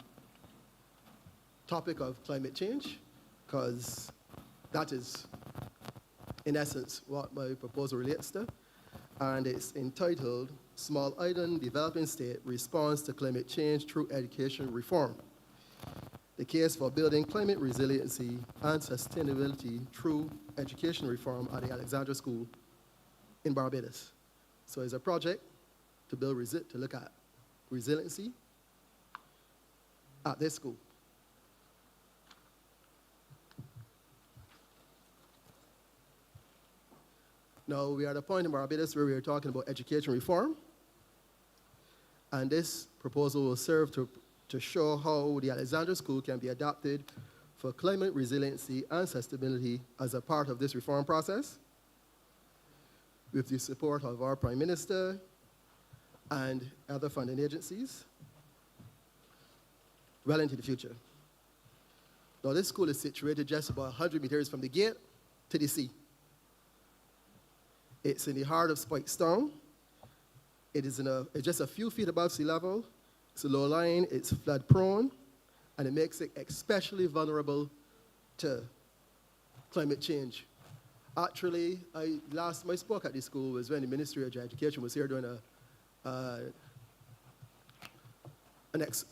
topic of climate change, because that is, in essence, what my proposal relates to. And it's entitled, Small Island Developing State Response to Climate Change Through Education Reform. The case for building climate resiliency and sustainability through education reform at the Alexandra School in Barbados. So it's a project to look at resiliency at this school. Now, we are at a point in Barbados where we are talking about education reform, and this proposal will serve to show how the Alexandra School can be adapted for climate resiliency and sustainability as a part of this reform process, with the support of our Prime Minister and other funding agencies, well into the future. Now, this school is situated just about 100 meters from the gate to the sea. It's in the heart of Spikestown. It's just a few feet above sea level. It's low-lying, it's flood-prone, and it makes it especially vulnerable to climate change. Actually, last time I spoke at this school was when the Ministry of Education was here doing an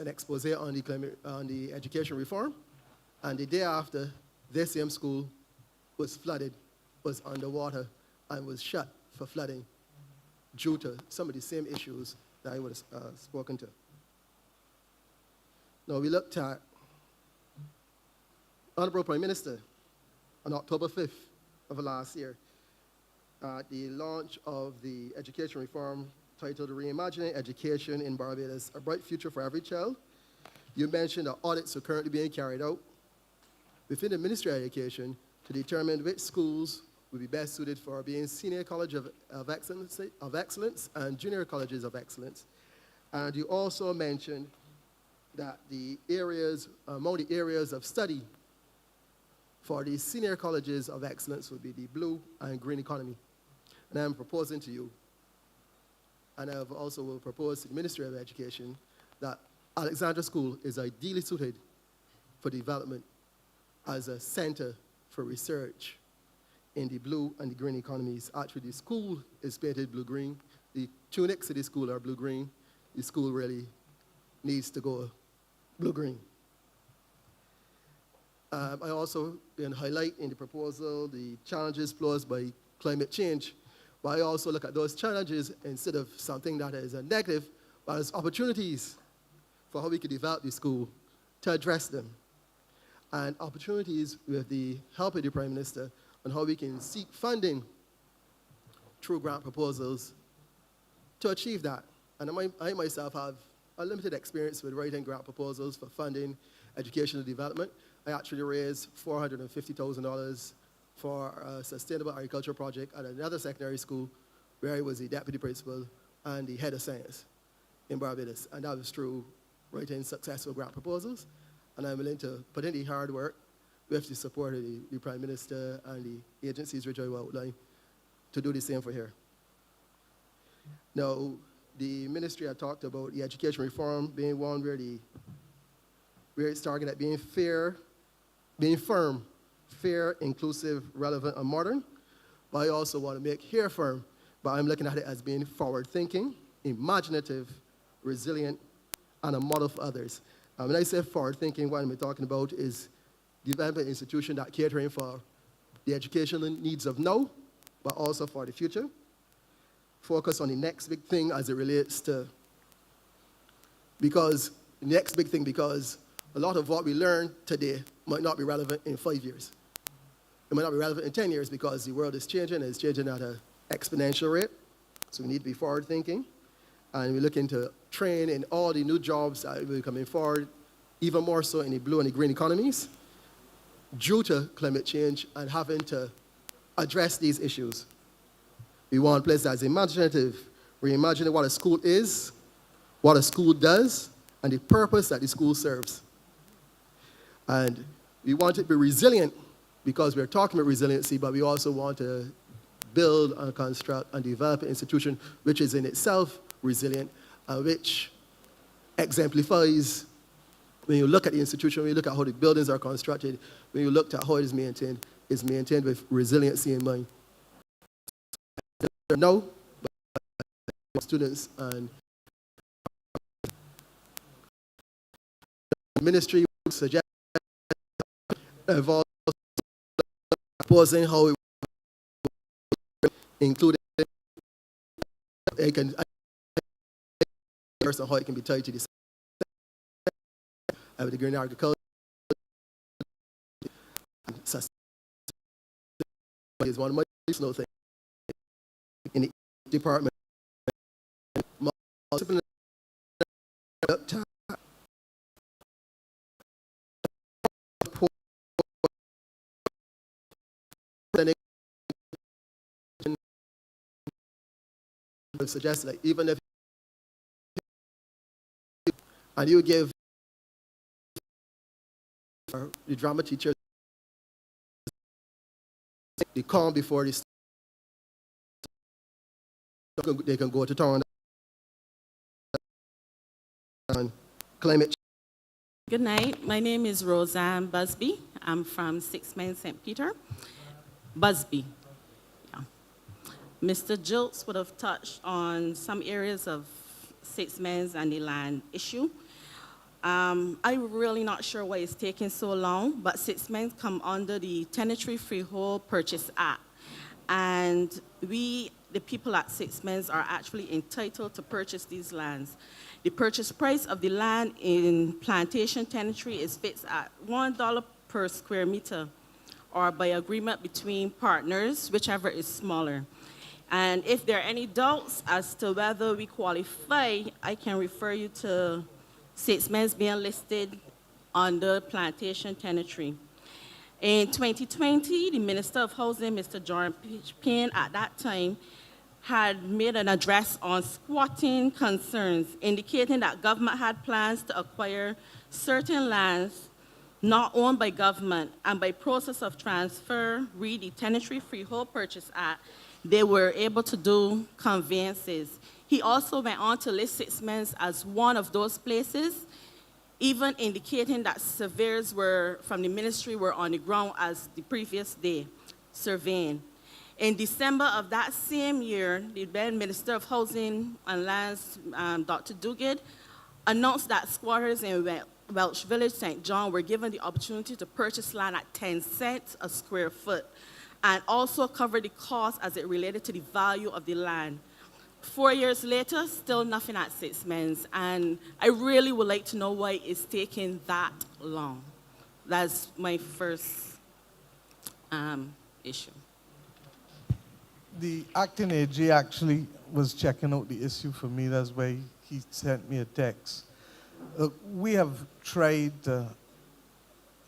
expose on the education reform, and the day after, this same school was flooded, was underwater, and was shut for flooding due to some of the same issues that I would have spoken to. Now, we looked at Honorable Prime Minister on October 5th of last year at the launch of the education reform titled Reimagining Education in Barbados, A Bright Future for Every Child. You mentioned that audits are currently being carried out within the Ministry of Education to determine which schools would be best suited for being senior college of excellence and junior colleges of excellence. And you also mentioned that among the areas of study for the senior colleges of excellence would be the blue and green economy. And I'm proposing to you, and I also will propose to the Ministry of Education, that Alexandra School is ideally suited for development as a center for research in the blue and the green economies. Actually, the school is painted blue-green. The tunics of the school are blue-green. The school really needs to go blue-green. I also highlight in the proposal the challenges posed by climate change, but I also look at those challenges instead of something that is a negative, but as opportunities for how we can develop the school to address them, and opportunities with the help of the Prime Minister on how we can seek funding through grant proposals to achieve that. And I myself have a limited experience with writing grant proposals for funding educational development. I actually raised $450,000 for a sustainable agriculture project at another secondary school where I was the deputy principal and the head of science in Barbados. And that was through writing successful grant proposals. And I'm willing to put in the hard work with the support of the Prime Minister and the agencies which I will outline to do the same for here. Now, the ministry had talked about the education reform being one where it's targeted at being fair, being firm, fair, inclusive, relevant, and modern. But I also want to make here firm, but I'm looking at it as being forward-thinking, imaginative, resilient, and a model for others. When I say forward-thinking, what I'm talking about is developing an institution that catering for the educational needs of now, but also for the future. Focus on the next big thing as it relates to, because a lot of what we learn today might not be relevant in 5 years. It might not be relevant in 10 years because the world is changing, and it's changing at an exponential rate. So we need to be forward-thinking. And we're looking to train in all the new jobs that will be coming forward, even more so in the blue and the green economies, due to climate change and having to address these issues. We want a place that's imaginative, reimagining what a school is, what a school does, and the purpose that the school serves. And we want it to be resilient because we're talking about resiliency, but we also want to build and construct and develop an institution which is in itself resilient and which exemplifies, when you look at the institution, when you look at how the buildings are constructed, when you look at how it is maintained with resiliency in mind. No, but students and the ministry would suggest involve proposing how it including how it can be tied to the with the green agriculture is one of my personal things in the department. Suggest like even if and you give the drama teachers the calm before they can go to town on climate change. Good night. My name is Roseanne Busby. I'm from 6 Men St. Peter. Busby. Yeah. Mr. Jilts would have touched on some areas of 6 Men's and the land issue. I'm really not sure why it's taking so long, but 6 Men come under the Tenantry Freehold Purchase Act. And we, the people at 6 Men, are actually entitled to purchase these lands. The purchase price of the land in plantation tenantry is fixed at $1 per square meter, or by agreement between partners, whichever is smaller. And if there are any doubts as to whether we qualify, I can refer you to 6 Men being listed under plantation tenantry. In 2020, the Minister of Housing, Mr. Jordan Payne, at that time, had made an address on squatting concerns, indicating that government had plans to acquire certain lands not owned by government, and by process of transfer, read the Tenantry Freehold Purchase Act, they were able to do conveyances. He also went on to list 6 Men as one of those places, even indicating that surveyors from the ministry were on the ground as the previous day, surveying. In December of that same year, the then Minister of Housing and Lands, Dr. Duguid, announced that squatters in Welsh Village, St. John, were given the opportunity to purchase land at 10 cents a square foot, and also cover the cost as it related to the value of the land. 4 years later, still nothing at 6 Men, and I really would like to know why it's taking that long. That's my first issue. The acting AG actually was checking out the issue for me. That's why he sent me a text. Look, we have tried to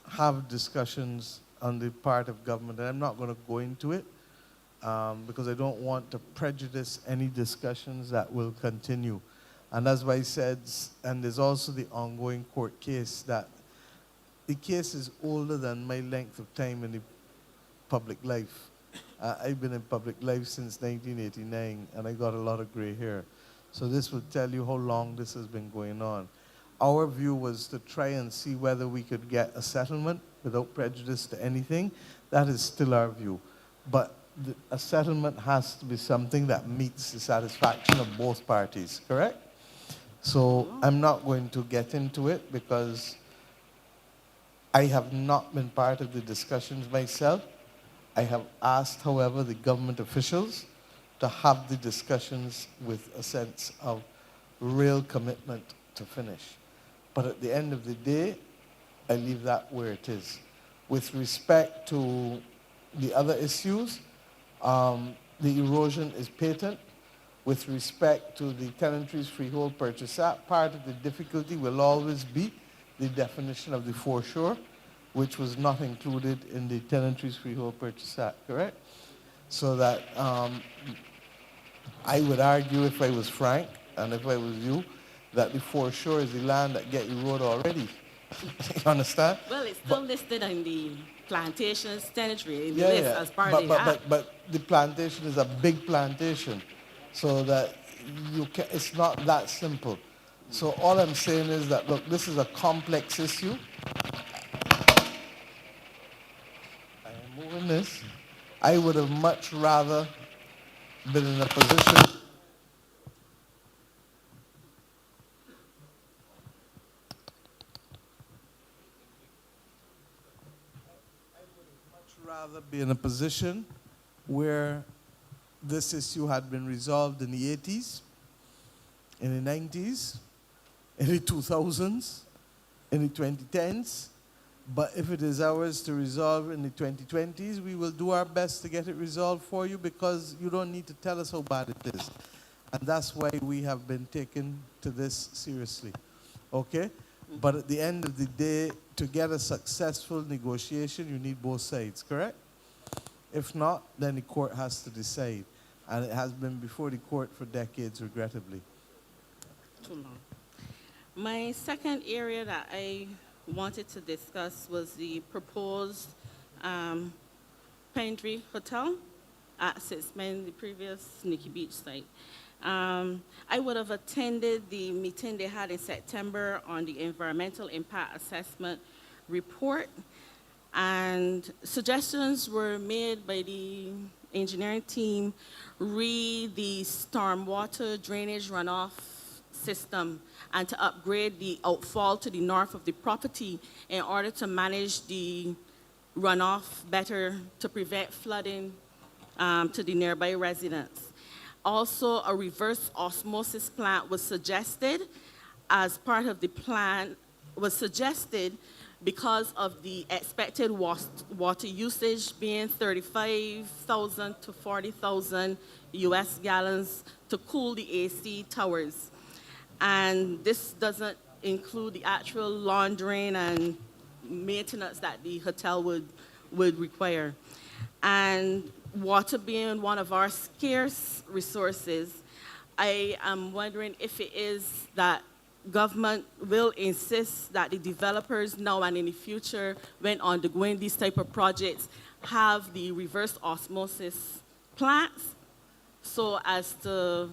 have discussions on the part of government, and I'm not going to go into it because I don't want to prejudice any discussions that will continue. And that's why I said, and there's also the ongoing court case, that the case is older than my length of time in the public life. I've been in public life since 1989, and I got a lot of gray hair. So this will tell you how long this has been going on. Our view was to try and see whether we could get a settlement without prejudice to anything. That is still our view. But a settlement has to be something that meets the satisfaction of both parties, correct? So I'm not going to get into it because I have not been part of the discussions myself. I have asked, however, the government officials to have the discussions with a sense of real commitment to finish. But at the end of the day, I leave that where it is. With respect to the other issues, the erosion is patent. With respect to the Tenantries Freehold Purchase Act, part of the difficulty will always be the definition of the foreshore, which was not included in the Tenantries Freehold Purchase Act, correct? So that I would argue, if I was Frank, and if I was you, that the foreshore is the land that get eroded already. You understand? Well, it's still listed in the plantations tenantry in the list as part of the act. But the plantation is a big plantation, so that it's not that simple. So all I'm saying is that, look, this is a complex issue. I am moving this. I would have much rather been in a position be in a position where this issue had been resolved in the 80s, in the 90s, in the 2000s, in the 2010s. But if it is ours to resolve in the 2020s, we will do our best to get it resolved for you, because you don't need to tell us how bad it is. And that's why we have been taken to this seriously. Okay? But at the end of the day, to get a successful negotiation, you need both sides, correct? If not, then the court has to decide. And it has been before the court for decades, regrettably. Too long. My second area that I wanted to discuss was the proposed Pine Hotel at Sixman, the previous Nikki Beach site. I would have attended the meeting they had in September on the environmental impact assessment report, and suggestions were made by the engineering team re the stormwater drainage runoff system and to upgrade the outfall to the north of the property in order to manage the runoff better to prevent flooding to the nearby residents. Also, a reverse osmosis plant was suggested as part of the plan, because of the expected water usage being 35,000 to 40,000 US gallons to cool the AC towers. And this doesn't include the actual laundering and maintenance that the hotel would require. And water being one of our scarce resources, I am wondering if it is that government will insist that the developers now and in the future, when undergoing these type of projects, have the reverse osmosis plants so as to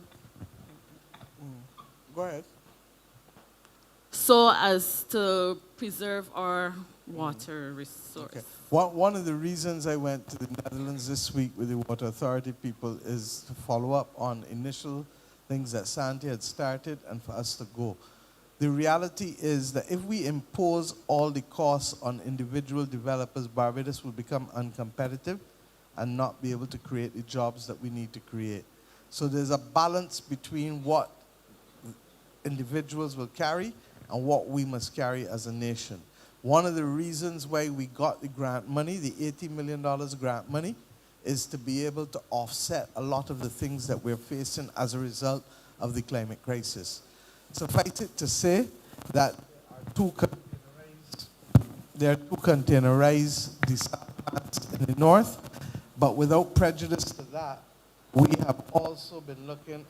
Go ahead. So as to preserve our water resource. Okay. One of the reasons I went to the Netherlands this week with the Water Authority people is to follow up on initial things that Santi had started and for us to go. The reality is that if we impose all the costs on individual developers, Barbados will become uncompetitive and not be able to create the jobs that we need to create. So there's a balance between what individuals will carry and what we must carry as a nation. One of the reasons why we got the grant money, the $80 million grant money, is to be able to offset a lot of the things that we're facing as a result of the climate crisis. Suffice it to say that there are two containerized desal plants in the north, but without prejudice to that, we have also been looking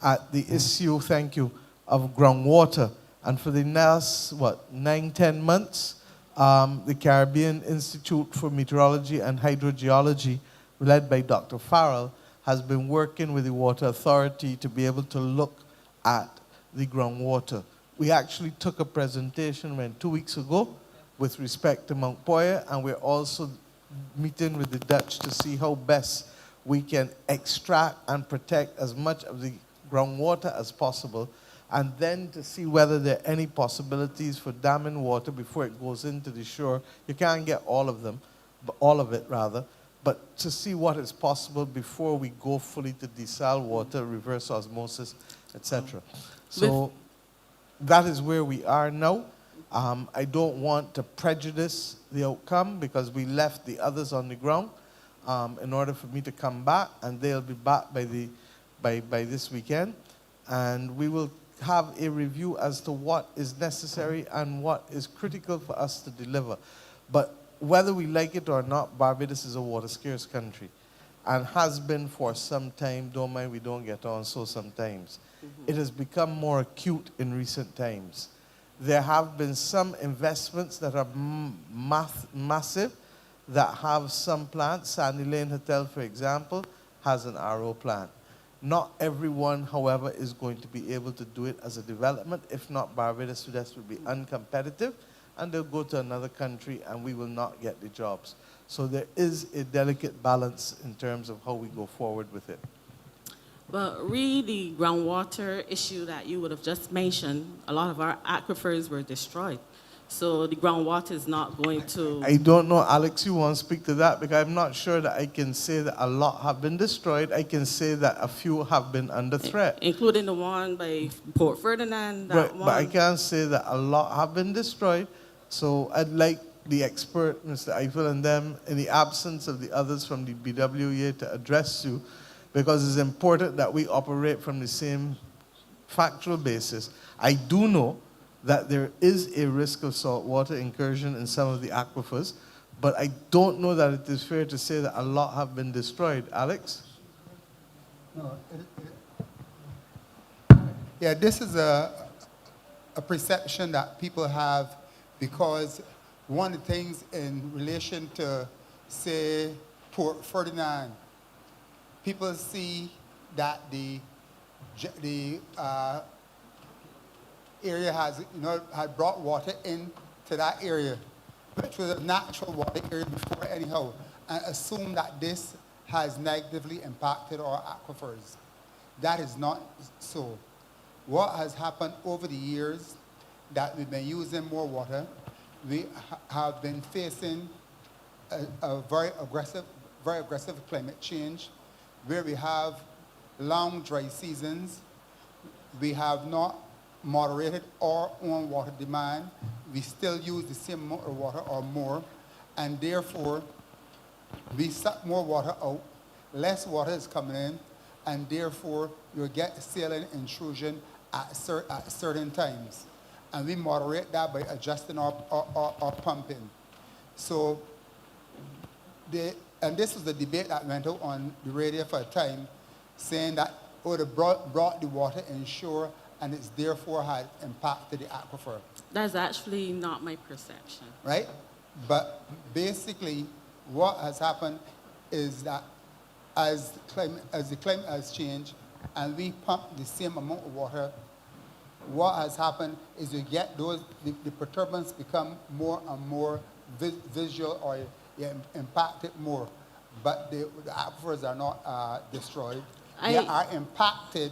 at the issue, thank you, of groundwater. And for the last, 9-10 months, the Caribbean Institute for Meteorology and Hydrogeology, led by Dr. Farrell, has been working with the Water Authority to be able to look at the groundwater. We actually took a presentation 2 weeks ago with respect to Mount Poyer, and we're also meeting with the Dutch to see how best we can extract and protect as much of the groundwater as possible, and then to see whether there are any possibilities for damming water before it goes into the shore. You can't get all of them, but all of it rather, but to see what is possible before we go fully to desal water, reverse osmosis, etc. So that is where we are now. I don't want to prejudice the outcome because we left the others on the ground in order for me to come back, and they'll be back by this weekend. And we will have a review as to what is necessary and what is critical for us to deliver. But whether we like it or not, Barbados is a water scarce country and has been for some time. Don't mind we don't get on so sometimes. It has become more acute in recent times. There have been some investments that are massive that have some plants. Sandy Lane Hotel, for example, has an RO plant. Not everyone, however, is going to be able to do it as a development. If not, Barbados will be uncompetitive, and they'll go to another country, and we will not get the jobs. So there is a delicate balance in terms of how we go forward with it. But really, the groundwater issue that you would have just mentioned, a lot of our aquifers were destroyed. So the groundwater is not going to... I don't know, Alex, you want to speak to that? Because I'm not sure that I can say that a lot have been destroyed. I can say that a few have been under threat. Including the one by Port Ferdinand, that Right, one. but I can't say that a lot have been destroyed. So I'd like the expert, Mr. Eiffel, and them, in the absence of the others from the BWA, to address you, because it's important that we operate from the same factual basis. I do know that there is a risk of saltwater incursion in some of the aquifers, but I don't know that it is fair to say that a lot have been destroyed. Alex? No, yeah, this is a perception that people have, because one of the things in relation to, say, Port Ferdinand, people see that the area had brought water into that area, which was a natural water area before anyhow, and assume that this has negatively impacted our aquifers. That is not so. What has happened over the years that we've been using more water, we have been facing a very aggressive climate change, where we have long dry seasons. We have not moderated our own water demand. We still use the same amount of water or more, and therefore we suck more water out, less water is coming in, and therefore you get saline intrusion at certain times. And we moderate that by adjusting our pumping. So, and this was the debate that went out on the radio for a time, saying that, oh, they brought the water inshore, and it's therefore had impacted the aquifer. That's actually not my perception. Right? But basically, what has happened is that as the climate has changed and we pump the same amount of water, what has happened is you get the perturbance become more and more visual, or impacted more. But the aquifers are not destroyed. They are impacted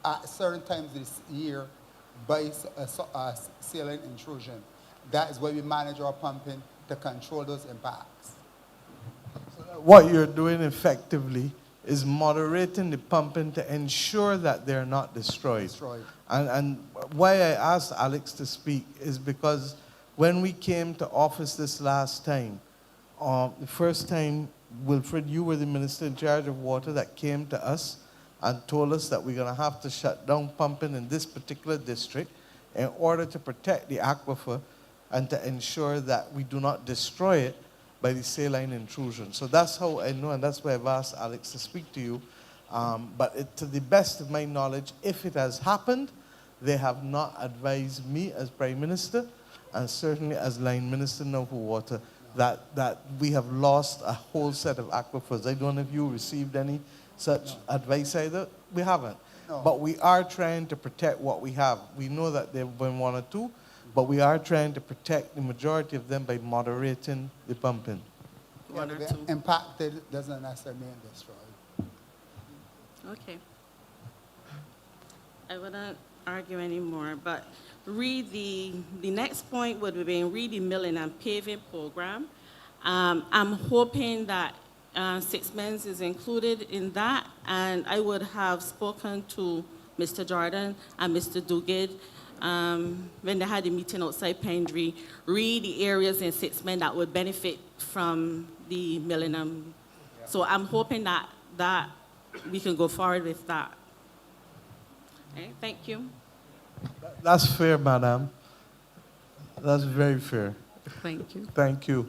at certain times this year by saline intrusion. That is why we manage our pumping to control those impacts. What you're doing effectively is moderating the pumping to ensure that they're not destroyed. And why I asked Alex to speak is because when we came to office this last time, the first time, Wilfred, you were the minister in charge of water that came to us and told us that we're going to have to shut down pumping in this particular district in order to protect the aquifer and to ensure that we do not destroy it by the saline intrusion. So that's how I know, and that's why I've asked Alex to speak to you. To the best of my knowledge, if it has happened, they have not advised me as Prime Minister, and certainly as Line Minister now for Water, that we have lost a whole set of aquifers. I don't know if you received any such advice either. We haven't. No. But we are trying to protect what we have. We know that there have been one or two, but we are trying to protect the majority of them by moderating the pumping. Yeah, the impacted doesn't necessarily mean destroyed. Okay. I wouldn't argue anymore, but read the next point would be read the milling and paving program. I'm hoping that Six Men's is included in that, and I would have spoken to Mr. Jordan and Mr. Duguid when they had a meeting outside Pendry, read the areas in Six Men that would benefit from the milling. So I'm hoping that we can go forward with that. Okay, thank you. That's fair, madam. That's very fair. Thank you. Thank you.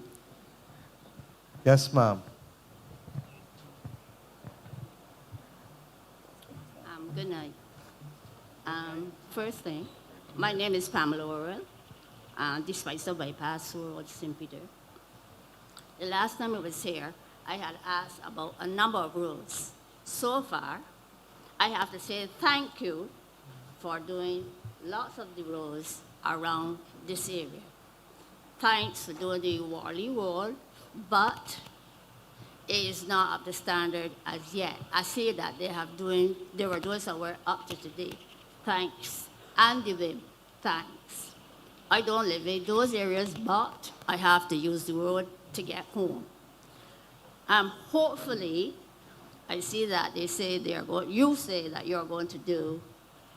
Yes, ma'am. Good night. First thing, my name is Pamela Orwell, despite the bypass road, St. Peter. The last time I was here, I had asked about a number of roads. So far, I have to say thank you for doing lots of the roads around this area. Thanks for doing the Warley Road, but it is not up to standard as yet. I see that they were doing some work up to today. Thanks. And the Wim, thanks. I don't live in those areas, but I have to use the road to get home. Hopefully, I see that you say that you're going to do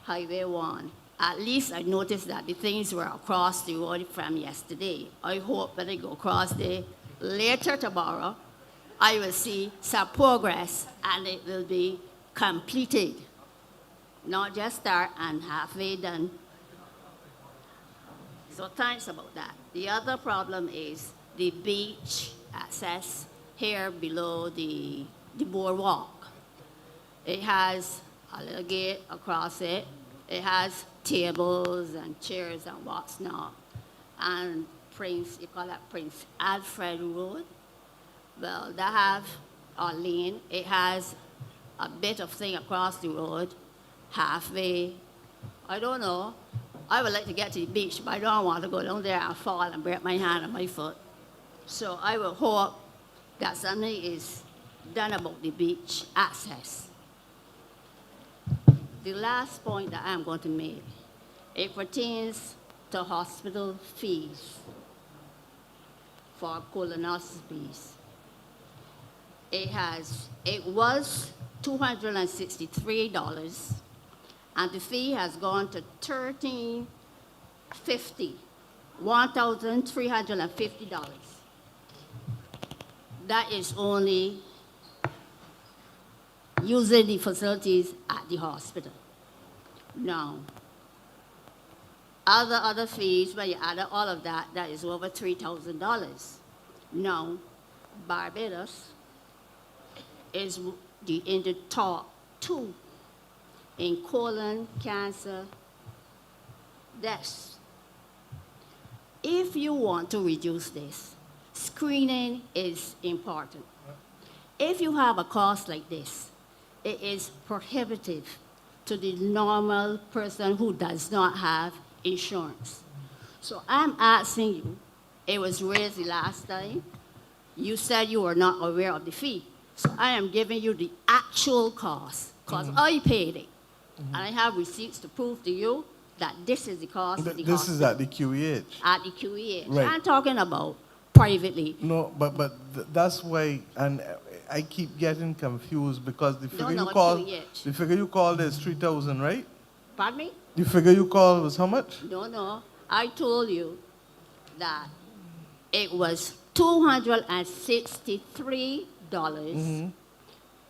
Highway 1. At least I noticed that the things were across the road from yesterday. I hope that I go across there later tomorrow, I will see some progress and it will be completed. Not just start and halfway done. So thanks about that. The other problem is the beach access here below the boardwalk. It has a little gate across it. It has tables and chairs and what's not. And you call that Prince Alfred Road. Well, that have a lane. It has a bit of thing across the road, halfway. I don't know. I would like to get to the beach, but I don't want to go down there and fall and break my hand and my foot. So I will hope that something is done about the beach access. The last point that I'm going to make, it pertains to hospital fees for colonoscopies. It was $263, and the fee has gone to $1,350. That is only using the facilities at the hospital. Now, other fees, when you add up all of that, that is over $3,000. Now, Barbados is in the top 2 in colon cancer deaths. If you want to reduce this, screening is important. If you have a cost like this, it is prohibitive to the normal person who does not have insurance. So I'm asking you, it was raised the last time, you said you were not aware of the fee. So I am giving you the actual cost, because I paid it. And I have receipts to prove to you that this is the cost of the This is at the QEH. At the QEH. Right. I'm talking about privately. No, but that's why, and I keep getting confused because the figure QEH. the figure you called is 3,000, right? Pardon me? The figure you called was how much? No. I told you that it was $263.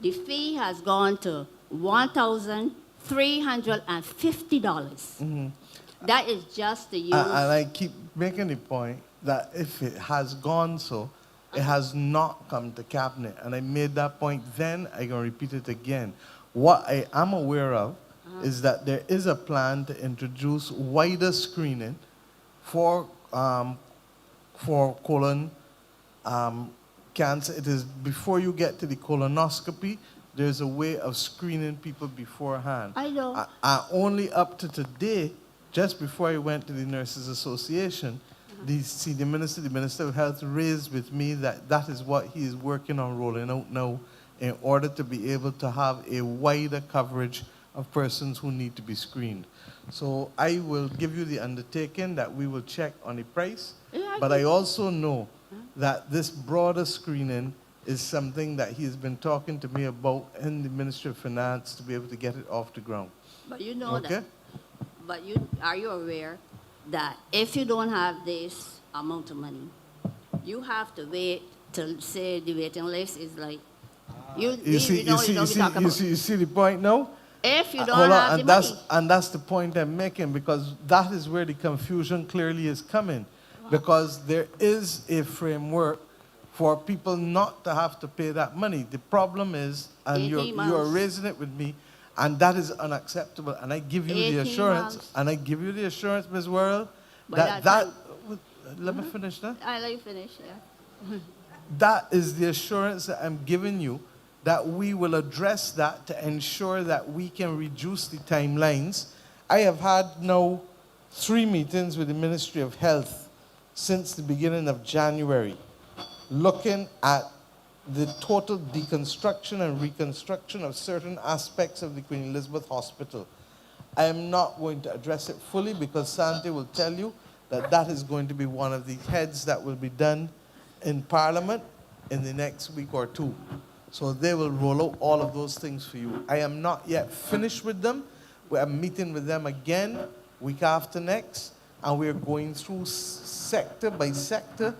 The fee has gone to $1,350. That is just the use. And I keep making the point that if it has gone so, it has not come to cabinet. And I made that point then, I'm going to repeat it again. What I am aware of is that there is a plan to introduce wider screening for colon cancer. It is before you get to the colonoscopy, there's a way of screening people beforehand. I know. Only up to today, just before I went to the Nurses Association, the Minister of Health raised with me that that is what he is working on rolling out now in order to be able to have a wider coverage of persons who need to be screened. So I will give you the undertaking that we will check on the price, but I also know that this broader screening is something that he has been talking to me about in the Ministry of Finance to be able to get it off the ground. But you know Okay? that. But are you aware that if you don't have this amount of money, you have to wait till, say, the waiting list is like, you see the point now? If you don't Hold on, have and the money. and that's the point I'm making, because that is where the confusion clearly is coming. Because there is a framework for people not to have to pay that money. The problem is, and you are raising it with me, and that is unacceptable. And I give you the assurance, Ms. Worrell, that let me finish that. I let you finish, yeah. That is the assurance that I'm giving you, that we will address that to ensure that we can reduce the timelines. I have had now 3 meetings with the Ministry of Health since the beginning of January, looking at the total deconstruction and reconstruction of certain aspects of the Queen Elizabeth Hospital. I am not going to address it fully because Sante will tell you that that is going to be one of the heads that will be done in Parliament in the next week or 2. So they will roll out all of those things for you. I am not yet finished with them. We are meeting with them again week after next, and we're going through sector by sector,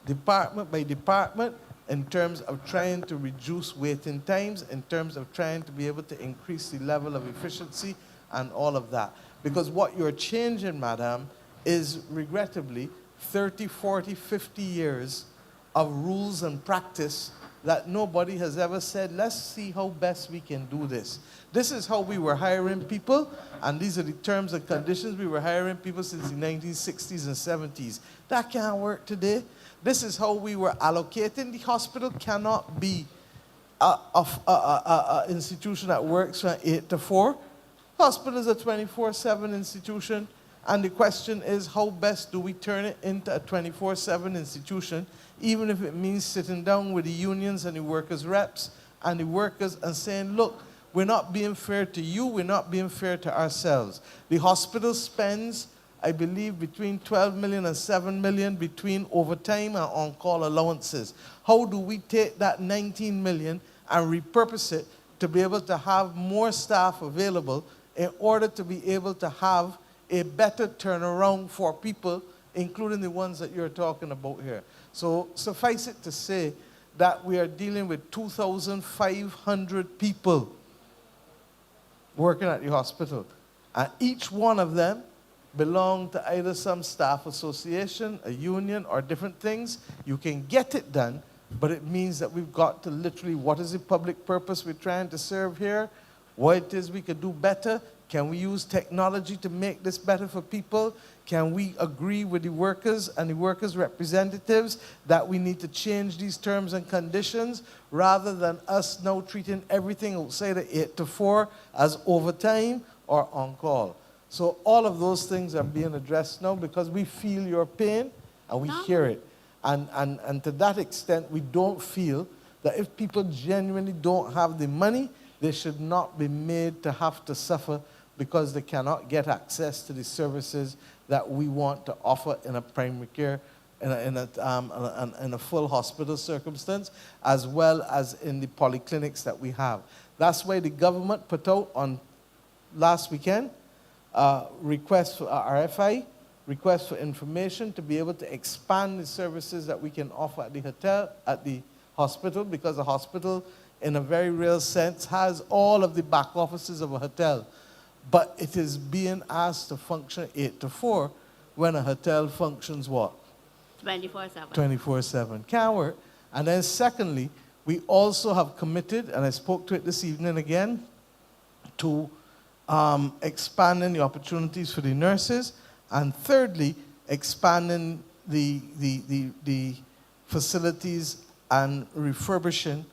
department by department, in terms of trying to reduce waiting times, in terms of trying to be able to increase the level of efficiency and all of that. Because what you're changing, madam, is regrettably 30, 40, 50 years of rules and practice that nobody has ever said, let's see how best we can do this. This is how we were hiring people, and these are the terms and conditions we were hiring people since the 1960s and 70s. That can't work today. This is how we were allocating. The hospital cannot be an institution that works from 8 to 4. Hospital is a 24/7 institution, and the question is, how best do we turn it into a 24/7 institution, even if it means sitting down with the unions and the workers' reps and the workers and saying, look, we're not being fair to you, we're not being fair to ourselves. The hospital spends, I believe, between 12 million and 7 million between overtime and on-call allowances. How do we take that 19 million and repurpose it to be able to have more staff available in order to be able to have a better turnaround for people, including the ones that you're talking about here? So suffice it to say that we are dealing with 2,500 people working at the hospital. And each one of them belong to either some staff association, a union, or different things. You can get it done, but it means that we've got to literally, what is the public purpose we're trying to serve here? What it is we could do better? Can we use technology to make this better for people? Can we agree with the workers and the workers' representatives that we need to change these terms and conditions rather than us now treating everything outside of 8 to 4 as overtime or on-call? So all of those things are being addressed now because we feel your pain and we hear it. And to that extent, we don't feel that if people genuinely don't have the money, they should not be made to have to suffer because they cannot get access to the services that we want to offer in a primary care, in a full hospital circumstance, as well as in the polyclinics that we have. That's why the government put out on last weekend request for RFI, request for information to be able to expand the services that we can offer at the hospital, because the hospital in a very real sense, has all of the back offices of a hotel. But it is being asked to function 8 to 4 when a hotel functions what? 24/7. 24/7. Can't work. And then secondly, we also have committed, and I spoke to it this evening again, to expanding the opportunities for the nurses, and thirdly, expanding the facilities and refurbishing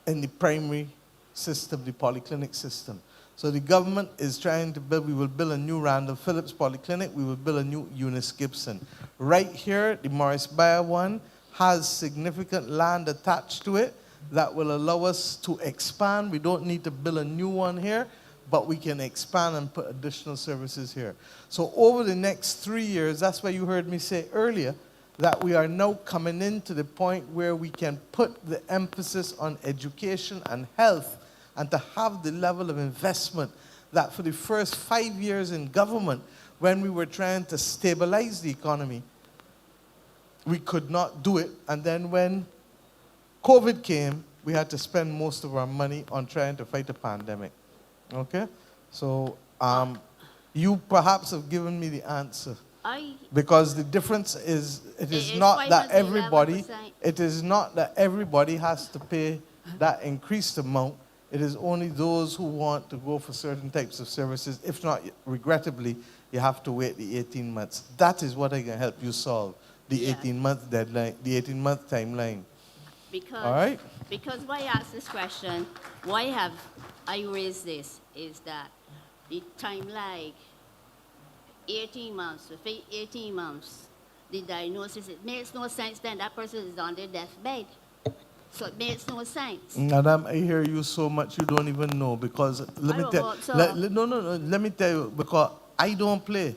in the primary system, the polyclinic system. So the government is trying to build, we will build a new Randall Phillips Polyclinic, we will build a new Eunice Gibson. Right here, the Morris Bayer one has significant land attached to it that will allow us to expand. We don't need to build a new one here, but we can expand and put additional services here. So over the next 3 years, that's why you heard me say earlier that we are now coming into the point where we can put the emphasis on education and health, and to have the level of investment that for the first 5 years in government, when we were trying to stabilize the economy, we could not do it. And then when COVID came, we had to spend most of our money on trying to fight a pandemic. Okay? So you perhaps have given me the answer. Because the difference is, it is not that everybody has to pay that increased amount. It is only those who want to go for certain types of services. If not, regrettably, you have to wait the 18 months. That is what I can help you solve, the 18-month deadline, the 18-month timeline. Because, all right? Because why I ask this question, why have I raised this, is that the timeline, 18 months, 18 months, the diagnosis, it makes no sense then that person is on their deathbed. So it makes no sense. Madam, I hear you so much you don't even know, because let me tell let me tell you, because I don't play.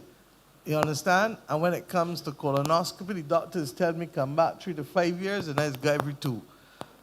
You understand? And when it comes to colonoscopy, the doctors tell me come back 3 to 5 years, and I go every 2.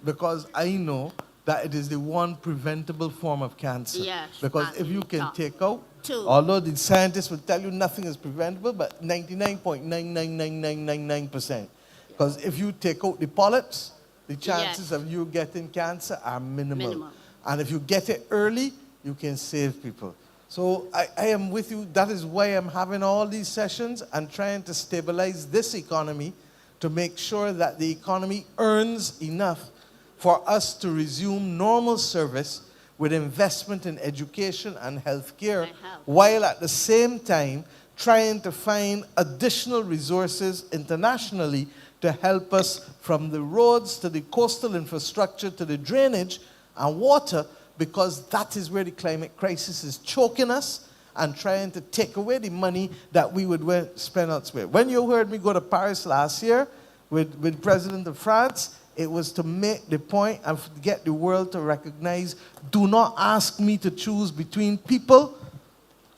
Because I know that it is the one preventable form of cancer. Yes. Because if you can take out, although the scientists will tell you nothing is preventable, but 99.99999%. Because if you take out the polyps, the chances of you getting cancer are minimal. And if you get it early, you can save people. So I am with you. That is why I'm having all these sessions and trying to stabilize this economy to make sure that the economy earns enough for us to resume normal service with investment in education and health care, while at the same time trying to find additional resources internationally to help us from the roads to the coastal infrastructure to the drainage and water, because that is where the climate crisis is choking us and trying to take away the money that we would spend elsewhere. When you heard me go to Paris last year with President of France, it was to make the point and get the world to recognize, do not ask me to choose between people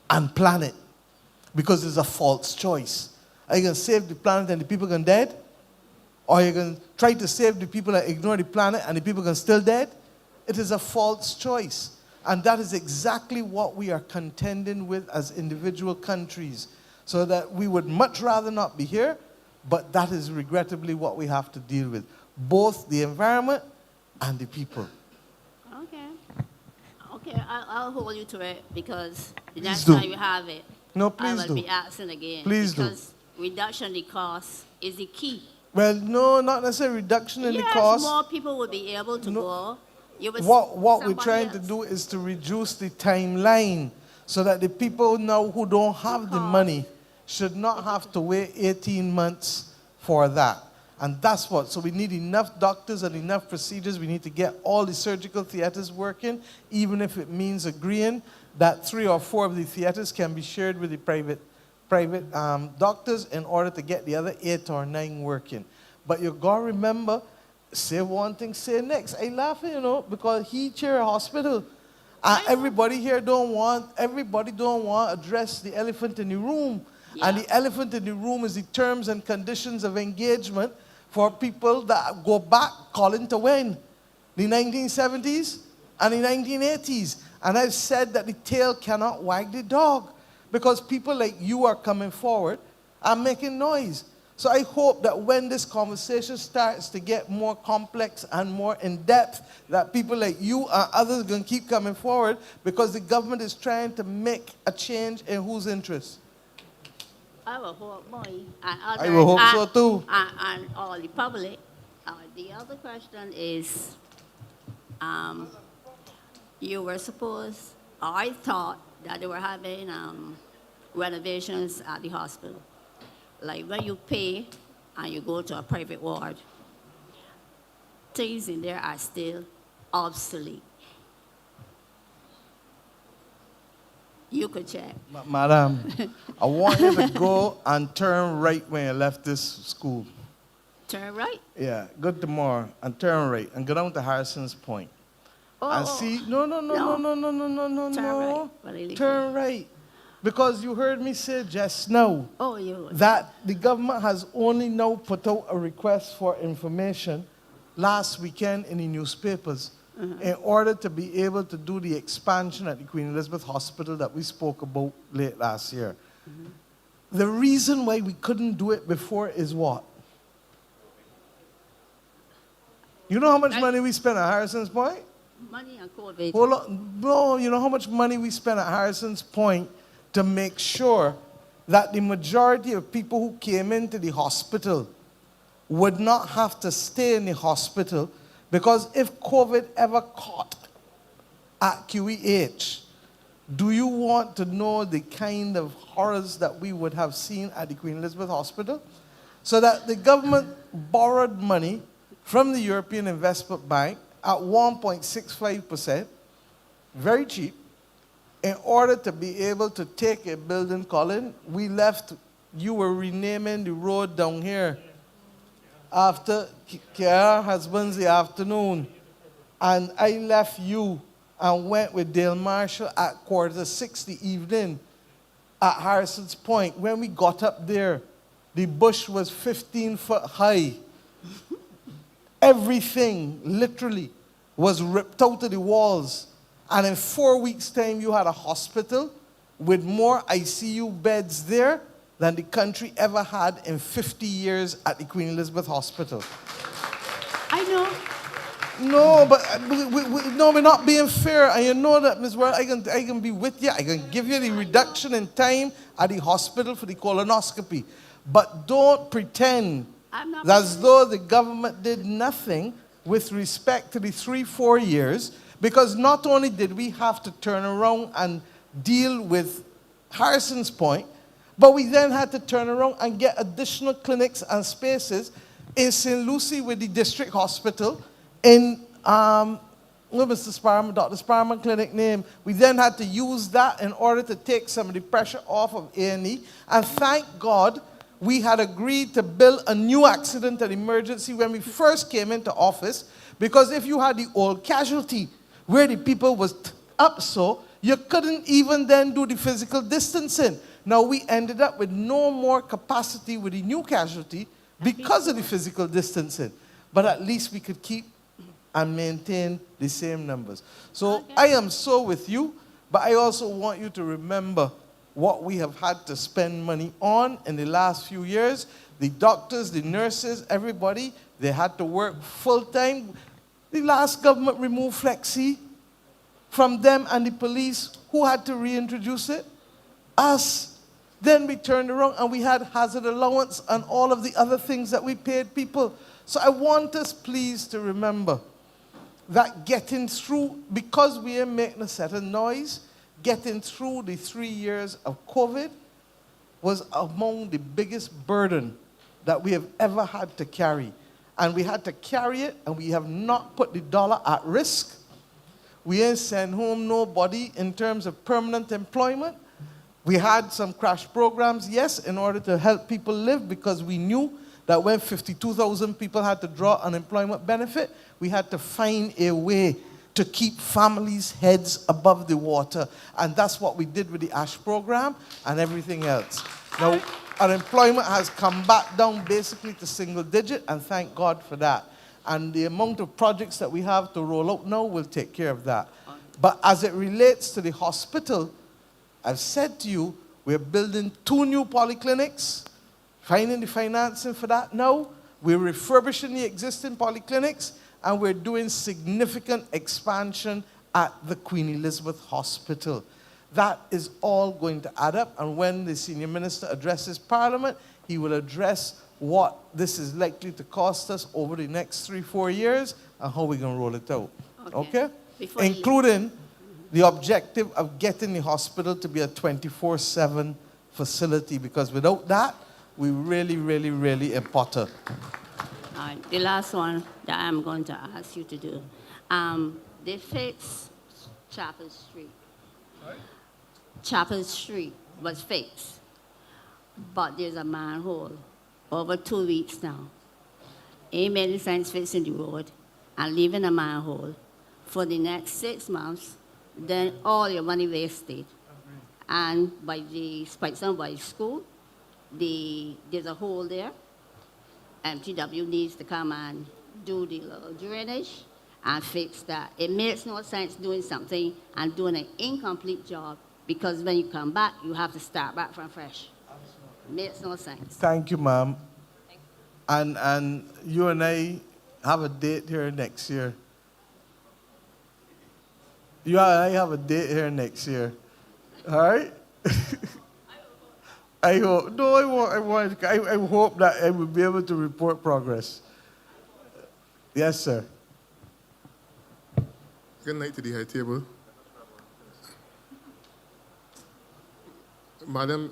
and planet, because it's a false choice. Are you going to save the planet and the people going dead? Or are you going to try to save the people and ignore the planet and the people going still dead? It is a false choice. And that is exactly what we are contending with as individual countries. So that we would much rather not be here, but that is regrettably what we have to deal with. Both the environment and the people. Okay. Okay, I'll hold you to it, because the next time you have it, no, please I will be asking again. Please because reduction in the cost is the key. Well, no, not necessarily reduction in the cost. Yes, more people will be able to go. What we're trying to do is to reduce the timeline so that the people now who don't have the money should not have to wait 18 months for that. And that's what, so we need enough doctors and enough procedures. We need to get all the surgical theaters working, even if it means agreeing that 3 or 4 of the theaters can be shared with the private doctors in order to get the other 8 or 9 working. But you got to remember, say one thing, say next. I laugh, because he chair a hospital. Everybody here don't want to address the elephant in the room. Yeah. And the elephant in the room is the terms and conditions of engagement for people that go back calling to when? The 1970s and the 1980s. And I've said that the tail cannot wag the dog, because people like you are coming forward and making noise. So I hope that when this conversation starts to get more complex and more in-depth, that people like you and others are going to keep coming forward, because the government is trying to make a change in whose interest? I will hope, boy. I will hope so too. And all the public. The other question is, you were supposed, or I thought that they were having renovations at the hospital. Like when you pay and you go to a private ward, things in there are still obsolete. You could check. Madam, I want you to go and turn right when you left this school. Turn right? Yeah, go tomorrow and turn right and go down to Harrison's Point. And see, no. Turn right. Turn right. Because you heard me say just now that the government has only now put out a request for information last weekend in the newspapers in order to be able to do the expansion at the Queen Elizabeth Hospital that we spoke about late last year. The reason why we couldn't do it before is what? You know how much money we spent at Harrison's Point? Money on COVID. Hold on. No, you know how much money we spent at Harrison's Point to make sure that the majority of people who came into the hospital would not have to stay in the hospital, because if COVID ever caught at QEH, do you want to know the kind of horrors that we would have seen at the Queen Elizabeth Hospital? So that the government borrowed money from the European Investment Bank at 1.65%, very cheap, in order to be able to take a building, Colin. We left, you were renaming the road down here after Kiara husband's the afternoon. And I left you and went with Dale Marshall at 5:45 the evening at Harrison's Point. When we got up there, the bush was 15 foot high. Everything, literally, was ripped out of the walls. And in 4 weeks' time, you had a hospital with more ICU beds there than the country ever had in 50 years at the Queen Elizabeth Hospital. I know. No, but no, we're not being fair. And you know that, Ms. World, I can be with you. I can give you the reduction in time at the hospital for the colonoscopy. But don't pretend as though the government did nothing with respect to the 3-4 years, because not only did we have to turn around and deal with Harrison's Point, but we then had to turn around and get additional clinics and spaces in St. Lucie with the district hospital, in Dr. Sparman Clinic name. We then had to use that in order to take some of the pressure off of A&E. And thank God we had agreed to build a new accident and emergency when we first came into office, because if you had the old casualty where the people was up so, you couldn't even then do the physical distancing. Now we ended up with no more capacity with the new casualty because of the physical distancing. But at least we could keep and maintain the same numbers. So I am so with you, but I also want you to remember what we have had to spend money on in the last few years. The doctors, the nurses, everybody, they had to work full-time. The last government removed Flexi from them and the police. Who had to reintroduce it? Us. Then we turned around and we had hazard allowance and all of the other things that we paid people. So I want us, please, to remember that getting through, because we are making a certain noise, getting through the 3 years of COVID was among the biggest burden that we have ever had to carry. And we had to carry it, and we have not put the dollar at risk. We ain't sent home nobody in terms of permanent employment. We had some crash programs, yes, in order to help people live, because we knew that when 52,000 people had to draw unemployment benefit, we had to find a way to keep families' heads above the water. And that's what we did with the ASH program and everything else. Now, unemployment has come back down basically to single digit, and thank God for that. And the amount of projects that we have to roll out now will take care of that. But as it relates to the hospital, I've said to you, we're building 2 new polyclinics, finding the financing for that now. We're refurbishing the existing polyclinics, and we're doing significant expansion at the Queen Elizabeth Hospital. That is all going to add up, and when the senior minister addresses Parliament, he will address what this is likely to cost us over the next 3-4 years and how we're going to roll it out. Okay? Including the objective of getting the hospital to be a 24/7 facility, because without that, we really impotter. All right, the last one that I'm going to ask you to do. They fixed Chapel Street. Chapel Street was fixed, but there's a manhole over 2 weeks now. Ain't many sense fixing the road and leaving a manhole for the next 6 months, then all your money wasted. And by the school, there's a hole there. MTW needs to come and do the little drainage and fix that. It makes no sense doing something and doing an incomplete job, because when you come back, you have to start back from fresh. It makes no sense. Thank you, ma'am. And you and I have a date here next year. You and I have a date here next year. All right? I hope. No, I hope that I will be able to report progress. Yes, sir. Good night to the high table. Madam,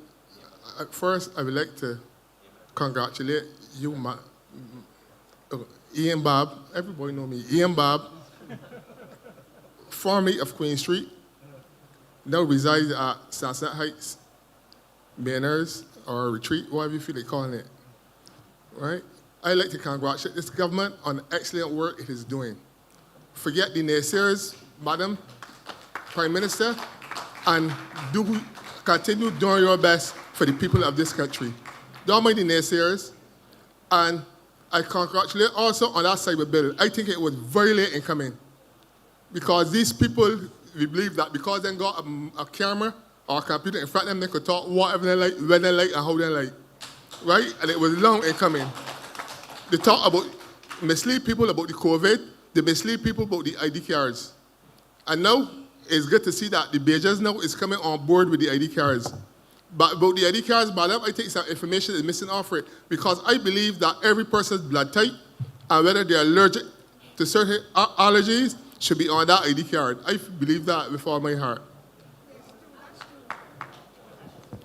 first I would like to congratulate you, Ian Bob. Everybody know me. Ian Bob, formerly of Queen Street, now resides at Sunset Heights, Manors, or Retreat, whatever you feel like calling it. Right? I'd like to congratulate this government on the excellent work it is doing. Forget the naysayers, Madam Prime Minister, and continue doing your best for the people of this country. Don't mind the naysayers, and I congratulate also on that cyber bill. I think it was very late in coming, because these people, we believe that because they got a camera or a computer in front of them, they could talk whatever they like, when they like, and how they like, right? And it was long in coming. They talk about, mislead people about the COVID, they mislead people about the ID cards. And now, it's good to see that the Beijers now is coming on board with the ID cards. But about the ID cards, madam, I think some information is missing off it, because I believe that every person's blood type, and whether they're allergic to certain allergies, should be on that ID card. I believe that with all my heart.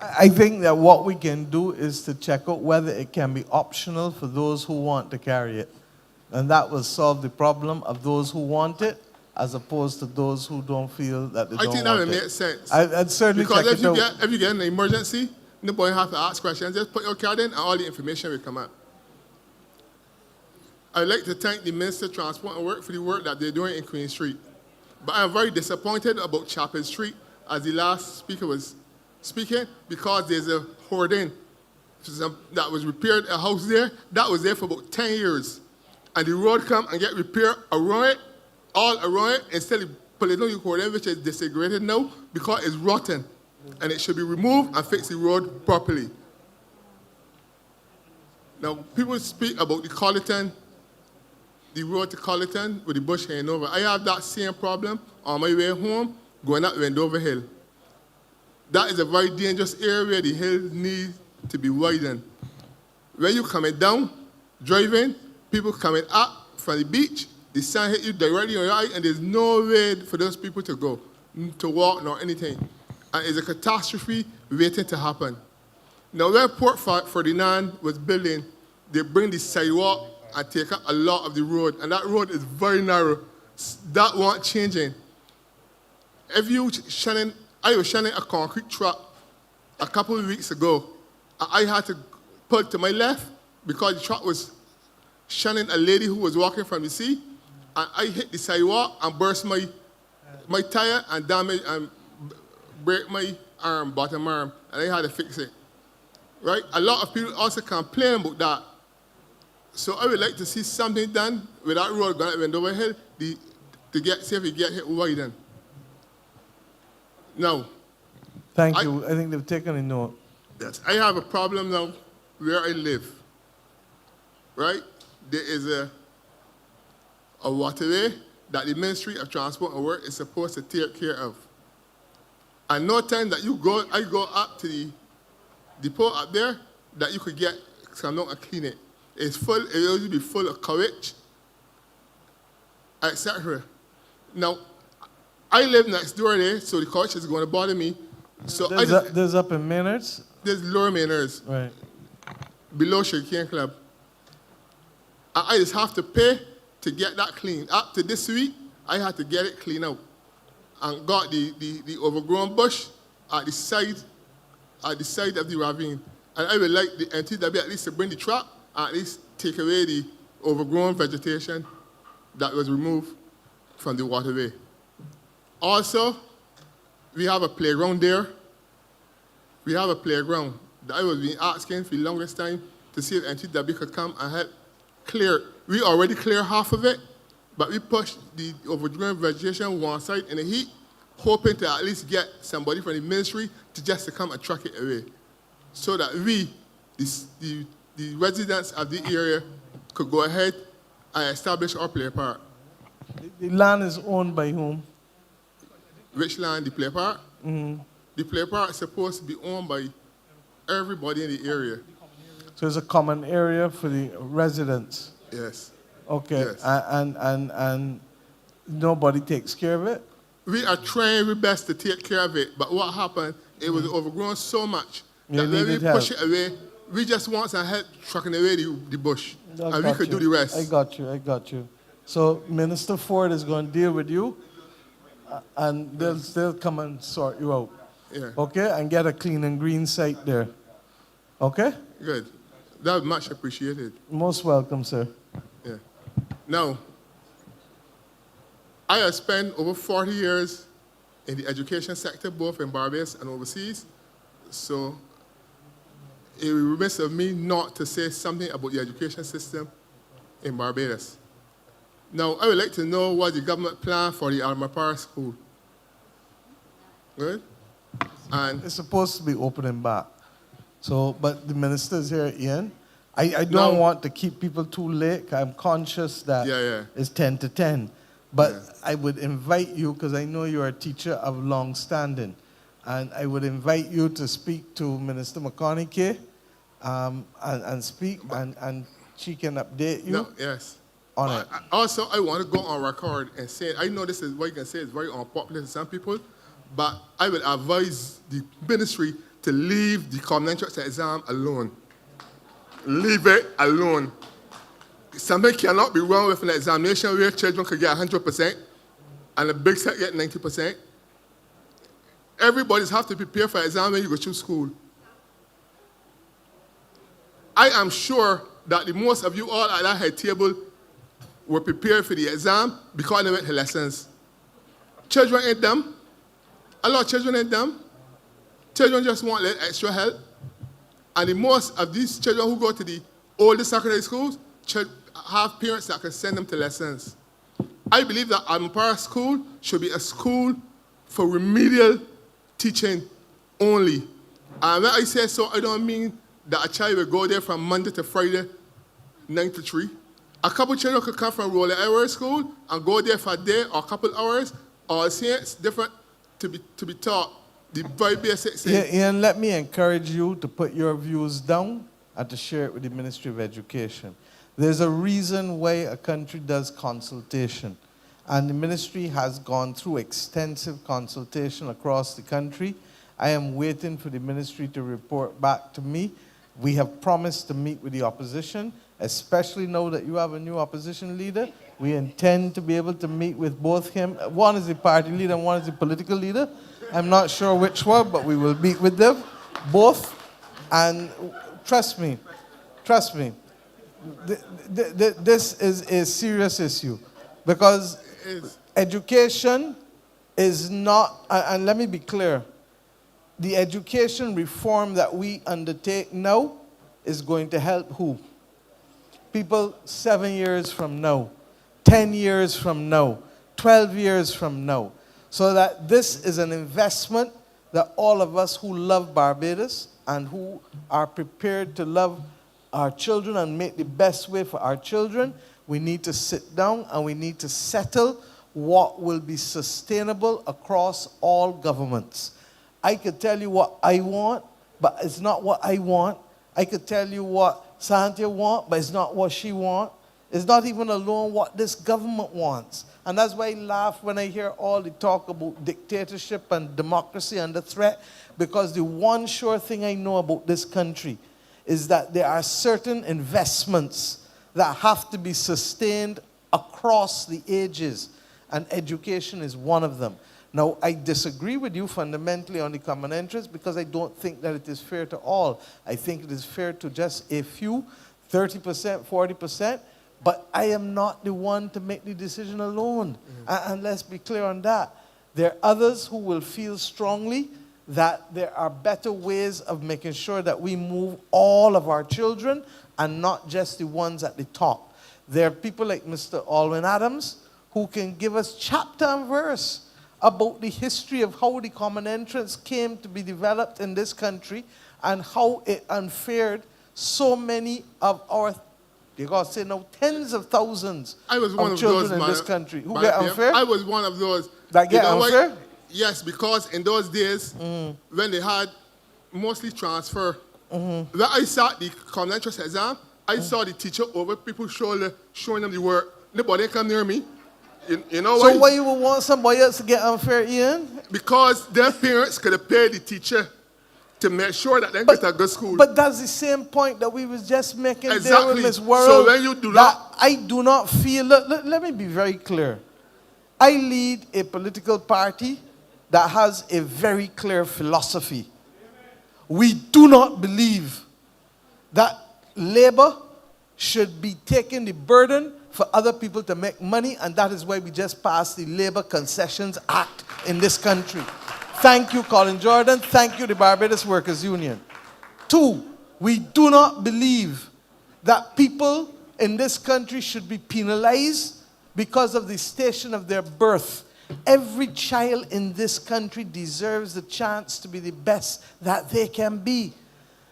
I think that what we can do is to check out whether it can be optional for those who want to carry it. And that will solve the problem of those who want it, as opposed to those who don't feel that they don't want it. I think that would make sense. I'd certainly because check it out. Because if you get an emergency, nobody have to ask questions. Just put your card in and all the information will come out. I'd like to thank the Minister of Transport and Work for the work that they're doing in Queen Street. But I'm very disappointed about Chapel Street, as the last speaker was speaking, because there's a hoarding that was repaired, a house there, that was there for about 10 years. And the road come and get repaired around it, all around it, instead of putting on the hoarding, which is disintegrated now, because it's rotten. And it should be removed and fix the road properly. Now, people speak about the Colleton, the road to Colleton with the bush hanging over. I have that same problem on my way home, going up Wendover Hill. That is a very dangerous area where the hill needs to be widened. When you're coming down, driving, people coming up from the beach, the sun hit you directly on your eye, and there's no way for those people to go, to walk, nor anything. And it's a catastrophe waiting to happen. Now, where Port Ferdinand was building, they bring the sidewalk and take up a lot of the road, and that road is very narrow. That won't changing. If you shining, I was shining a concrete truck a couple of weeks ago. I had to pull to my left because the truck was shining a lady who was walking from the sea, and I hit the sidewalk and burst my tire and damage and break my arm, bottom arm, and I had to fix it. Right? A lot of people also complain about that. So I would like to see something done with that road going up Wendover Hill to see if we get hit widened. Now. Thank you. I think they've taken a note. Yes, I have a problem now where I live, right, there is a waterway that the Ministry of Transport and Work is supposed to take care of. And no time that I go up to the depot up there, that you could get someone to clean it. It's full, it will be full of courage, etc. Now, I live next door there, so the coach is going to bother me. So there's up in Maynards? There's Lower Maynards. Right. Below Sugarcane Club. And I just have to pay to get that clean. Up to this week, I had to get it cleaned out. And got the overgrown bush at the side of the ravine. And I would like the NTW at least to bring the truck and at least take away the overgrown vegetation that was removed from the waterway. Also, we have a playground there. We have a playground that I was been asking for the longest time to see if NTW could come and help clear. We already cleared half of it, but we pushed the overgrown vegetation one side in the heat, hoping to at least get somebody from the ministry to come and truck it away, so that we, the residents of the area, could go ahead and establish our play park. The land is owned by whom? Which land? The play park? Mm-hmm. The play park is supposed to be owned by everybody in the area. So it's a common area for the residents? Yes. Okay, Yes. And nobody takes care of it? We are trying our best to take care of it, but what happened, it was overgrown so much You that when we needed push help. it away, we just want some help trucking away the bush, I and we got could you. do the rest. I got you. So Minister Ford is going to deal with you, and they'll come and sort you out. Yeah. Okay, and get a clean and green site there. Okay? Good. That's much appreciated. Most welcome, sir. Yeah. Now, I have spent over 40 years in the education sector, both in Barbados and overseas. So it would be remiss of me not to say something about the education system in Barbados. Now, I would like to know what the government plan for the Parish school. Good? And it's supposed to be opening back. So, but the minister's here, Ian. I don't want to keep people too late. I'm conscious that it's 10 to 10. But I would invite you, because I know you're a teacher of long standing, and I would invite you to speak to Minister McConaughey and speak, and she can update you on it. Also, I want to go on record and say, I know this is what you can say is very unpopular to some people, but I would advise the ministry to leave the common entrance exam alone. Leave it alone. Something cannot be wrong with an examination where children could get 100% and a big set get 90%. Everybody's have to prepare for exam when you go to school. I am sure that the most of you all at that head table were prepared for the exam because they went to lessons. Children ain't dumb. A lot of children ain't dumb. Children just want a little extra help. And the most of these children who go to the older secondary schools have parents that can send them to lessons. I believe that Ampara School should be a school for remedial teaching only. And when I say so, I don't mean that a child will go there from Monday to Friday, 9 to 3. A couple children could come from Roller Area School and go there for a day or a couple hours, or say it's different to be taught the very basic thing. Yeah, Ian, let me encourage you to put your views down and to share it with the Ministry of Education. There's a reason why a country does consultation. And the ministry has gone through extensive consultation across the country. I am waiting for the ministry to report back to me. We have promised to meet with the opposition, especially now that you have a new opposition leader. We intend to be able to meet with both him. One is the party leader and one is the political leader. I'm not sure which one, but we will meet with them, both. And trust me, this is a serious issue, because education is not, and let me be clear, the education reform that we undertake now is going to help who? People 7 years from now, 10 years from now, 12 years from now. So that this is an investment that all of us who love Barbados and who are prepared to love our children and make the best way for our children, we need to sit down and we need to settle what will be sustainable across all governments. I could tell you what I want, but it's not what I want. I could tell you what Santia wants, but it's not what she wants. It's not even alone what this government wants. And that's why I laugh when I hear all the talk about dictatorship and democracy under threat, because the one sure thing I know about this country is that there are certain investments that have to be sustained across the ages, and education is one of them. Now, I disagree with you fundamentally on the common interest because I don't think that it is fair to all. I think it is fair to just a few, 30%, 40%, but I am not the one to make the decision alone. And let's be clear on that. There are others who will feel strongly that there are better ways of making sure that we move all of our children and not just the ones at the top. There are people like Mr. Alwyn Adams who can give us chapter and verse about the history of how the common entrance came to be developed in this country and how it unfared so many of our, you got to say now, tens of thousands of children in this country. Who get unfair? I was one of those. That get unfair? Yes, because in those days, when they had mostly transfer, when I sat the common entrance exam, I saw the teacher over people's shoulder showing them the work. Nobody come near me. You know so why you would want somebody else to get unfair, Ian? Because their parents could have paid the teacher to make sure that they get a good school. But that's the same point that we was just making there Exactly. with Ms. Worrell. So when you do not... I do not feel... Let me be very clear. I lead a political party that has a very clear philosophy. We do not believe that labor should be taking the burden for other people to make money, and that is why we just passed the Labor Concessions Act in this country. Thank you, Colin Jordan. Thank you, the Barbados Workers Union. 2, we do not believe that people in this country should be penalized because of the station of their birth. Every child in this country deserves the chance to be the best that they can be.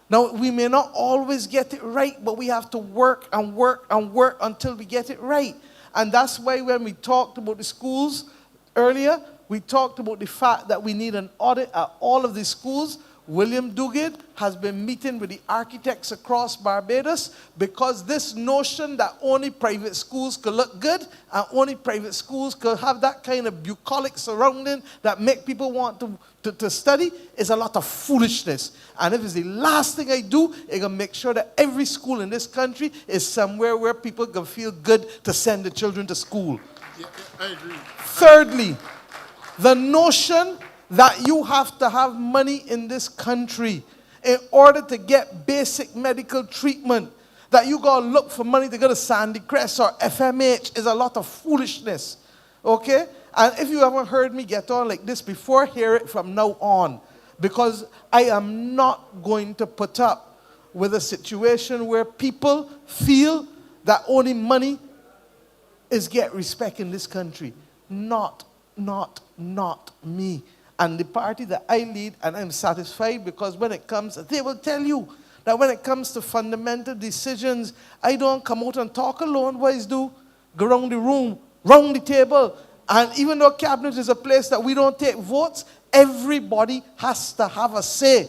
Now, we may not always get it right, but we have to work and work and work until we get it right. And that's why when we talked about the schools earlier, we talked about the fact that we need an audit at all of the schools. William Duguid has been meeting with the architects across Barbados because this notion that only private schools could look good and only private schools could have that kind of bucolic surrounding that make people want to study is a lot of foolishness. And if it's the last thing I do, I'm going to make sure that every school in this country is somewhere where people can feel good to send the children to school. Yeah, I agree. Thirdly, the notion that you have to have money in this country in order to get basic medical treatment, that you got to look for money to go to Sandy Crest or FMH is a lot of foolishness. Okay? And if you haven't heard me get on like this before, hear it from now on. Because I am not going to put up with a situation where people feel that only money is get respect in this country. Not me. And the party that I lead, and I'm satisfied because when it comes, they will tell you that when it comes to fundamental decisions, I don't come out and talk alone. What is do? Go around the room, round the table. And even though cabinet is a place that we don't take votes, everybody has to have a say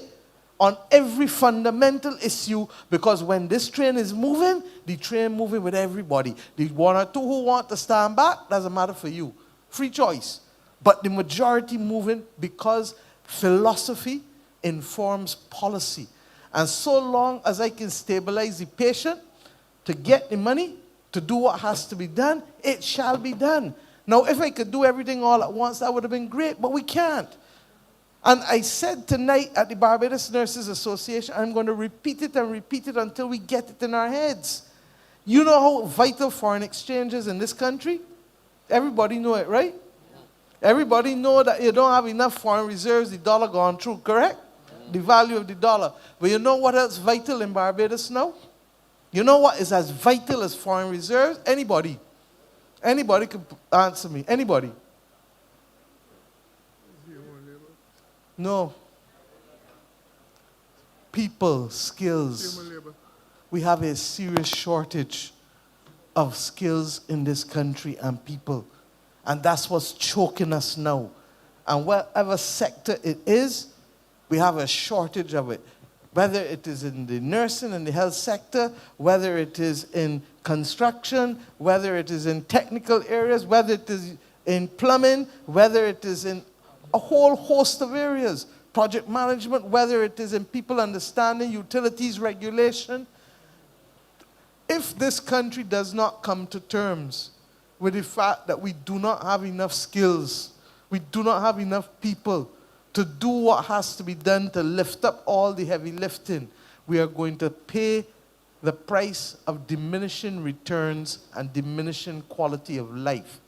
on every fundamental issue, because when this train is moving, the train moving with everybody. The 1 or 2 who want to stand back, doesn't matter for you. Free choice. But the majority moving because philosophy informs policy. And so long as I can stabilize the patient to get the money, to do what has to be done, it shall be done. Now, if I could do everything all at once, that would have been great, but we can't. And I said tonight at the Barbados Nurses Association, I'm going to repeat it and repeat it until we get it in our heads. You know how vital foreign exchange is in this country? Everybody know it, right? Everybody know that you don't have enough foreign reserves, the dollar gone through, correct? The value of the dollar. But you know what else vital in Barbados now? You know what is as vital as foreign reserves? Anybody. Anybody can answer me. Anybody. No. people, skills. We have a serious shortage of skills in this country and people. And that's what's choking us now. And whatever sector it is, we have a shortage of it. Whether it is in the nursing and the health sector, whether it is in construction, whether it is in technical areas, whether it is in plumbing, whether it is in a whole host of areas, project management, whether it is in people understanding utilities regulation. If this country does not come to terms with the fact that we do not have enough skills, we do not have enough people to do what has to be done to lift up all the heavy lifting, we are going to pay the price of diminishing returns and diminishing quality of life.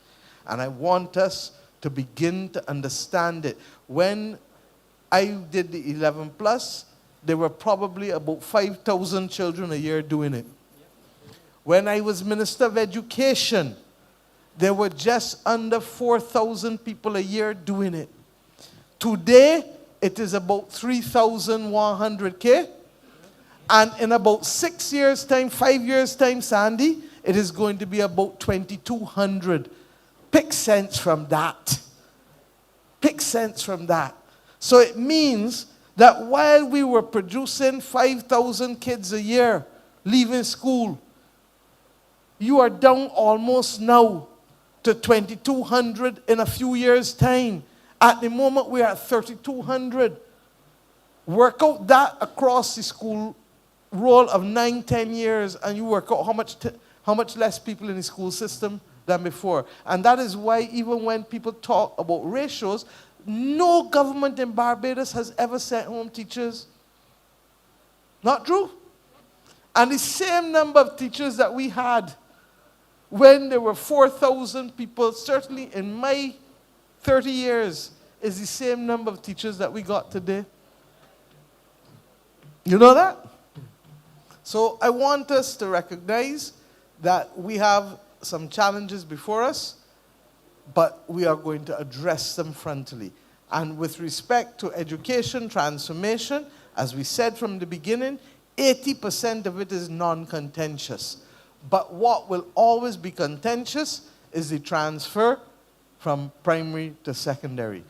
And I want us to begin to understand it. When I did the 11 plus, there were probably about 5,000 children a year doing it. When I was Minister of Education, there were just under 4,000 people a year doing it. Today, it is about 3,100K. And in about 6 years' time, 5 years' time, Sandy, it is going to be about 2,200. Pick sense from that. Pick sense from that. So it means that while we were producing 5,000 kids a year leaving school, you are down almost now to 2,200 in a few years' time. At the moment, we are at 3,200. Work out that across the school roll of 9, 10 years, and you work out how much less people in the school system than before. And that is why even when people talk about ratios, no government in Barbados has ever sent home teachers. Not true? And the same number of teachers that we had when there were 4,000 people, certainly in my 30 years, is the same number of teachers that we got today. You know that? So I want us to recognize that we have some challenges before us, but we are going to address them frontally. And with respect to education transformation, as we said from the beginning, 80% of it is non-contentious. But what will always be contentious is the transfer from primary to secondary.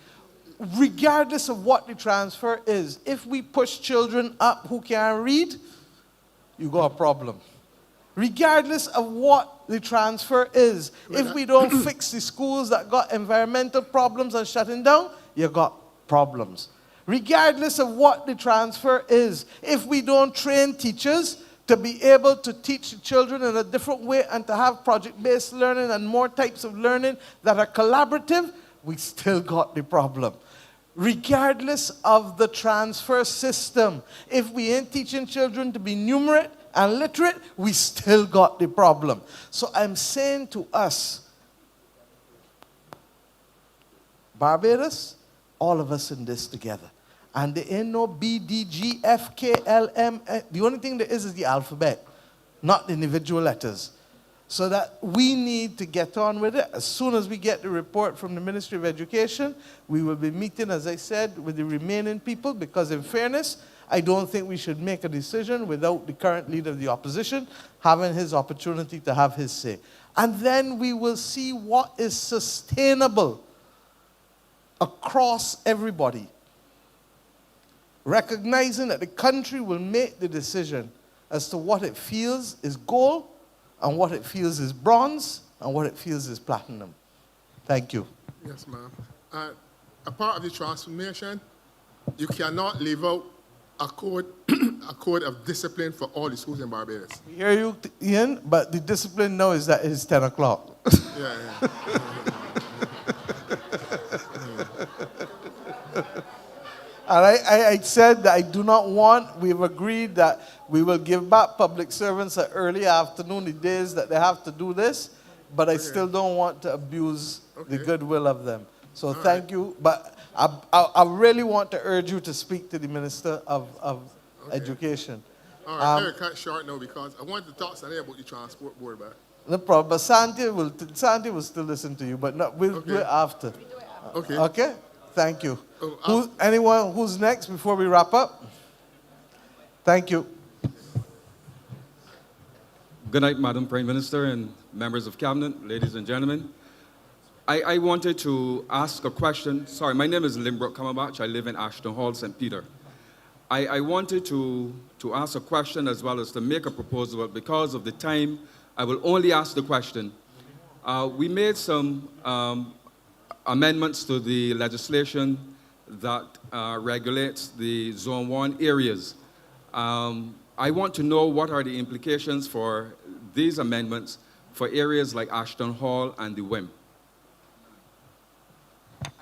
Regardless of what the transfer is, if we push children up who can't read, you got a problem. Regardless of what the transfer is, if we don't fix the schools that got environmental problems and shutting down, you got problems. Regardless of what the transfer is, if we don't train teachers to be able to teach the children in a different way and to have project-based learning and more types of learning that are collaborative, we still got the problem. Regardless of the transfer system, if we ain't teaching children to be numerate and literate, we still got the problem. So I'm saying to us, Barbados, all of us in this together. And there ain't no B, D, G, F, K, L, M. The only thing there is the alphabet, not the individual letters. So that we need to get on with it. As soon as we get the report from the Ministry of Education, we will be meeting, as I said, with the remaining people, because in fairness, I don't think we should make a decision without the current leader of the opposition having his opportunity to have his say. And then we will see what is sustainable across everybody. Recognizing that the country will make the decision as to what it feels is gold, and what it feels is bronze, and what it feels is platinum. Thank you. Yes, ma'am. A part of the transformation, you cannot leave out a code, a code of discipline for all the schools in Barbados. We hear you, Ian, but the discipline now is that it's 10 o'clock. Yeah. And I said that I do not want, we've agreed that we will give back public servants an early afternoon, the days that they have to do this, but I still don't want to abuse the goodwill of them. So thank you, but I really want to urge you to speak to the Minister of Education. All right, I'm going to cut short now because I wanted to talk something about the transport board, but no problem, but Santi will still listen to you, but no, we'll do it after. Okay. Okay? Thank you. Anyone who's next before we wrap up? Thank you. Good night, Madam Prime Minister and members of Cabinet, ladies and gentlemen. I wanted to ask a question. Sorry, my name is Limbrook Kamabach. I live in Ashton Hall, St. Peter. I wanted to ask a question as well as to make a proposal, but because of the time, I will only ask the question. We made some amendments to the legislation that regulates the Zone 1 areas. I want to know what are the implications for these amendments for areas like Ashton Hall and the WIM.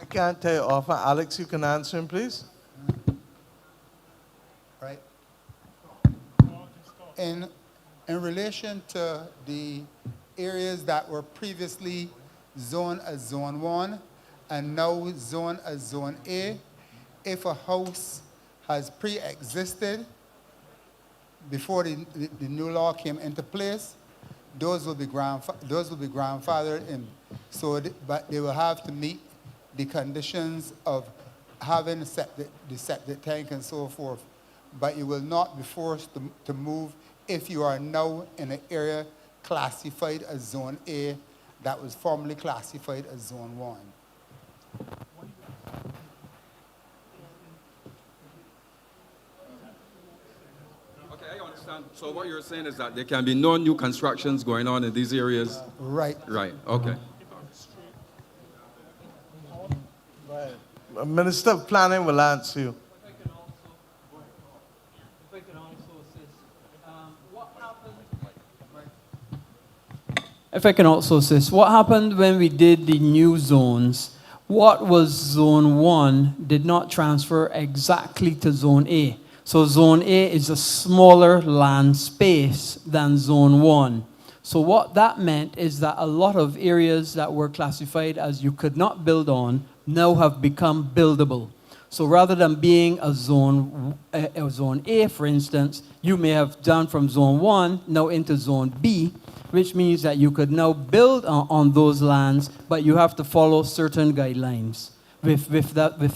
I can't tell you often. Alex, you can answer him, please. Right. In relation to the areas that were previously zoned as Zone 1 and now zoned as Zone A, if a house has pre-existed before the new law came into place, those will be grandfathered in. So, but they will have to meet the conditions of having the septic tank and so forth. But you will not be forced to move if you are now in an area classified as Zone A that was formerly classified as Zone 1. Okay, I understand. So what you're saying is that there can be no new constructions going on in these areas? Right. Right, okay. Minister of Planning will answer you. If I can also assist, what happened when we did the new zones? What was Zone 1 did not transfer exactly to Zone A. So Zone A is a smaller land space than Zone 1. So what that meant is that a lot of areas that were classified as you could not build on now have become buildable. So rather than being a Zone A, for instance, you may have done from Zone 1 now into Zone B, which means that you could now build on those lands, but you have to follow certain guidelines with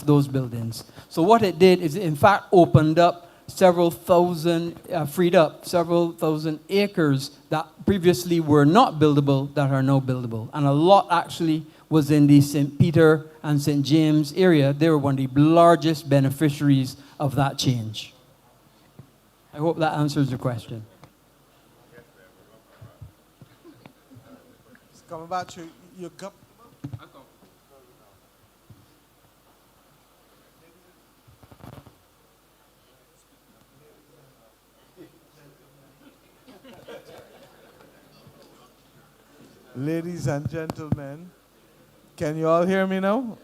those buildings. So what it did is it in fact opened up several thousand, freed up several thousand acres that previously were not buildable that are now buildable. And a lot actually was in the St. Peter and St. James area. They were one of the largest beneficiaries of that change. I hope that answers your question. Coming back to your cup. Ladies and gentlemen, can you all hear me now?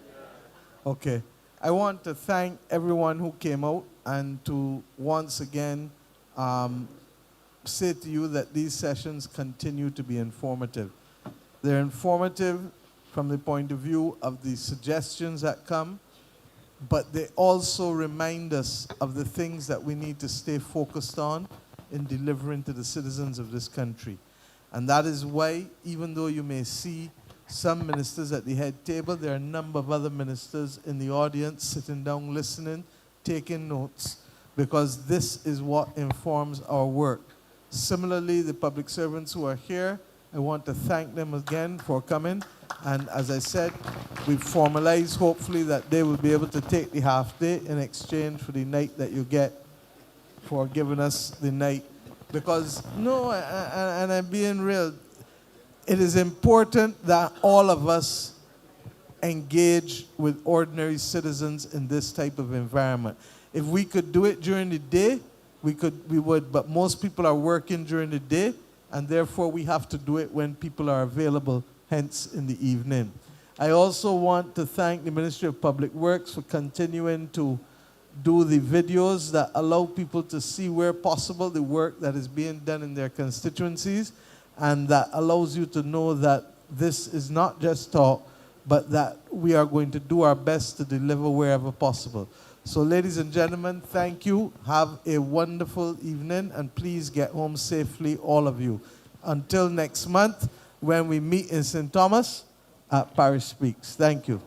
Okay. I want to thank everyone who came out and to once again say to you that these sessions continue to be informative. They're informative from the point of view of the suggestions that come, but they also remind us of the things that we need to stay focused on in delivering to the citizens of this country. And that is why, even though you may see some ministers at the head table, there are a number of other ministers in the audience sitting down, listening, taking notes, because this is what informs our work. Similarly, the public servants who are here, I want to thank them again for coming. And as I said, we've formalized, hopefully, that they will be able to take the half day in exchange for the night that you get for giving us the night. Because, no, and I'm being real, it is important that all of us engage with ordinary citizens in this type of environment. If we could do it during the day, we would, but most people are working during the day, and therefore we have to do it when people are available, hence in the evening. I also want to thank the Ministry of Public Works for continuing to do the videos that allow people to see where possible the work that is being done in their constituencies, and that allows you to know that this is not just talk, but that we are going to do our best to deliver wherever possible. So ladies and gentlemen, thank you. Have a wonderful evening, and please get home safely, all of you. Until next month, when we meet in St. Thomas at Parish Speaks. Thank you.